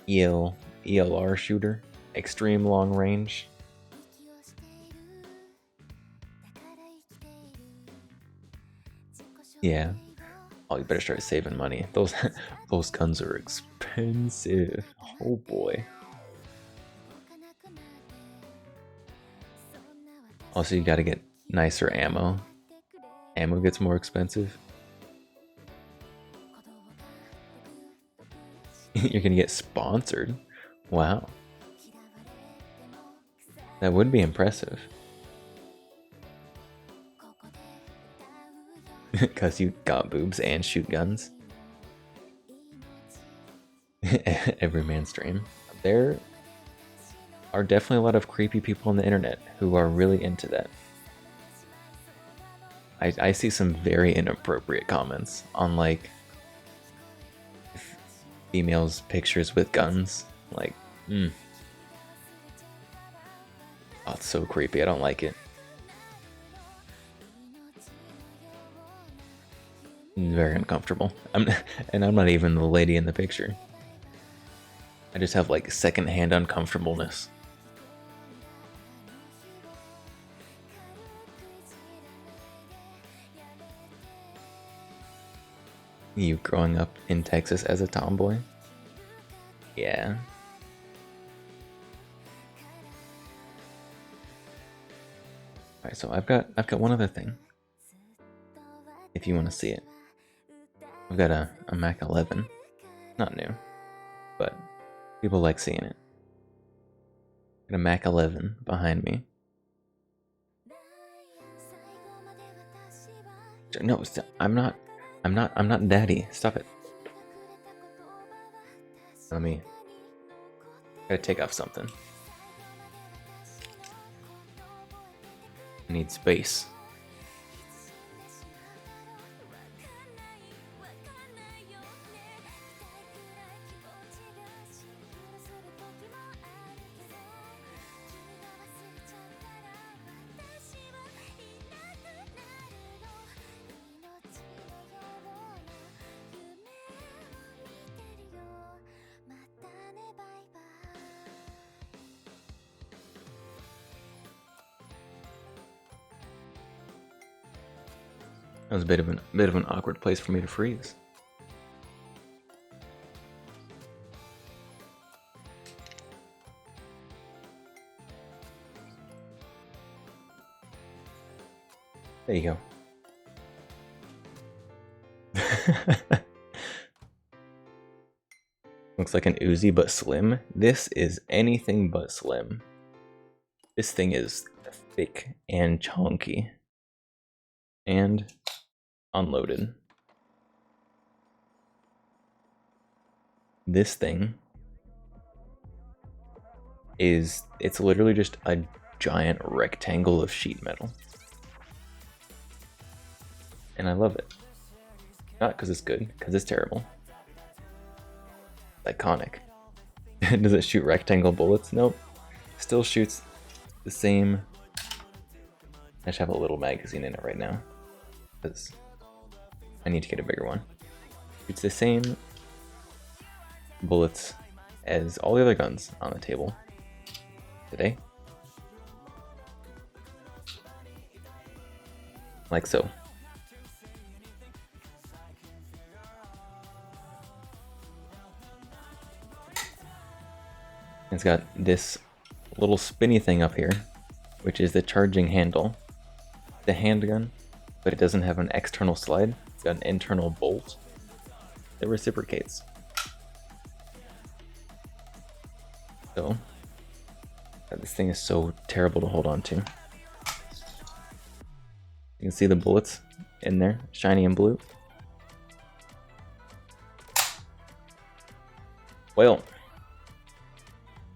ELR shooter, extreme long range. Yeah. Oh, you better start saving money. Those guns are expensive. Oh boy. Also, you gotta get nicer ammo. Ammo gets more expensive. You're gonna get sponsored? Wow. That would be impressive. Because you got boobs and shoot guns. Every man's dream. There are definitely a lot of creepy people on the internet who are really into that. I see some very inappropriate comments on like females' pictures with guns. Like, oh, it's so creepy. I don't like it. Very uncomfortable. I'm not even the lady in the picture. I just have like secondhand uncomfortableness. You growing up in Texas as a tomboy? Yeah. Alright, so I've got one other thing. If you want to see it. I've got a Mac 11. Not new, but people like seeing it. Got a Mac 11 behind me. No, I'm not daddy. Stop it. Let me. Gotta take off something. I need space. That was a bit of an awkward place for me to freeze. There you go. Looks like an Uzi, but slim. This is anything but slim. This thing is thick and chunky. And unloaded. This thing it's literally just a giant rectangle of sheet metal. And I love it. Not because it's good, because it's terrible. It's iconic. Does it shoot rectangle bullets? Nope. Still shoots the same. I just have a little magazine in it right now, because I need to get a bigger one. It's the same bullets as all the other guns on the table today. Like so. It's got this little spinny thing up here, which is the charging handle. The handgun, but it doesn't have an external slide. It's got an internal bolt that reciprocates. So, this thing is so terrible to hold on to. You can see the bullets in there, shiny and blue. Well,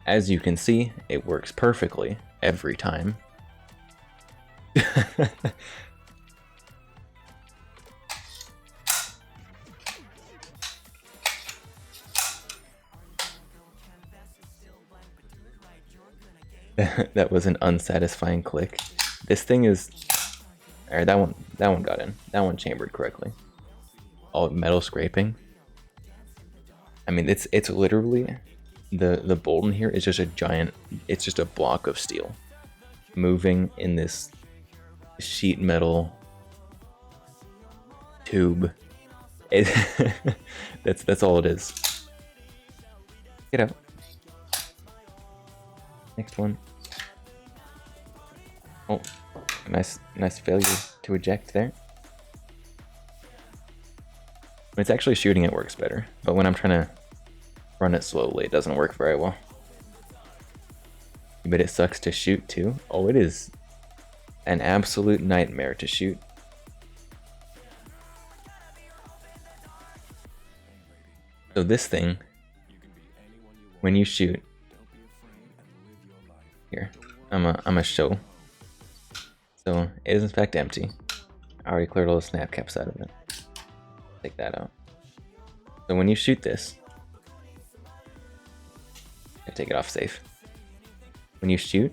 as you can see, it works perfectly every time. That was an unsatisfying click. This thing is, or that one got in. That one chambered correctly. All metal scraping. I mean, it's literally the bolt in here is just a giant. It's just a block of steel moving in this sheet metal tube. That's all it is. Get out. Next one. Oh, nice failure to eject there. When it's actually shooting, it works better, but when I'm trying to run it slowly, it doesn't work very well. But it sucks to shoot too. Oh, it is an absolute nightmare to shoot. So this thing, when you shoot, here, I'm a show. So it is in fact empty. I already cleared all the snap caps out of it. Take that out. So when you shoot this, I take it off safe. When you shoot,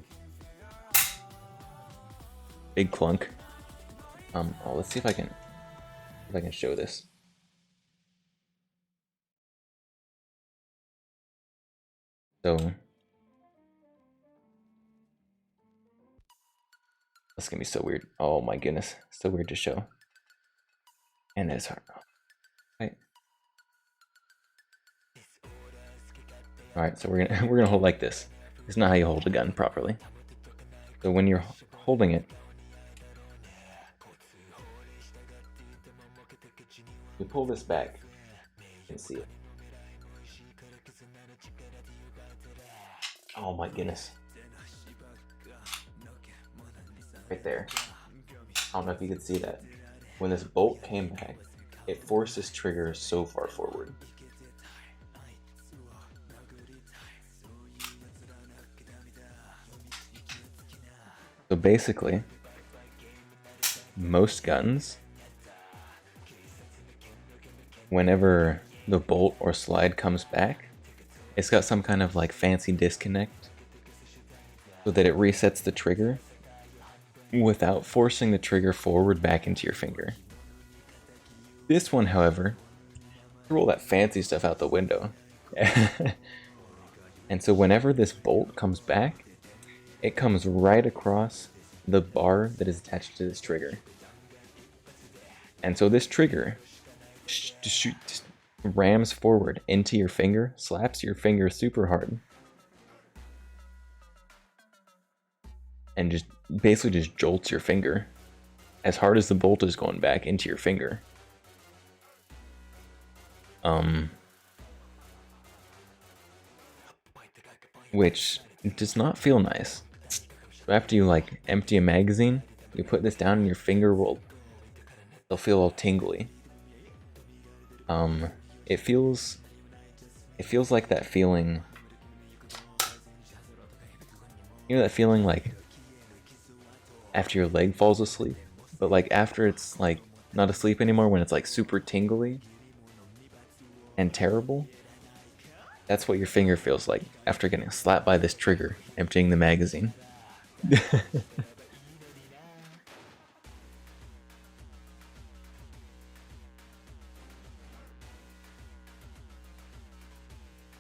big clunk. Oh, let's see if I can show this. So that's gonna be so weird. Oh my goodness, so weird to show. And it's hard. Right. All right, so we're gonna hold like this. It's not how you hold a gun properly. So when you're holding it, pull this back, you can see it. Oh my goodness. Right there. I don't know if you could see that. When this bolt came back, it forced this trigger so far forward. So basically, most guns, whenever the bolt or slide comes back, it's got some kind of like fancy disconnect so that it resets the trigger without forcing the trigger forward back into your finger. This one, however, threw all that fancy stuff out the window. And so whenever this bolt comes back, it comes right across the bar that is attached to this trigger. And so this trigger just rams forward into your finger, slaps your finger super hard, and just basically just jolts your finger as hard as the bolt is going back into your finger. Which does not feel nice. So after you like empty a magazine, you put this down and your finger it'll feel all tingly. It feels like that feeling. You know that feeling like after your leg falls asleep, but like after it's like not asleep anymore, when it's like super tingly and terrible. That's what your finger feels like after getting slapped by this trigger, emptying the magazine.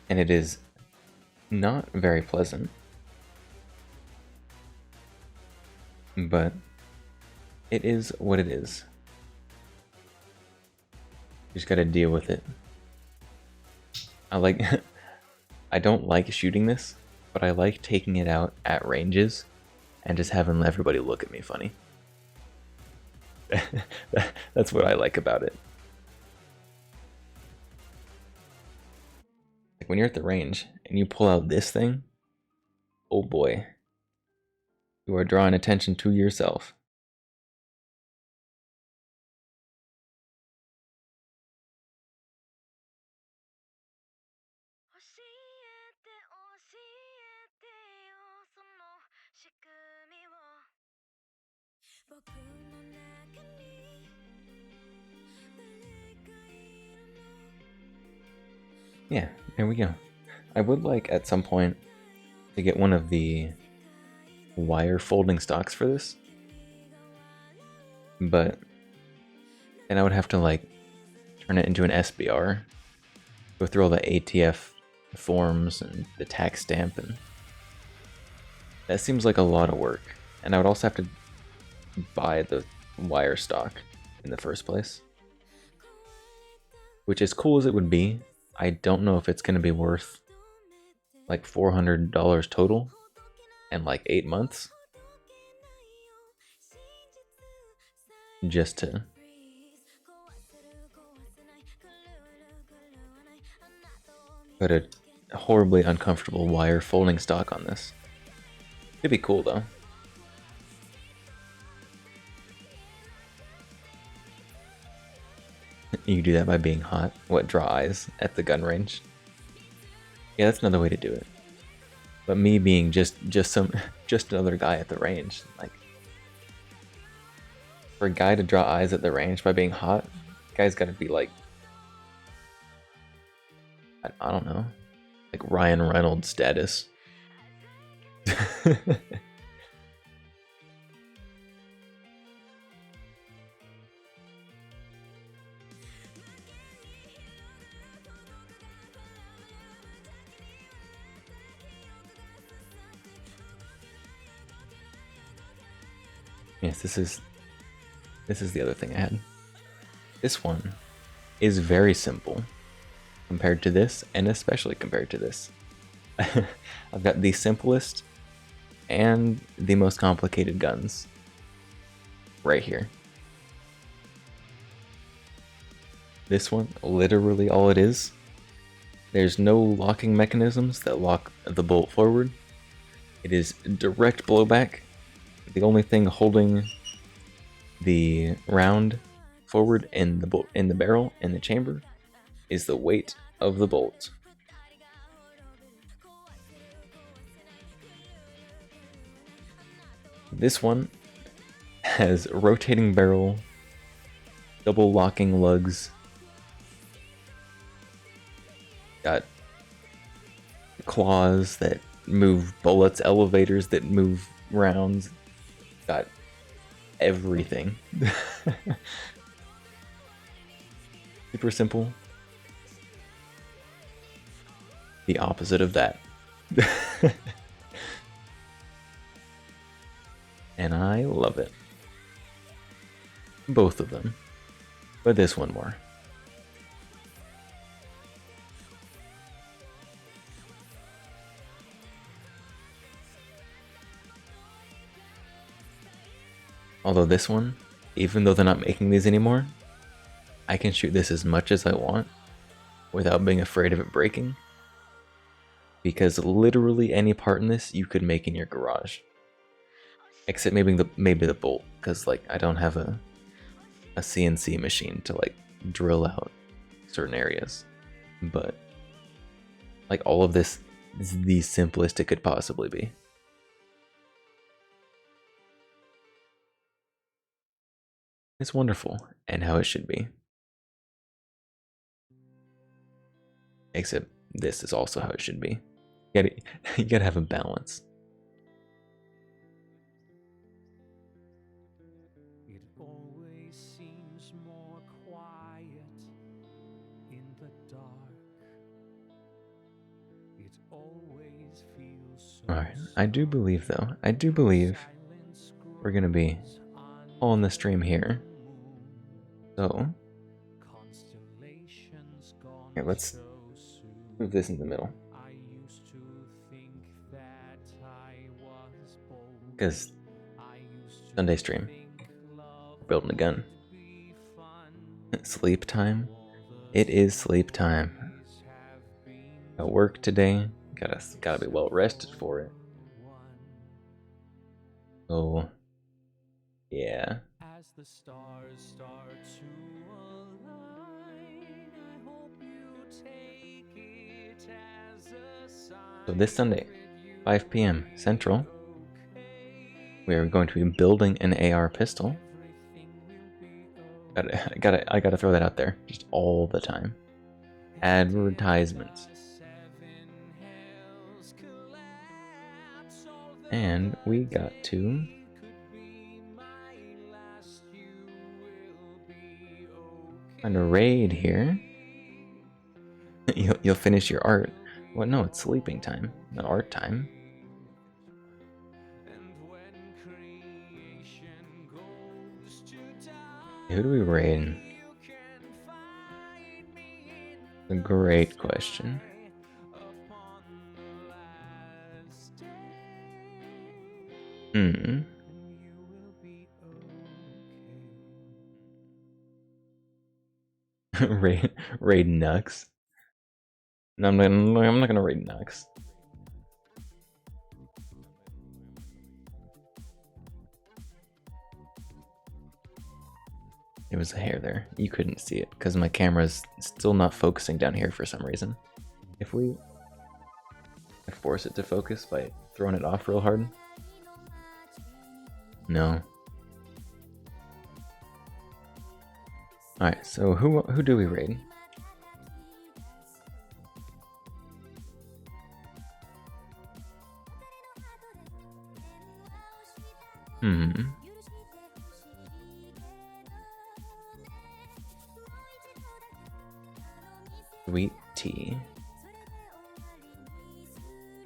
And it is not very pleasant, but it is what it is. You just gotta deal with it. I don't like shooting this, but I like taking it out at ranges and just having everybody look at me funny. That's what I like about it. Like when you're at the range and you pull out this thing, oh boy, you are drawing attention to yourself. Yeah, there we go. I would like at some point to get one of the wire folding stocks for this, but then I would have to like turn it into an SBR, go through all the ATF forms and the tax stamp, and that seems like a lot of work. And I would also have to buy the wire stock in the first place, which, as cool as it would be, I don't know if it's going to be worth like $400 total and like 8 months just to put a horribly uncomfortable wire folding stock on this. It'd be cool though. You do that by being hot. What, draw eyes at the gun range? Yeah, that's another way to do it. But me being just another guy at the range, like for a guy to draw eyes at the range by being hot, the guy's got to be like, I don't know, like Ryan Reynolds status. Yes, this is the other thing I had. This one is very simple compared to this, and especially compared to this. I've got the simplest and the most complicated guns right here. This one, literally all it is, there's no locking mechanisms that lock the bolt forward. It is direct blowback. The only thing holding the round forward in the barrel in the chamber is the weight of the bolt. This one has rotating barrel, double locking lugs, got claws that move bullets, elevators that move rounds, got everything. Super simple. The opposite of that. And I love it. Both of them. But this one more. Although this one, even though they're not making these anymore, I can shoot this as much as I want without being afraid of it breaking. Because literally any part in this you could make in your garage. Except maybe the bolt, because like I don't have a CNC machine to like drill out certain areas. But like all of this is the simplest it could possibly be. It's wonderful, and how it should be. Except this is also how it should be. You gotta have a balance. It always seems more quiet in the dark. It always feels so. Alright, I do believe though, we're gonna be on the stream here. So, here, let's move this in the middle. Because Sunday stream, we're building a gun. Sleep time. It is sleep time. Got work today. Gotta be well rested for it. Oh, yeah. As the stars start to align, I hope you take it as a sign. So this Sunday, 5 p.m. Central, we are going to be building an AR pistol. I gotta throw that out there, just all the time. Advertisements. And we got to find a raid here. You'll finish your art. Well, no, it's sleeping time, not art time. Who do we raid? A great question. Raid Nux. No, I'm not gonna raid Nux. There was a hair there. You couldn't see it because my camera's still not focusing down here for some reason. If we force it to focus by throwing it off real hard. No. Alright, so who do we raid? Sweet Tea.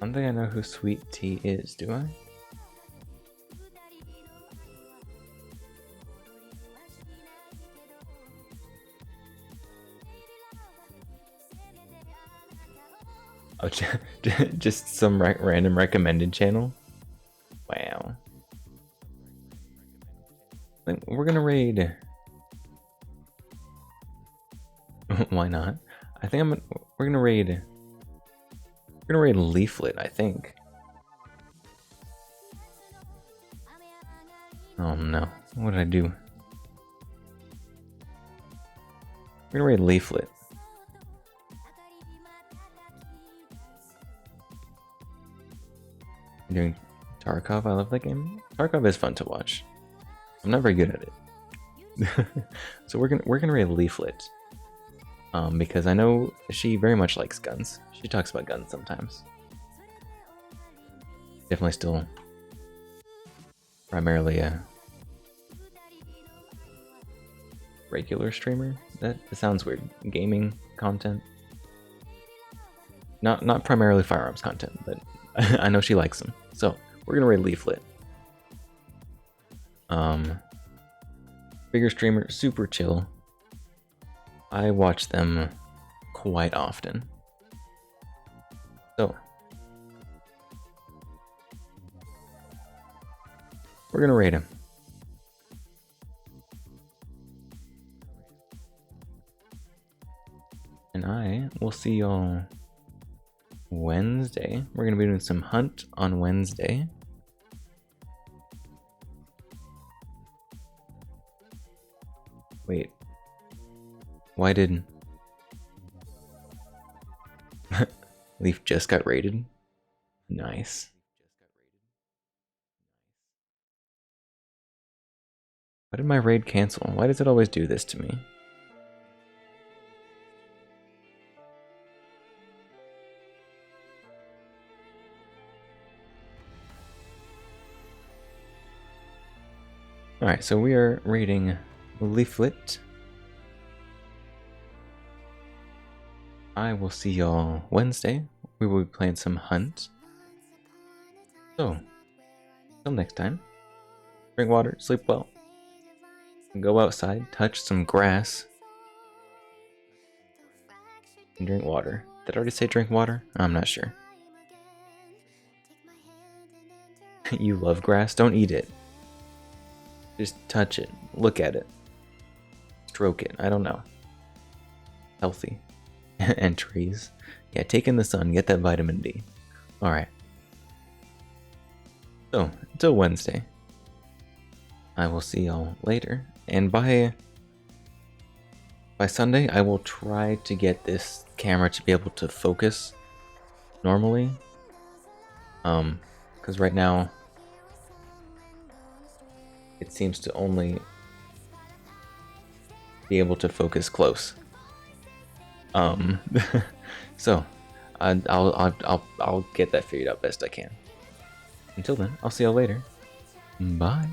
I don't think I know who Sweet Tea is, do I? Oh, just some random recommended channel? Wow. We're gonna raid Why not? I think we're gonna raid Leaflet, I think. Oh no, what did I do? We're gonna raid Leaflet. I'm doing Tarkov. I love that game. Tarkov is fun to watch. I'm not very good at it. So we're gonna raid Leaflet. Because I know she very much likes guns. She talks about guns sometimes. Definitely still primarily a regular streamer. That sounds weird. Gaming content. Not primarily firearms content, but I know she likes them. So we're gonna raid Leaflet. Bigger streamer, super chill. I watch them quite often. So we're gonna rate him. And I will see y'all Wednesday. We're gonna be doing some hunt on Wednesday. Wait. Why did Leaf just got raided? Nice. Why did my raid cancel? Why does it always do this to me? Alright, so we are raiding Leaflet. I will see y'all Wednesday. We will be playing some hunt. So, until next time, drink water, sleep well, go outside, touch some grass, and drink water. Did I already say drink water? I'm not sure. You love grass? Don't eat it. Just touch it, look at it, stroke it. I don't know. Healthy. And trees. Yeah, take in the sun, get that vitamin D. Alright. So, until Wednesday. I will see y'all later. And by Sunday, I will try to get this camera to be able to focus normally. Because right now, it seems to only be able to focus close. So I'll get that figured out best I can. Until then, I'll see y'all later. Bye.